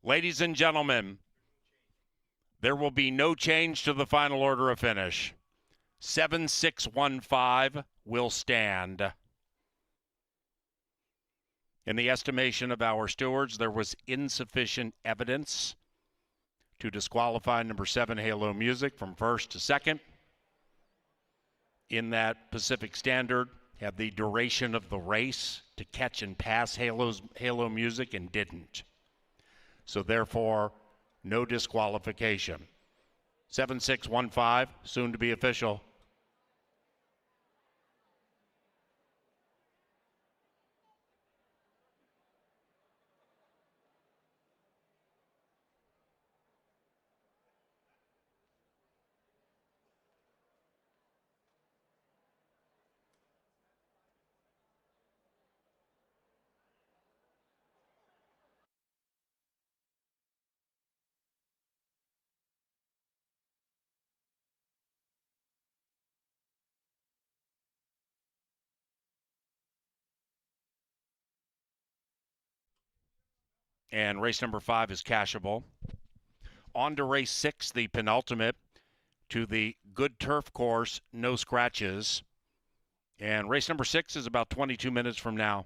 Ladies and gentlemen, there will be no change to the final order of finish. 7615 will stand. In the estimation of our stewards, there was insufficient evidence to disqualify number 7, Halo Music, from first to second. In that Pacific Standard had the duration of the race to catch and pass Halo Music and didn't. So therefore, no disqualification. 7615, soon to be official. And race number 5 is cashable. On to race 6, the penultimate, to the good turf course, no scratches. And race number 6 is about 22 minutes from now.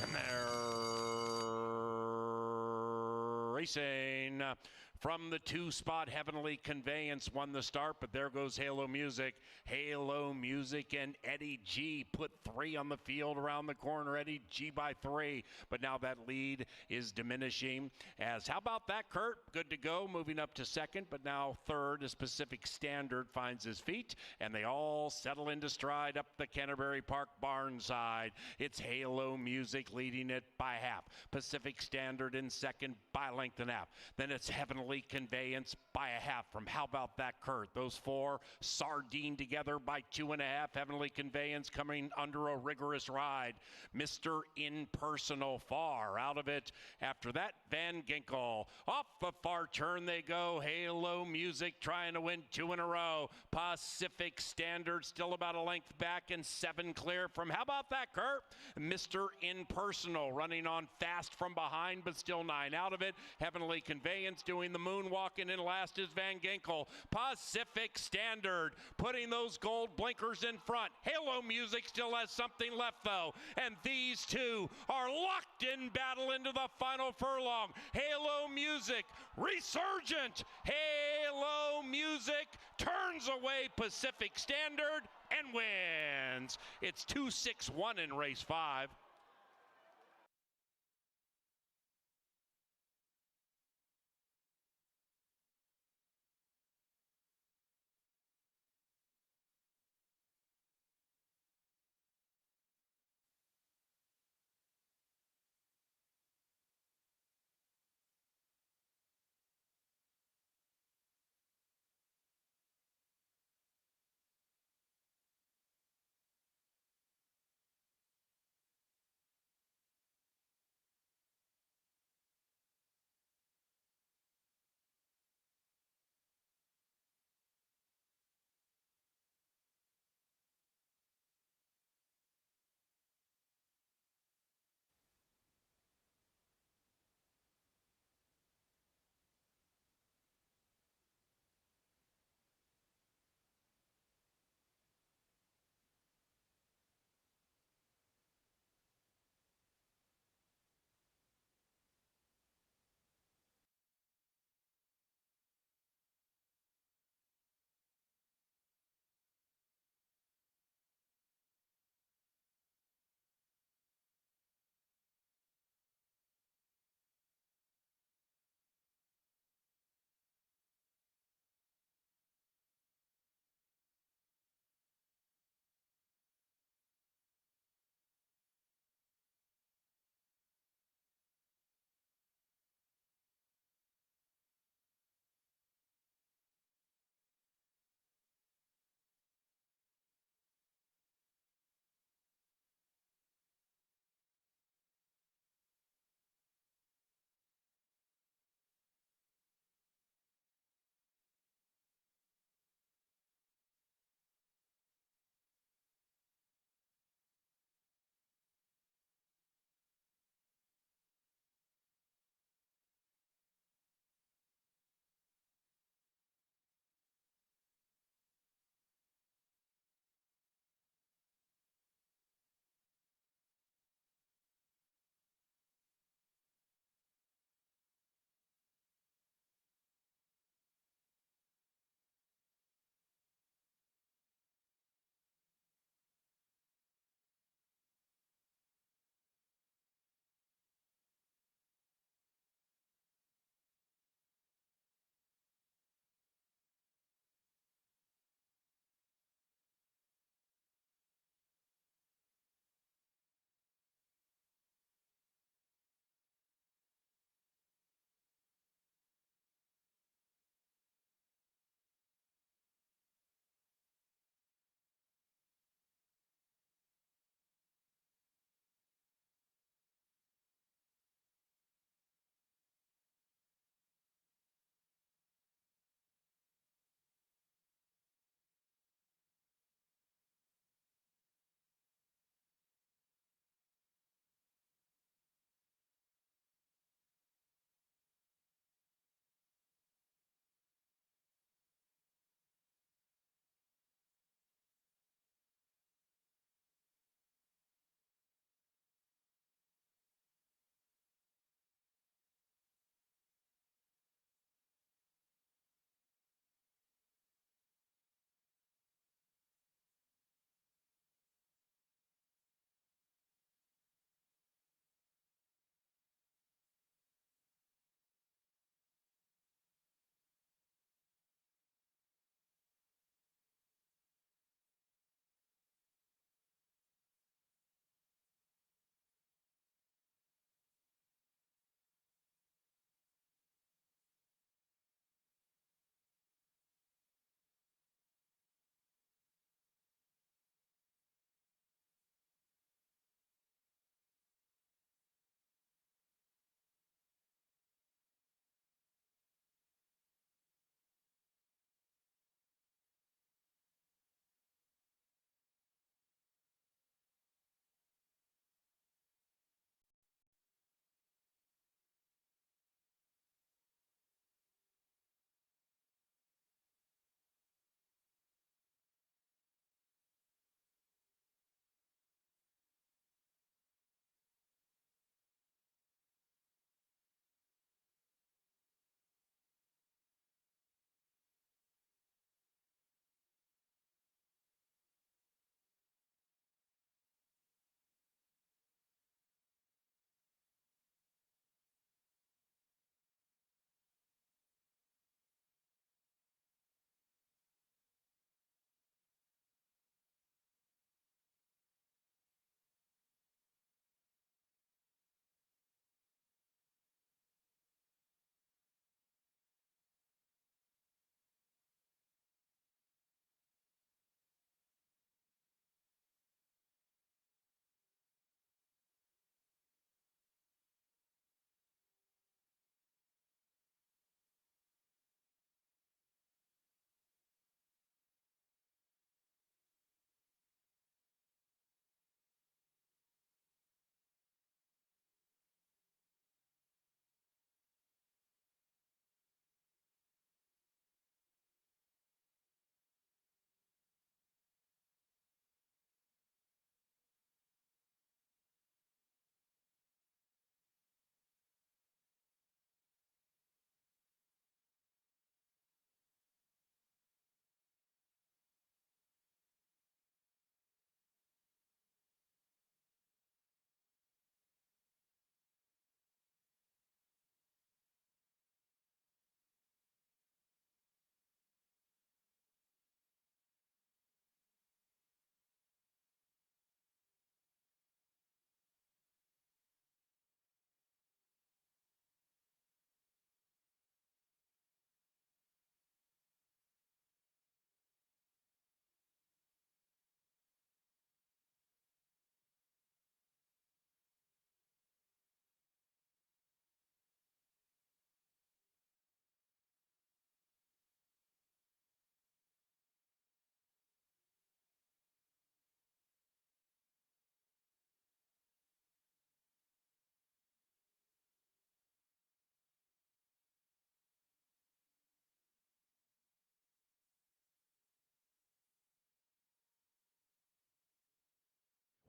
And they're racing from the 2-spot Heavenly Conveyance won the start, but there goes Halo Music. Halo Music and Eddie G put 3 on the field around the corner. Eddie G by 3, but now that lead is diminishing. As how about that, Kurt? Good to go, moving up to second, but now third as Pacific Standard finds his feet, and they all settle into stride up the Canterbury Park barn side. It's Halo Music leading it by half. Pacific Standard in second by length and a half. Then it's Heavenly Heavenly Conveyance by a half from How About That, Kurt? Those four sardine together by 2.5. Heavenly Conveyance coming under a rigorous ride. Mr. Impersonal far out of it. After that, Van Ginkel. Off the far turn they go. Halo Music trying to win 2 in a row. Pacific Standard still about a length back and 7 clear from How About That, Kurt? Mr. Impersonal running on fast from behind, but still 9 out of it. Heavenly Conveyance doing the moonwalking, and last is Van Ginkel. Pacific Standard putting those gold blinkers in front. Halo Music still has something left though, and these two are locked in battle into the final furlong. Halo Music, resurgent. Halo Music turns away Pacific Standard and wins. It's 2-6-1 in race 5.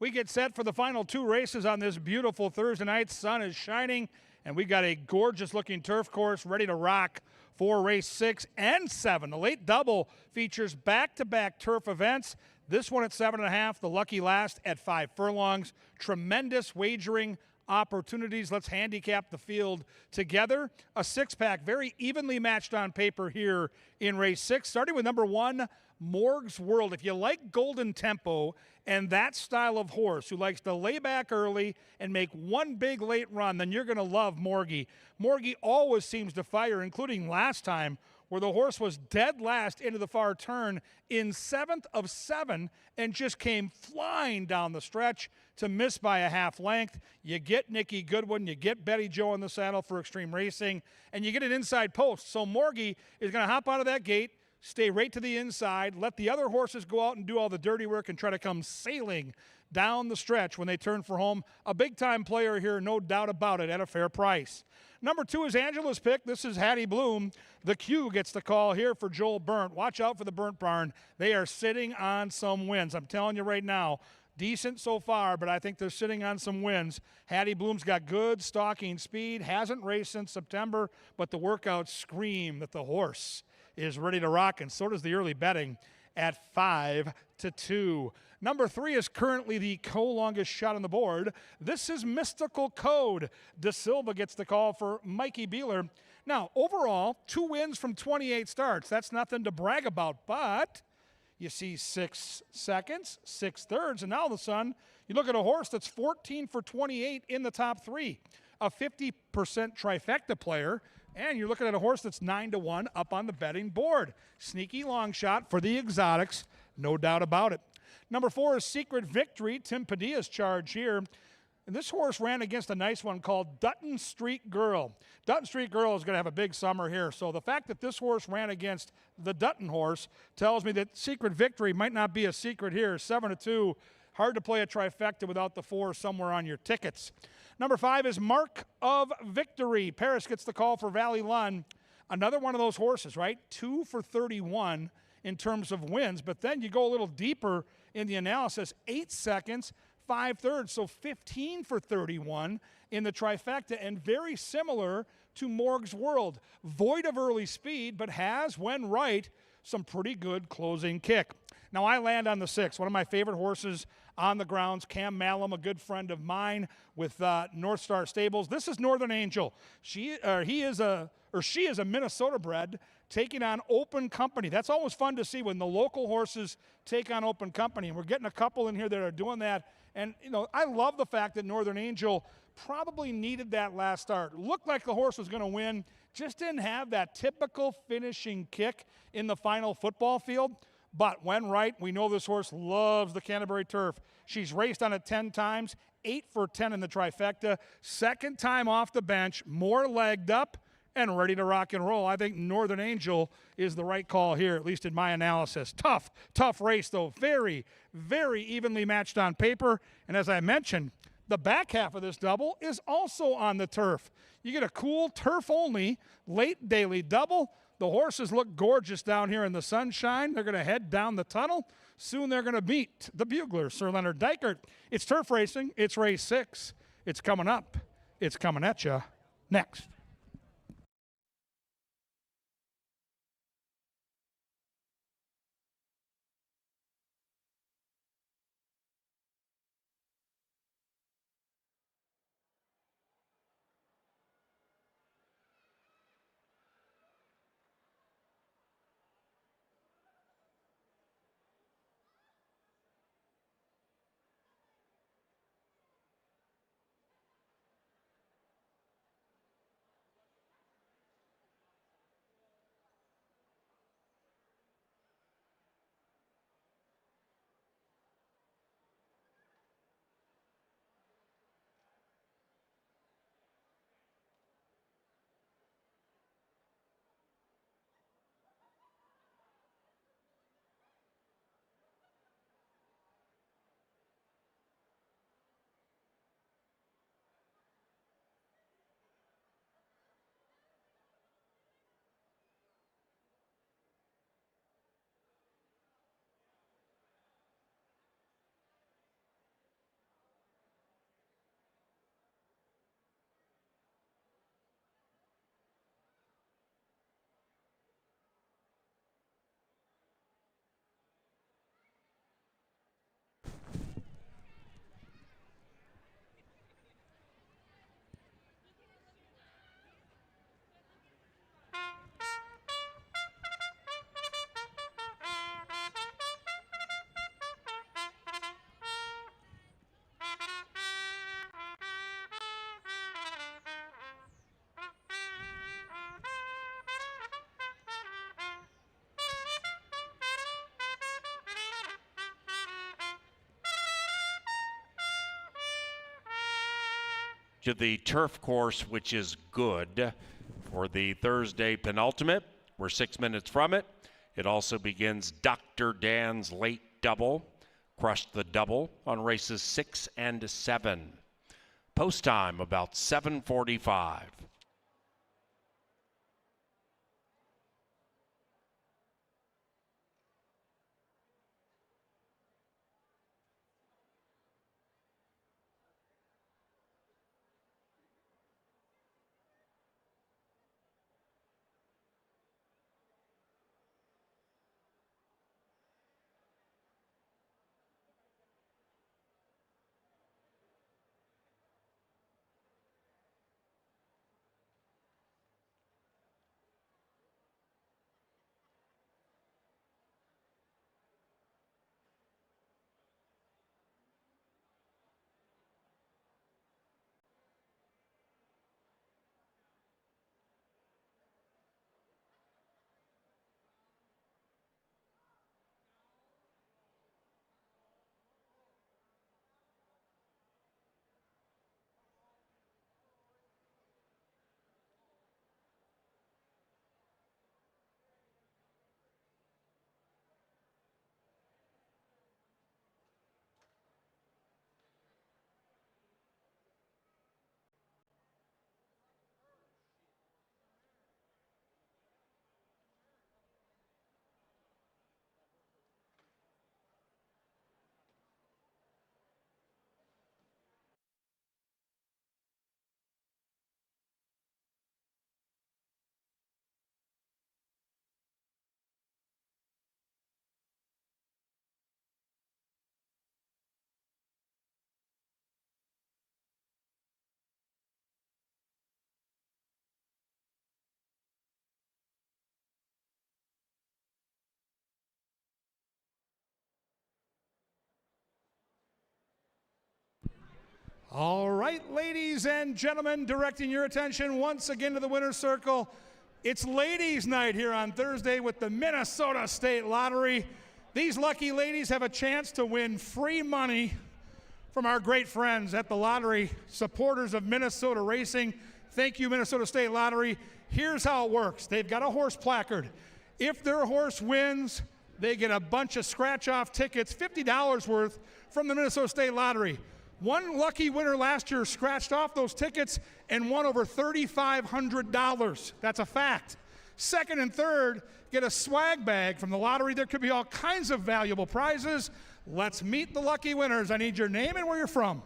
We get set for the final two races on this beautiful Thursday night. Sun is shining, and we got a gorgeous-looking turf course ready to rock for race 6 and 7. The late double features back-to-back turf events. This one at 7.5, the lucky last at 5 furlongs. Tremendous wagering opportunities. Let's handicap the field together. A six-pack, very evenly matched on paper here in race 6, starting with number 1, Morg's World. If you like golden tempo and that style of horse who likes to lay back early and make one big late run, then you're going to love Morgie. Morgie always seems to fire, including last time, where the horse was dead last into the far turn in 7th of 7 and just came flying down the stretch to miss by a half length. You get Nikki Goodwin, you get Betty Joe in the saddle for Extreme Racing, and you get an inside post. So Morgie is going to hop out of that gate, stay right to the inside, let the other horses go out and do all the dirty work and try to come sailing down the stretch when they turn for home. A big-time player here, no doubt about it, at a fair price. Number 2 is Angela's pick. This is Hattie Bloom. The Q gets the call here for Joel Burnt. Watch out for the Burnt Barn. They are sitting on some wins. I'm telling you right now, decent so far, but I think they're sitting on some wins. Hattie Bloom's got good stalking speed, hasn't raced since September, but the workouts scream that the horse is ready to rock, and so does the early betting at 5-2. Number 3 is currently the co-longest shot on the board. This is Mystical Code. De Silva gets the call for Mikey Beeler. Now, overall, 2 wins from 28 starts. That's nothing to brag about, but you see 6 seconds, 6 thirds, and now all of a sudden, you look at a horse that's 14 for 28 in the top 3, a 50% trifecta player, and you're looking at a horse that's 9-1 up on the betting board. Sneaky long shot for the exotics, no doubt about it. Number 4 is Secret Victory, Tim Padilla's charge here. And this horse ran against a nice one called Dutton Street Girl. Dutton Street Girl is going to have a big summer here. So the fact that this horse ran against the Dutton horse tells me that Secret Victory might not be a secret here. 7-2, hard to play a trifecta without the 4 somewhere on your tickets. Number 5 is Mark of Victory. Paris gets the call for Valley Lund. Another one of those horses, right? 2 for 31 in terms of wins, but then you go a little deeper in the analysis. 8 seconds, 5 thirds, so 15 for 31 in the trifecta, and very similar to Morg's World. Void of early speed, but has, when right, some pretty good closing kick. Now I land on the 6, one of my favorite horses on the grounds, Cam Malum, a good friend of mine with North Star Stables. This is Northern Angel. She is a Minnesota bred taking on Open Company. That's always fun to see when the local horses take on Open Company, and we're getting a couple in here that are doing that. And, you know, I love the fact that Northern Angel probably needed that last start. Looked like the horse was going to win, just didn't have that typical finishing kick in the final football field. But when right, we know this horse loves the Canterbury turf. She's raced on it 10 times, 8 for 10 in the trifecta. Second time off the bench, more legged up and ready to rock and roll. I think Northern Angel is the right call here, at least in my analysis. Tough race, though. Very, very evenly matched on paper. And as I mentioned, the back half of this double is also on the turf. You get a cool turf-only late daily double. The horses look gorgeous down here in the sunshine. They're going to head down the tunnel. Soon they're going to meet the bugler, Sir Leonard Dykert. It's turf racing. It's race 6. It's coming up. It's coming at you next. to the turf course, which is good for the Thursday penultimate. We're 6 minutes from it. It also begins Dr. Dan's late double. Crushed the double on races 6 and 7. Post time about 7:45. All right, ladies and gentlemen, directing your attention once again to the winner's circle. It's ladies' night here on Thursday with the Minnesota State Lottery. These lucky ladies have a chance to win free money from our great friends at the lottery, supporters of Minnesota racing. Thank you, Minnesota State Lottery. Here's how it works. They've got a horse placard. If their horse wins, they get a bunch of scratch-off tickets, $50 worth, from the Minnesota State Lottery. One lucky winner last year scratched off those tickets and won over $3,500. That's a fact. Second and third get a swag bag from the lottery. There could be all kinds of valuable prizes. Let's meet the lucky winners. I need your name and where you're from.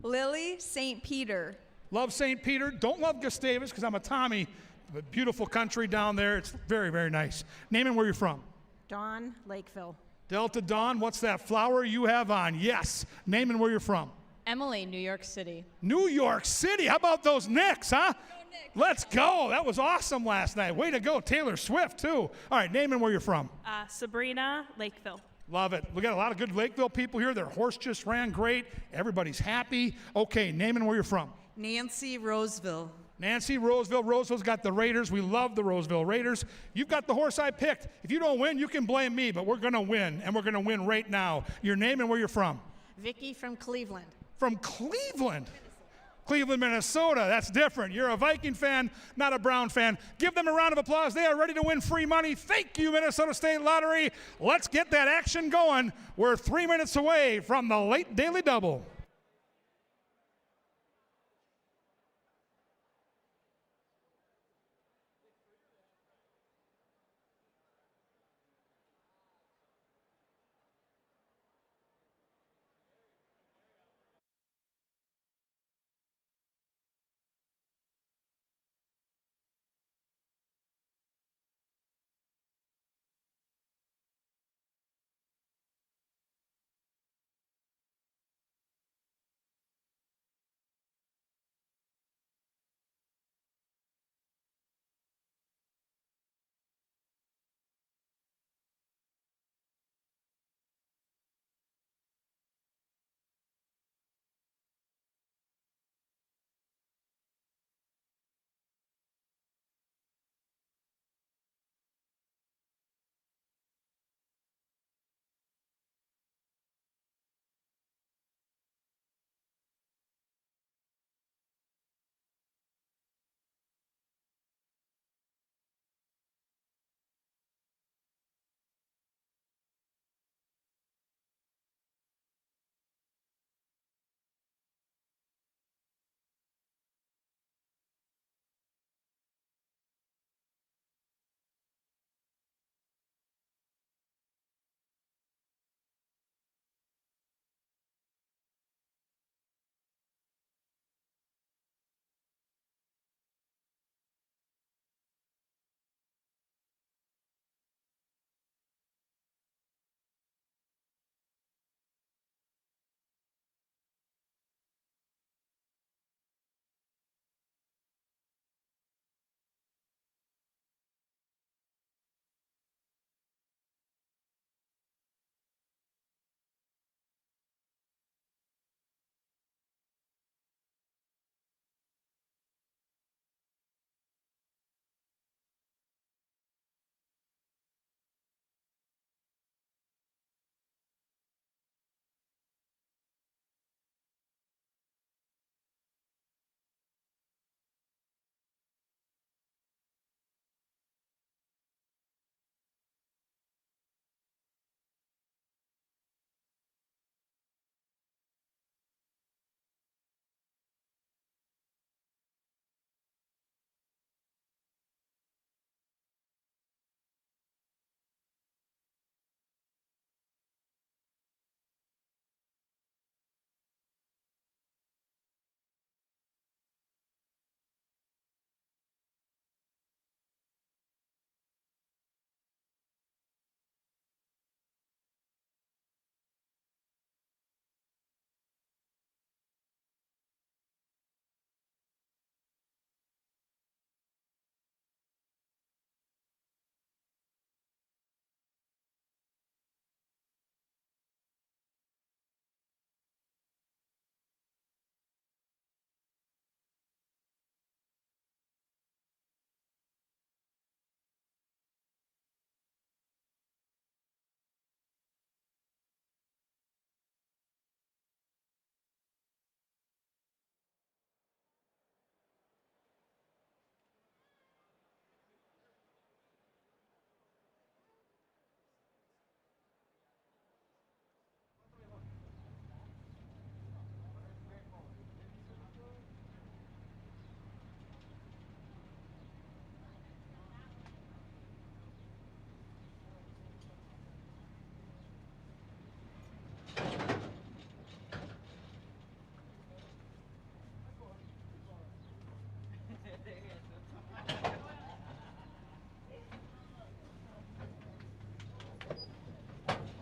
Lily St. Peter. Love St. Peter. Don't love Gustavus because I'm a Tommy. But beautiful country down there. It's very, very nice. Name and where you're from. Dawn, Lakeville. Delta Dawn, what's that flower you have on? Yes. Name and where you're from. Emily, New York City. New York City. How about those Knicks, huh? Let's go. That was awesome last night. Way to go. Taylor Swift, too. All right, name and where you're from. Sabrina, Lakeville. Love it. We got a lot of good Lakeville people here. Their horse just ran great. Everybody's happy. Okay, name and where you're from. Nancy, Roseville. Nancy, Roseville. Roseville's got the Raiders. We love the Roseville Raiders. You've got the horse I picked. If you don't win, you can blame me, but we're going to win, and we're going to win right now. Your name and where you're from. Vicky from Cleveland. From Cleveland? Cleveland, Minnesota. That's different. You're a Viking fan, not a Brown fan. Give them a round of applause. They are ready to win free money. Thank you, Minnesota State Lottery. Let's get that action going. We're 3 minutes away from the late daily double.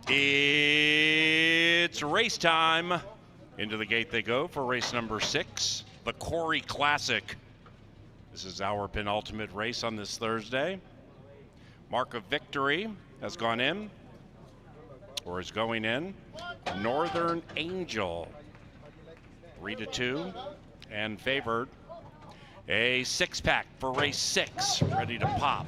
It's race time. Into the gate they go for race number 6, the Corey Classic. This is our penultimate race on this Thursday. Mark of victory has gone in, or is going in. Northern Angel, 3-2, and favored. A 6-pack for race 6, ready to pop.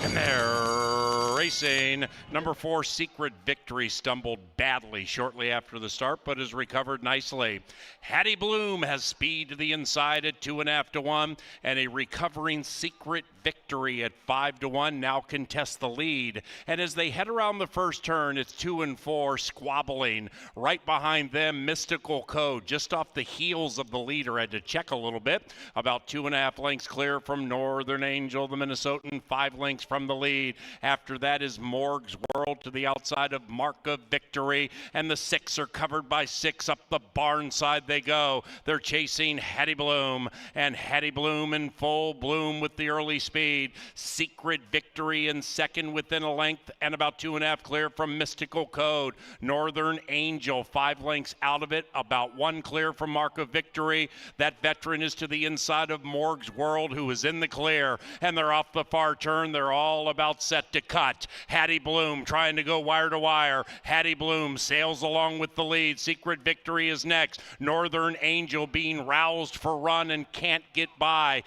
And they're racing. Number 4, Secret Victory, stumbled badly shortly after the start, but has recovered nicely. Hattie Bloom has speed to the inside at 2.5-1, and a recovering Secret Victory at 5-1 now contests the lead. And as they head around the first turn, it's 2 and 4 squabbling. Right behind them, Mystical Code, just off the heels of the leader. Had to check a little bit. About 2.5 lengths clear from Northern Angel, the Minnesotan, 5 lengths from the lead. After that is Morg's World to the outside of Mark of Victory, and the 6 are covered by 6. Up the barn side they go. They're chasing Hattie Bloom, and Hattie Bloom in full bloom with the early speed. Secret Victory in second within a length, and about 2.5 clear from Mystical Code. Northern Angel 5 lengths out of it, about 1 clear from Mark of Victory. That veteran is to the inside of Morg's World, who is in the clear, and they're off the far turn. They're all about set to cut. Hattie Bloom trying to go wire to wire. Hattie Bloom sails along with the lead. Secret Victory is next. Northern Angel being roused for run and can't get by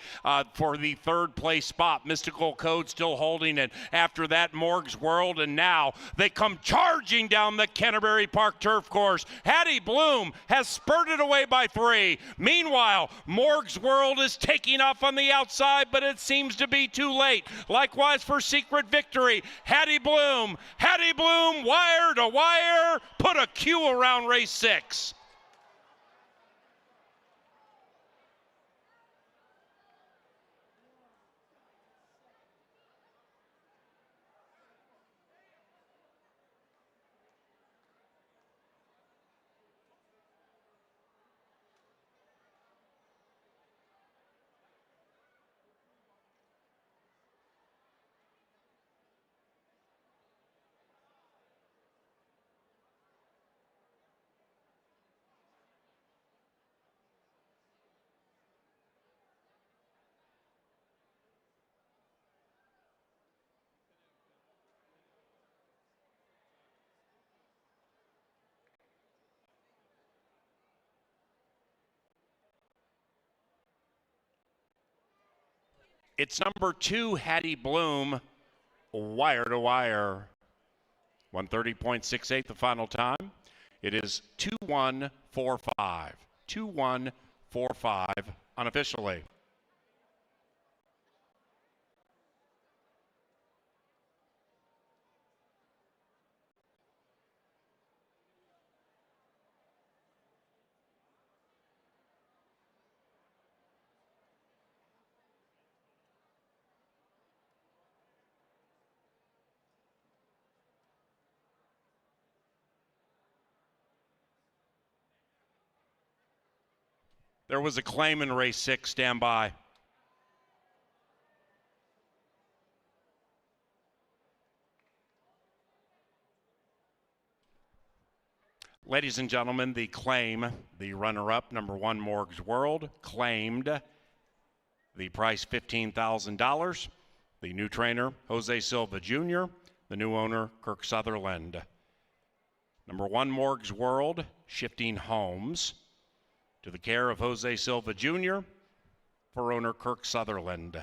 for the 3rd place spot. Mystical Code still holding it. After that, Morg's World, and now they come charging down the Canterbury Park turf course. Hattie Bloom has spurted away by 3. Meanwhile, Morg's World is taking off on the outside, but it seems to be too late. Likewise for Secret Victory. Hattie Bloom, wire to wire, put a Q around race 6. It's number 2, Hattie Bloom, wire to wire. 130.68 the final time. It is 2-1-4-5. 2-1-4-5 unofficially. There was a claim in race 6. Stand by. Ladies and gentlemen, the claim, the runner-up, number 1, Morg's World, claimed the price $15,000. The new trainer, Jose Silva Jr., the new owner, Kirk Sutherland. Number 1, Morg's World, shifting homes to the care of Jose Silva Jr. for owner Kirk Sutherland.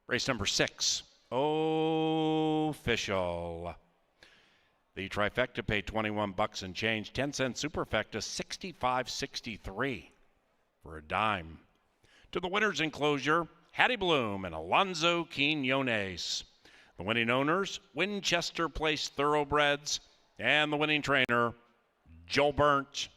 Race number 6, official. The trifecta paid 21 bucks and change. 10-cent superfecta 65.63 for a dime. To the winner's enclosure, Hattie Bloom and Alonzo Quinones. The winning owners, Winchester Place Thoroughbreds, and the winning trainer, Joe Burnt.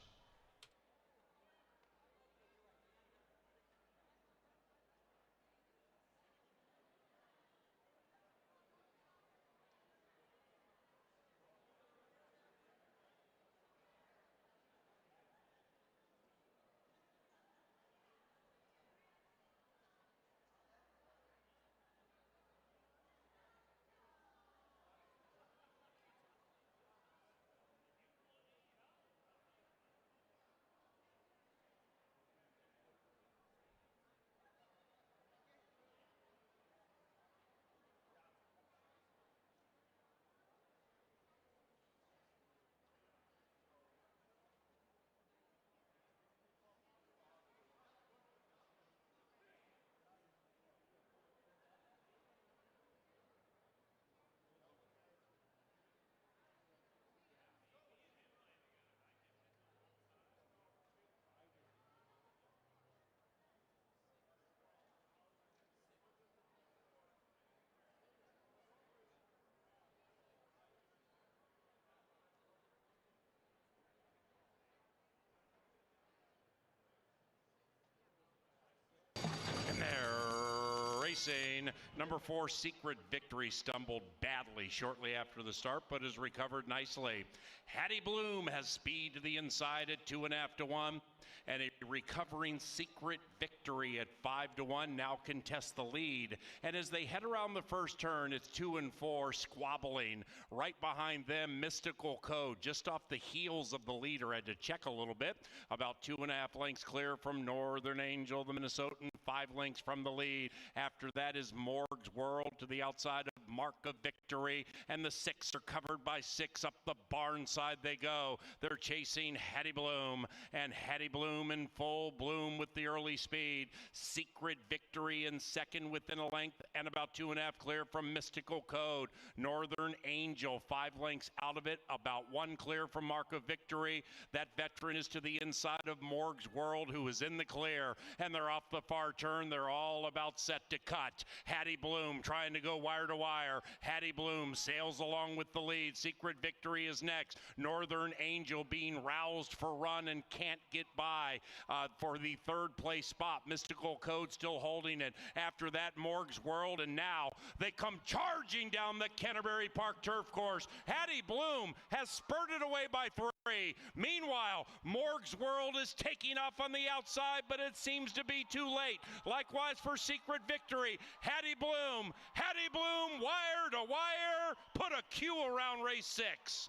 And they're racing. Number 4, Secret Victory, stumbled badly shortly after the start, but has recovered nicely. Hattie Bloom has speed to the inside at 2.5 to 1. And a recovering Secret Victory at 5 to 1 now contests the lead. And as they head around the first turn, it's 2 and 4 squabbling. Right behind them, Mystical Code, just off the heels of the leader. Had to check a little bit. About 2.5 lengths clear from Northern Angel, the Minnesotan. 5 lengths from the lead. After that is Morg's World to the outside of Mark of Victory. And the 6 are covered by 6. Up the barn side they go. They're chasing Hattie Bloom. And Hattie Bloom in full bloom with the early speed. Secret Victory in second within a length and about 2.5 clear from Mystical Code. Northern Angel 5 lengths out of it, about 1 clear from Mark of Victory. That veteran is to the inside of Morg's World, who is in the clear, and they're off the far turn. They're all about set to cut. Hattie Bloom trying to go wire to wire. Hattie Bloom sails along with the lead. Secret Victory is next. Northern Angel being roused for run and can't get by for the 3rd place spot. Mystical Code still holding it. After that, Morg's World, and now they come charging down the Canterbury Park turf course. Hattie Bloom has spurted away by 3. Meanwhile, Morg's World is taking off on the outside, but it seems to be too late. Likewise for Secret Victory. Hattie Bloom, wire to wire, put a Q around race 6.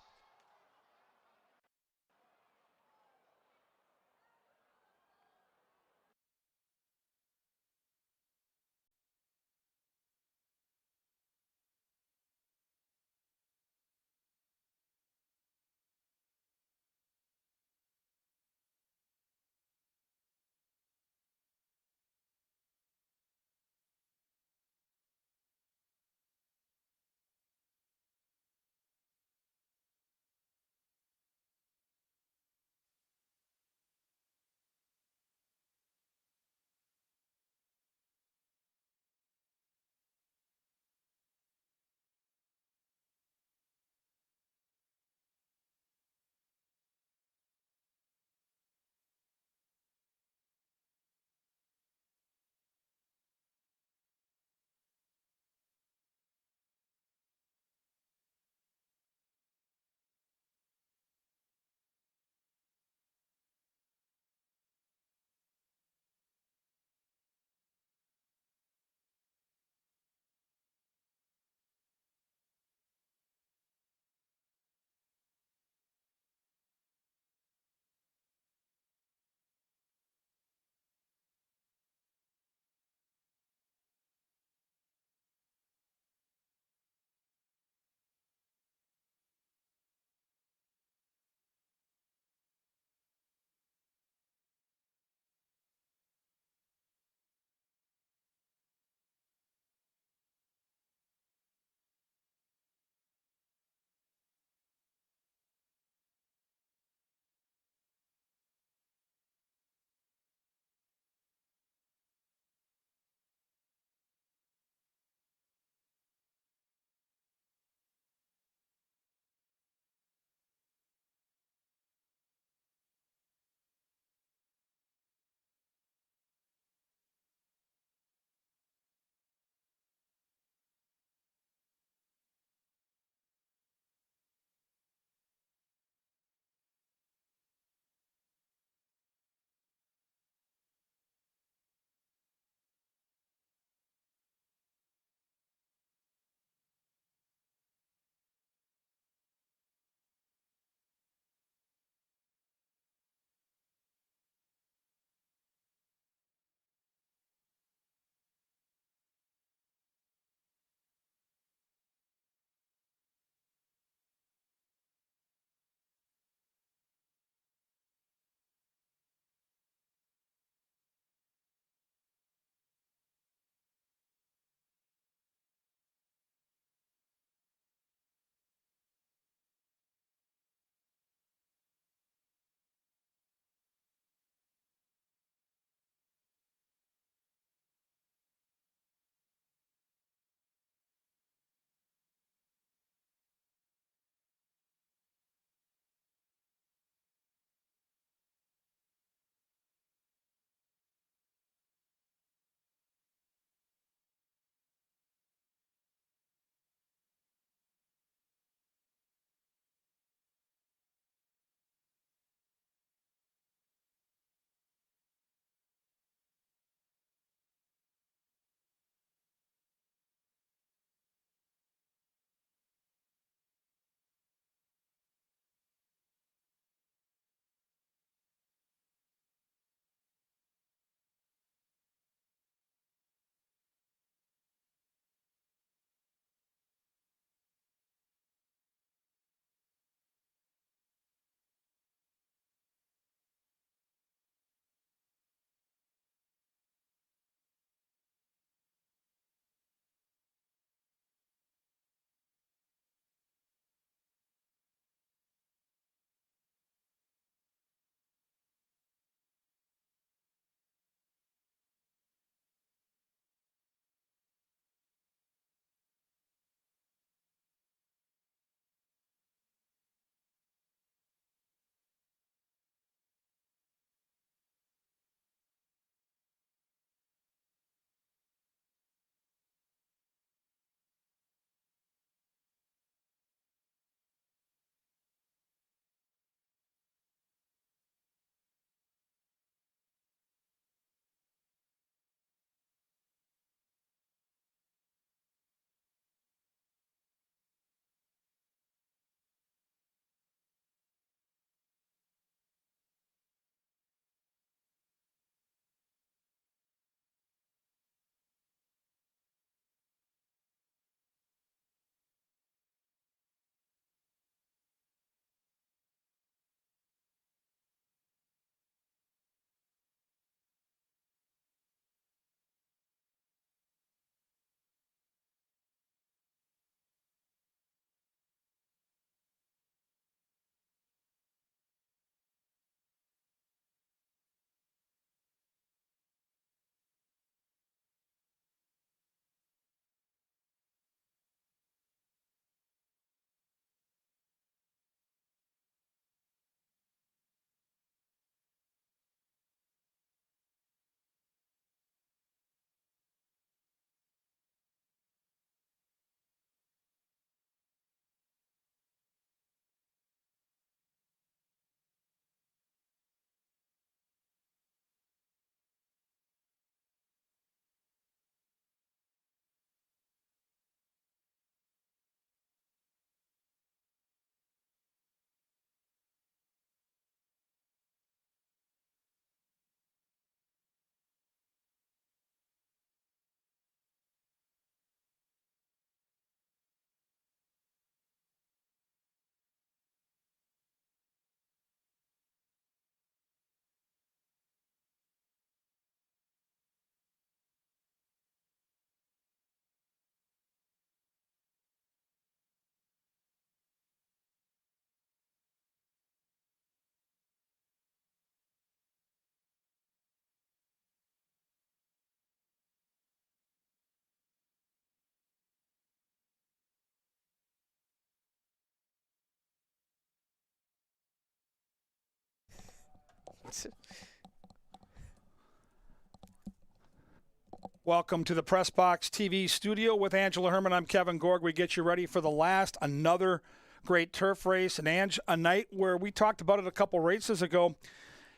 Welcome to the Press Box TV studio with Angela Herman. I'm Kevin Gorg. We get you ready for the last, another great turf race. And Ange, a night where we talked about it a couple races ago.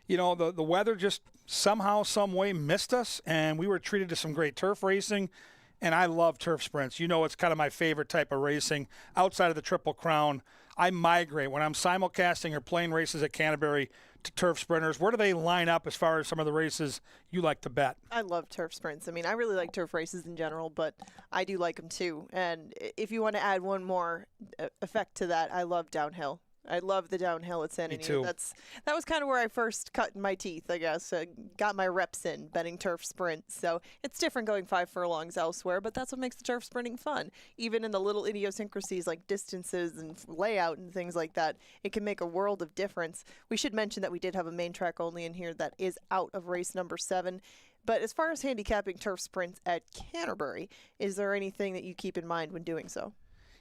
You know, the weather just somehow, some way missed us, and we were treated to some great turf racing. And I love turf sprints. You know, it's kind of my favorite type of racing. Outside of the Triple Crown, I migrate when I'm simulcasting or playing races at Canterbury to turf sprinters. Where do they line up as far as some of the races you like to bet? I love turf sprints. I mean, I really like turf races in general, but I do like them too. And if you want to add one more effect to that, I love downhill. I love the downhill at San Antonio. That was kind of where I first cut my teeth, I guess. Got my reps in betting turf sprints. So it's different going 5 furlongs elsewhere, but that's what makes the turf sprinting fun. Even in the little idiosyncrasies like distances and layout and things like that, it can make a world of difference. We should mention that we did have a main track only in here that is out of race number 7. But as far as handicapping turf sprints at Canterbury, is there anything that you keep in mind when doing so?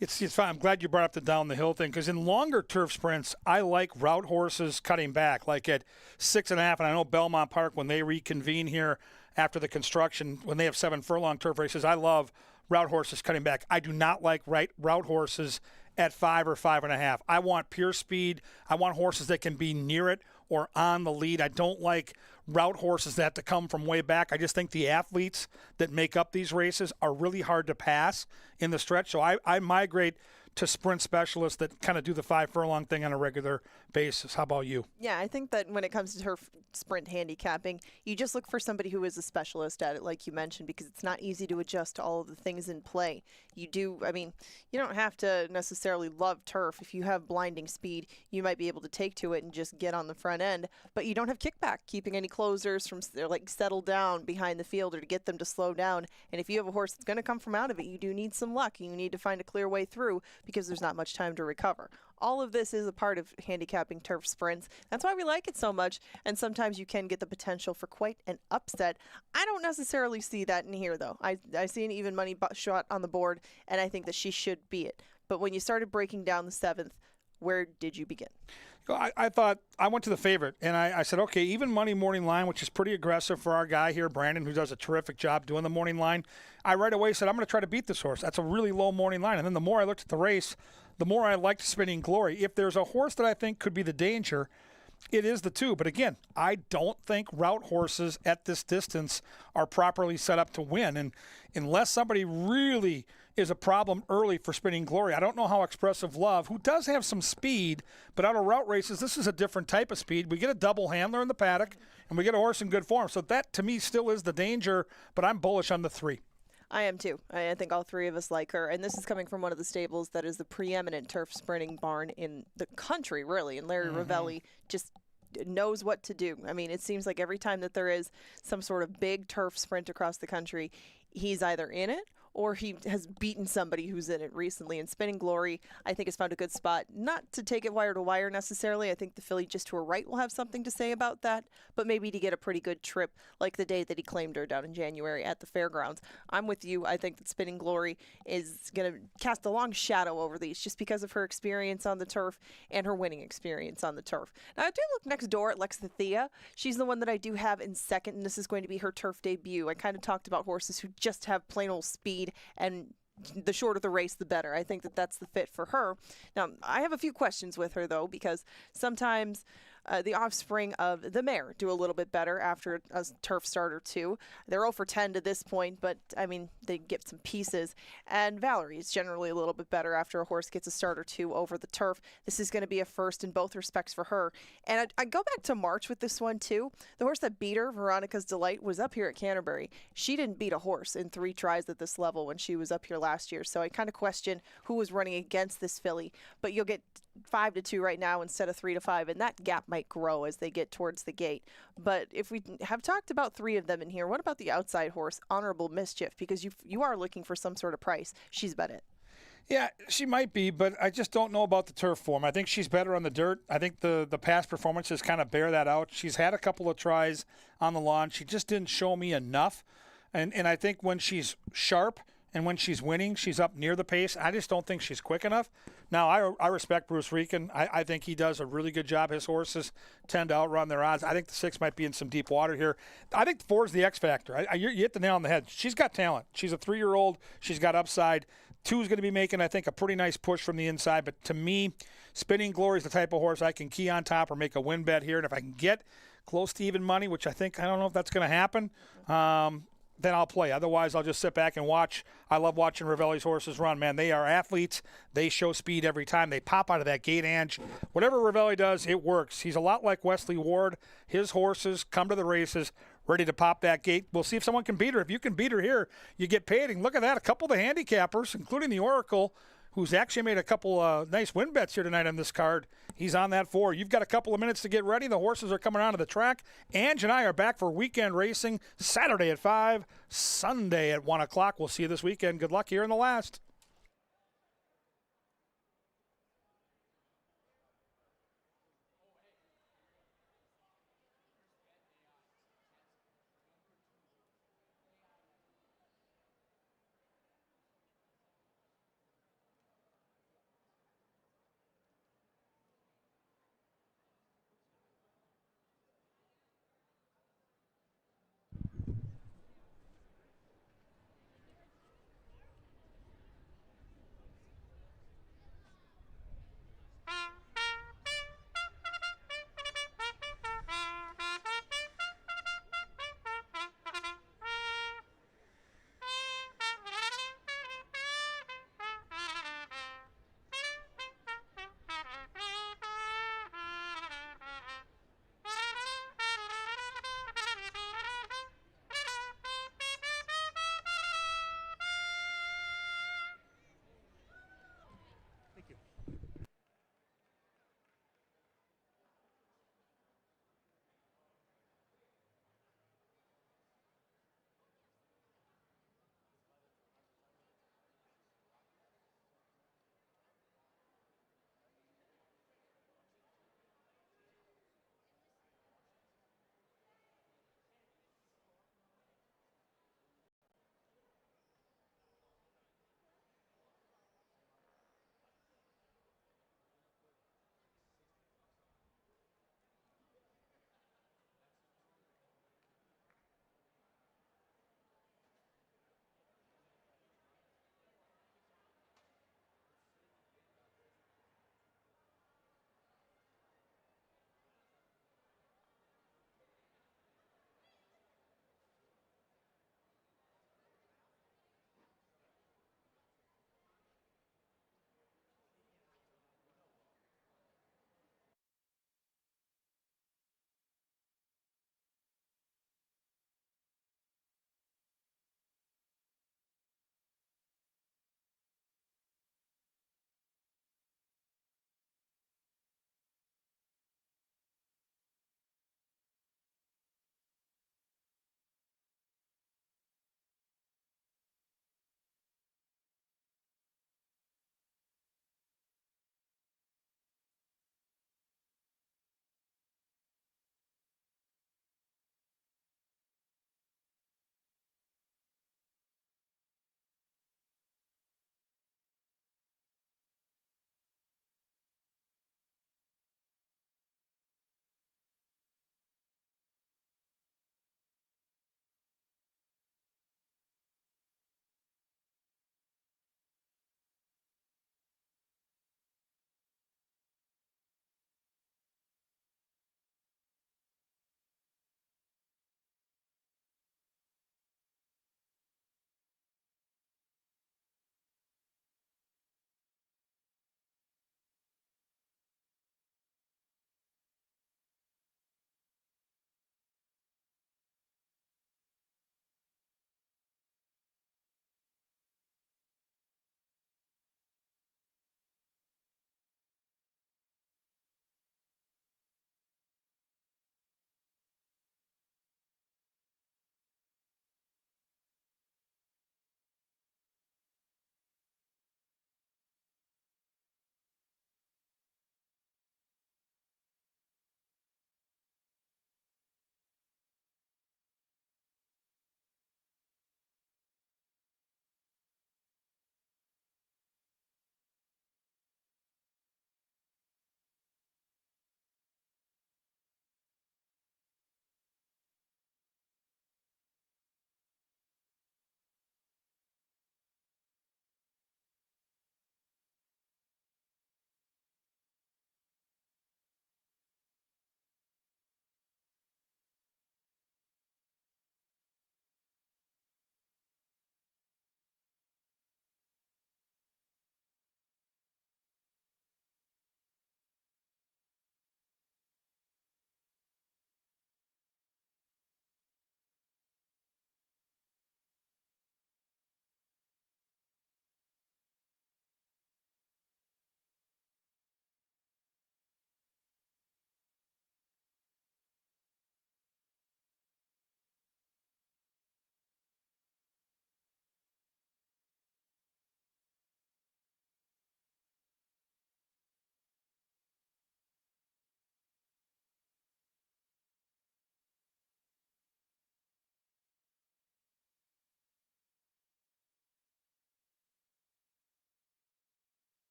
It's fine. I'm glad you brought up the down the hill thing, because in longer turf sprints, I like route horses cutting back, like at 6.5. And I know Belmont Park, when they reconvene here after the construction, when they have 7 furlong turf races, I love route horses cutting back. I do not like route horses at 5 or 5.5. I want pure speed. I want horses that can be near it or on the lead. I don't like route horses that have to come from way back. I just think the athletes that make up these races are really hard to pass in the stretch. So I migrate to sprint specialists that kind of do the 5 furlong thing on a regular basis. How about you? Yeah, I think that when it comes to turf sprint handicapping, you just look for somebody who is a specialist at it, like you mentioned, because it's not easy to adjust to all of the things in play. You don't have to necessarily love turf. If you have blinding speed, you might be able to take to it and just get on the front end, but you don't have kickback, keeping any closers from settle down behind the fielder to get them to slow down. And if you have a horse that's going to come from out of it, you do need some luck. You need to find a clear way through because there's not much time to recover. All of this is a part of handicapping turf sprints. That's why we like it so much, and sometimes you can get the potential for quite an upset. I don't necessarily see that in here, though. I see an even money shot on the board, and I think that she should be it. But when you started breaking down the 7th, where did you begin? I thought I went to the favorite, and I said, okay, even money morning line, which is pretty aggressive for our guy here, Brandon, who does a terrific job doing the morning line. I right away said, I'm going to try to beat this horse. That's a really low morning line. And then the more I looked at the race, the more I liked Spinning Glory. If there's a horse that I think could be the danger, it is the 2. But again, I don't think route horses at this distance are properly set up to win. And unless somebody really is a problem early for Spinning Glory, I don't know how Expressive Love, who does have some speed, but out of route races, this is a different type of speed. We get a double handler in the paddock, and we get a horse in good form. So that, to me, still is the danger, but I'm bullish on the 3. I am too. I think all 3 of us like her. And this is coming from one of the stables that is the preeminent turf sprinting barn in the country, really. And Larry Ravelli just knows what to do. I mean, it seems like every time that there is some sort of big turf sprint across the country, he's either in it or he has beaten somebody who's in it recently. And Spinning Glory, I think, has found a good spot. Not to take it wire to wire necessarily. I think the filly just to her right will have something to say about that, but maybe to get a pretty good trip like the day that he claimed her down in January at the fairgrounds. I'm with you. I think that Spinning Glory is going to cast a long shadow over these just because of her experience on the turf and her winning experience on the turf. Now, I do look next door at Lexithea. She's the one that I do have in second, and this is going to be her turf debut. I kind of talked about horses who just have plain old speed, and the shorter the race, the better. I think that that's the fit for her. Now, I have a few questions with her, though, because sometimes the offspring of the mare do a little bit better after a turf start or 2. They're 0 for 10 to this point, but, I mean, they get some pieces. And Valerie is generally a little bit better after a horse gets a start or 2 over the turf. This is going to be a first in both respects for her. And I go back to March with this one, too. The horse that beat her, Veronica's Delight, was up here at Canterbury. She didn't beat a horse in 3 tries at this level when she was up here last year. So I kind of question who was running against this filly. But you'll get 5-2 right now instead of 3-5, and that gap might grow as they get towards the gate. But if we have talked about 3 of them in here, what about the outside horse, Honorable Mischief? Because you are looking for some sort of price. She's bet it. Yeah, she might be, but I just don't know about the turf form. I think she's better on the dirt. I think the past performances kind of bear that out. She's had a couple of tries on the lawn. She just didn't show me enough. And I think when she's sharp and when she's winning, she's up near the pace. I just don't think she's quick enough Now, I respect Bruce Rieken. I think he does a really good job. His horses tend to outrun their odds. I think the 6 might be in some deep water here. I think the 4 is the X factor. You hit the nail on the head. She's got talent. She's a 3-year-old. She's got upside. 2 is going to be making, I think, a pretty nice push from the inside. But to me, Spinning Glory is the type of horse I can key on top or make a win bet here. And if I can get close to even money, which I don't know if that's going to happen, then I'll play. Otherwise, I'll just sit back and watch. I love watching Ravelli's horses run. Man, they are athletes. They show speed every time. They pop out of that gate, Ange. Whatever Ravelli does, it works. He's a lot like Wesley Ward. His horses come to the races ready to pop that gate. We'll see if someone can beat her. If you can beat her here, you get paid. And look at that, a couple of the handicappers, including the Oracle, who's actually made a couple nice win bets here tonight on this card. He's on that 4. You've got a couple of minutes to get ready. The horses are coming onto the track. Ange and I are back for weekend racing Saturday at 5, Sunday at 1 o'clock. We'll see you this weekend. Good luck here in the last.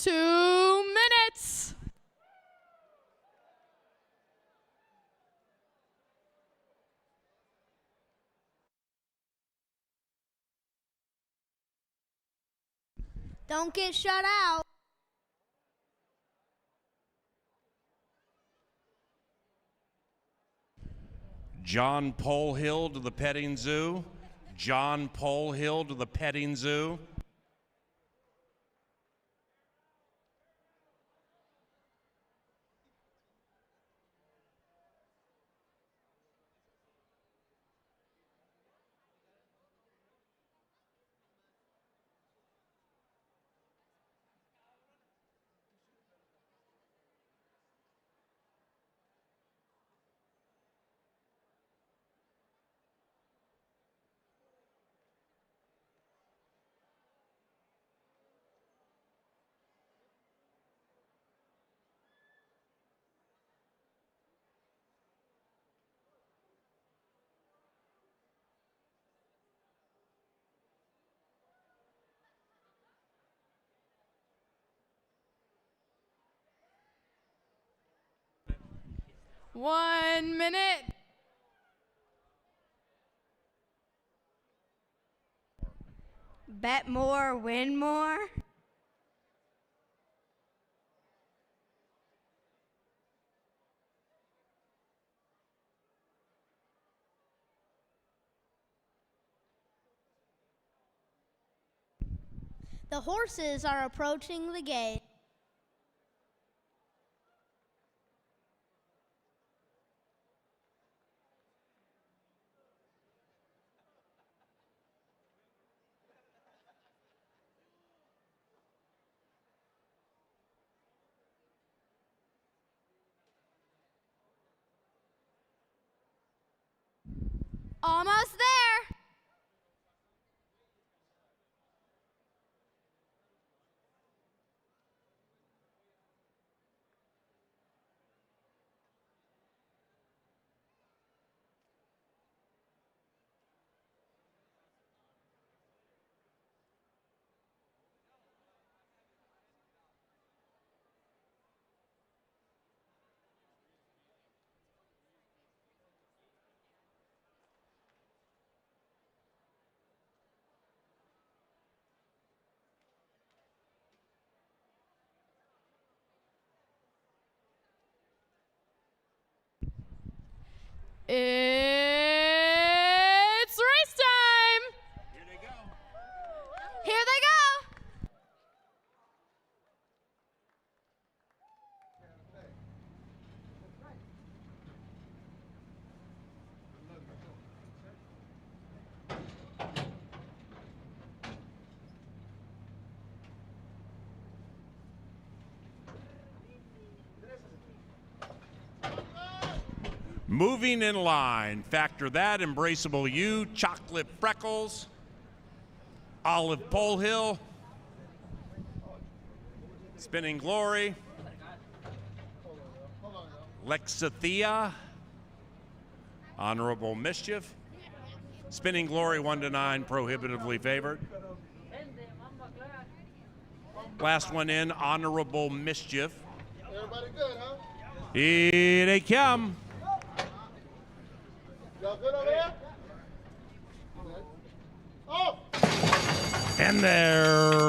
2 minutes. Don't get shut out. John Polehill to the petting zoo. John Polehill to the petting zoo. One minute. Bet more, win more. The horses are approaching the gate. Almost there. It's race time. Here they go. Here they go. Moving in line, factor that, Embraceable You, Chocolate Freckles, Olive Polehill, Spinning Glory, Lexathea, Honorable Mischief, Spinning Glory 1-9, prohibitively favored. Last one in, Honorable Mischief. Everybody good, huh? Here they come. Y'all good over there? Oh! And they're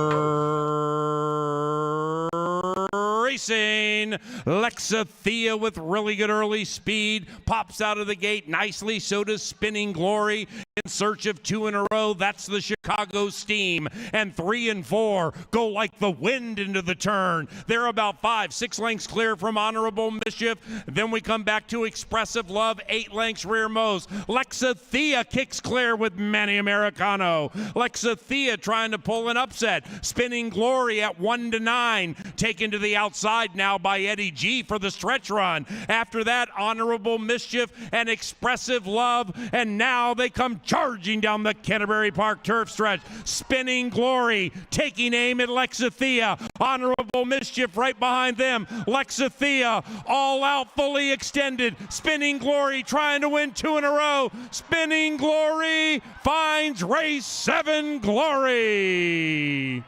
racing. Lexathea with really good early speed pops out of the gate nicely. So does Spinning Glory. In search of 2 in a row, that's the Chicago Steam. And 3 and 4 go like the wind into the turn. They're about 5-6 lengths clear from Honorable Mischief. Then we come back to Expressive Love, 8 lengths rearmost. Lexathea kicks clear with Manny Americano. Lexathea trying to pull an upset. Spinning Glory at 1-9, taken to the outside now by Eddie G for the stretch run. After that, Honorable Mischief and Expressive Love, and now they come charging down the Canterbury Park turf stretch. Spinning Glory taking aim at Lexathea. Honorable Mischief right behind them. Lexathea all out, fully extended. Spinning Glory trying to win 2 in a row. Spinning Glory finds race 7 glory.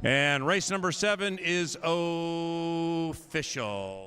And race number 7 is official.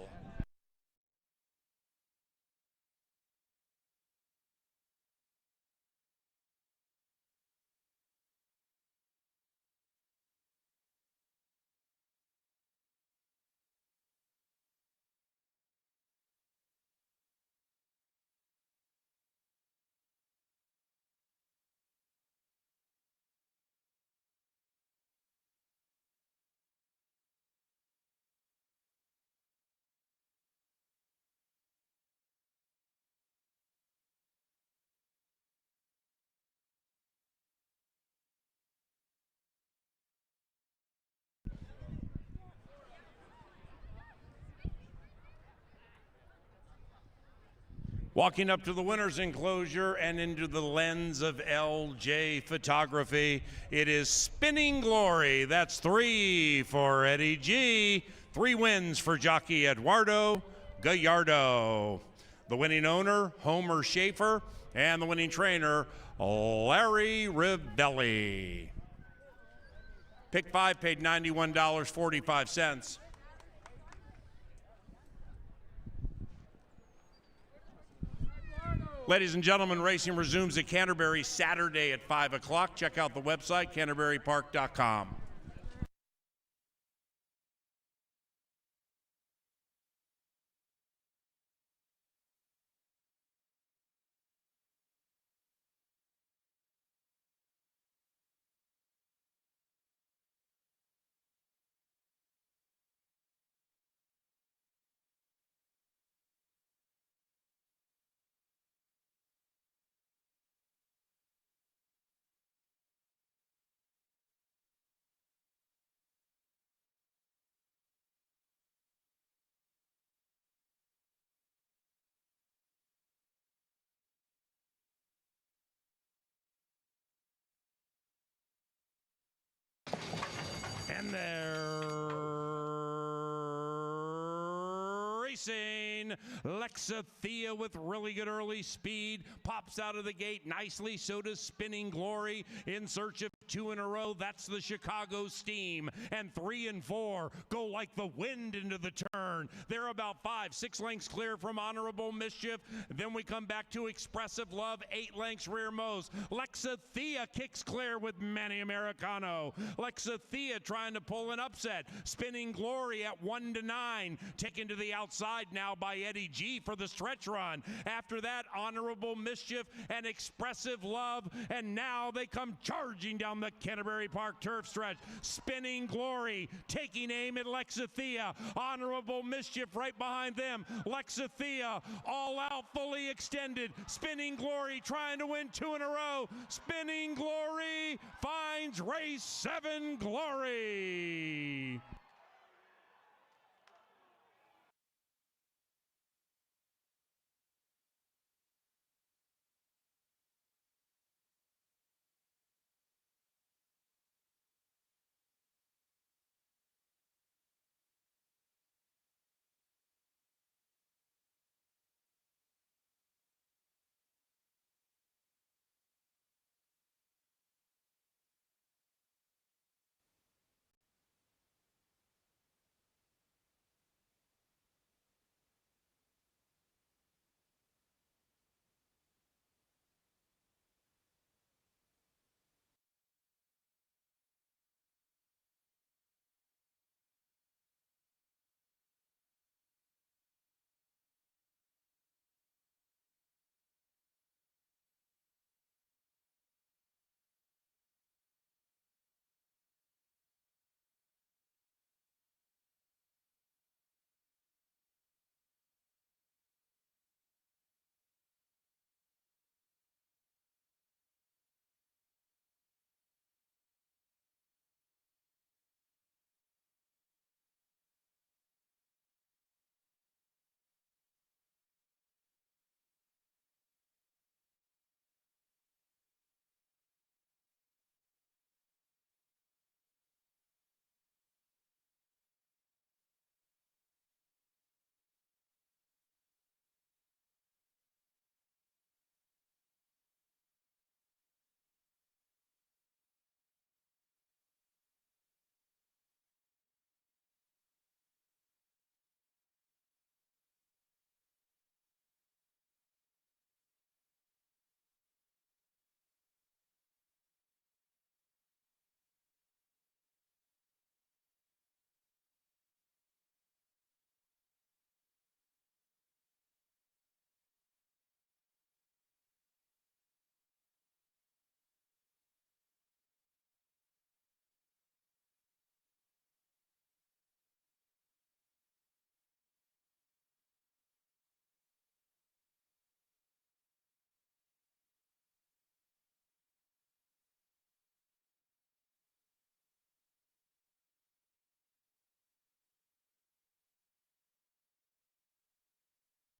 Walking up to the winner's enclosure and into the lens of LJ Photography, it is Spinning Glory. That's 3 for Eddie G. 3 wins for jockey Eduardo Gallardo. The winning owner, Homer Schaefer, and the winning trainer, Larry Rivelli. Pick 5 paid $91.45. Ladies and gentlemen, racing resumes at Canterbury Saturday at 5 o'clock. Check out the website, canterburypark.com. And they're racing. Lexathea with really good early speed pops out of the gate nicely. So does Spinning Glory in search of 2 in a row. That's the Chicago Steam. And 3 and 4 go like the wind into the turn. They're about 5-6 lengths clear from Honorable Mischief. Then we come back to Expressive Love, 8 lengths rearmost. Lexathea kicks clear with Manny Americano. Lexathea trying to pull an upset. Spinning Glory at 1-9. Taken to the outside now by Eddie G for the stretch run. After that, Honorable Mischief and Expressive Love. And now they come charging down the Canterbury Park turf stretch. Spinning Glory taking aim at Lexathea. Honorable Mischief right behind them. Lexathea all out, fully extended. Spinning Glory trying to win 2 in a row. Spinning Glory finds race 7 glory.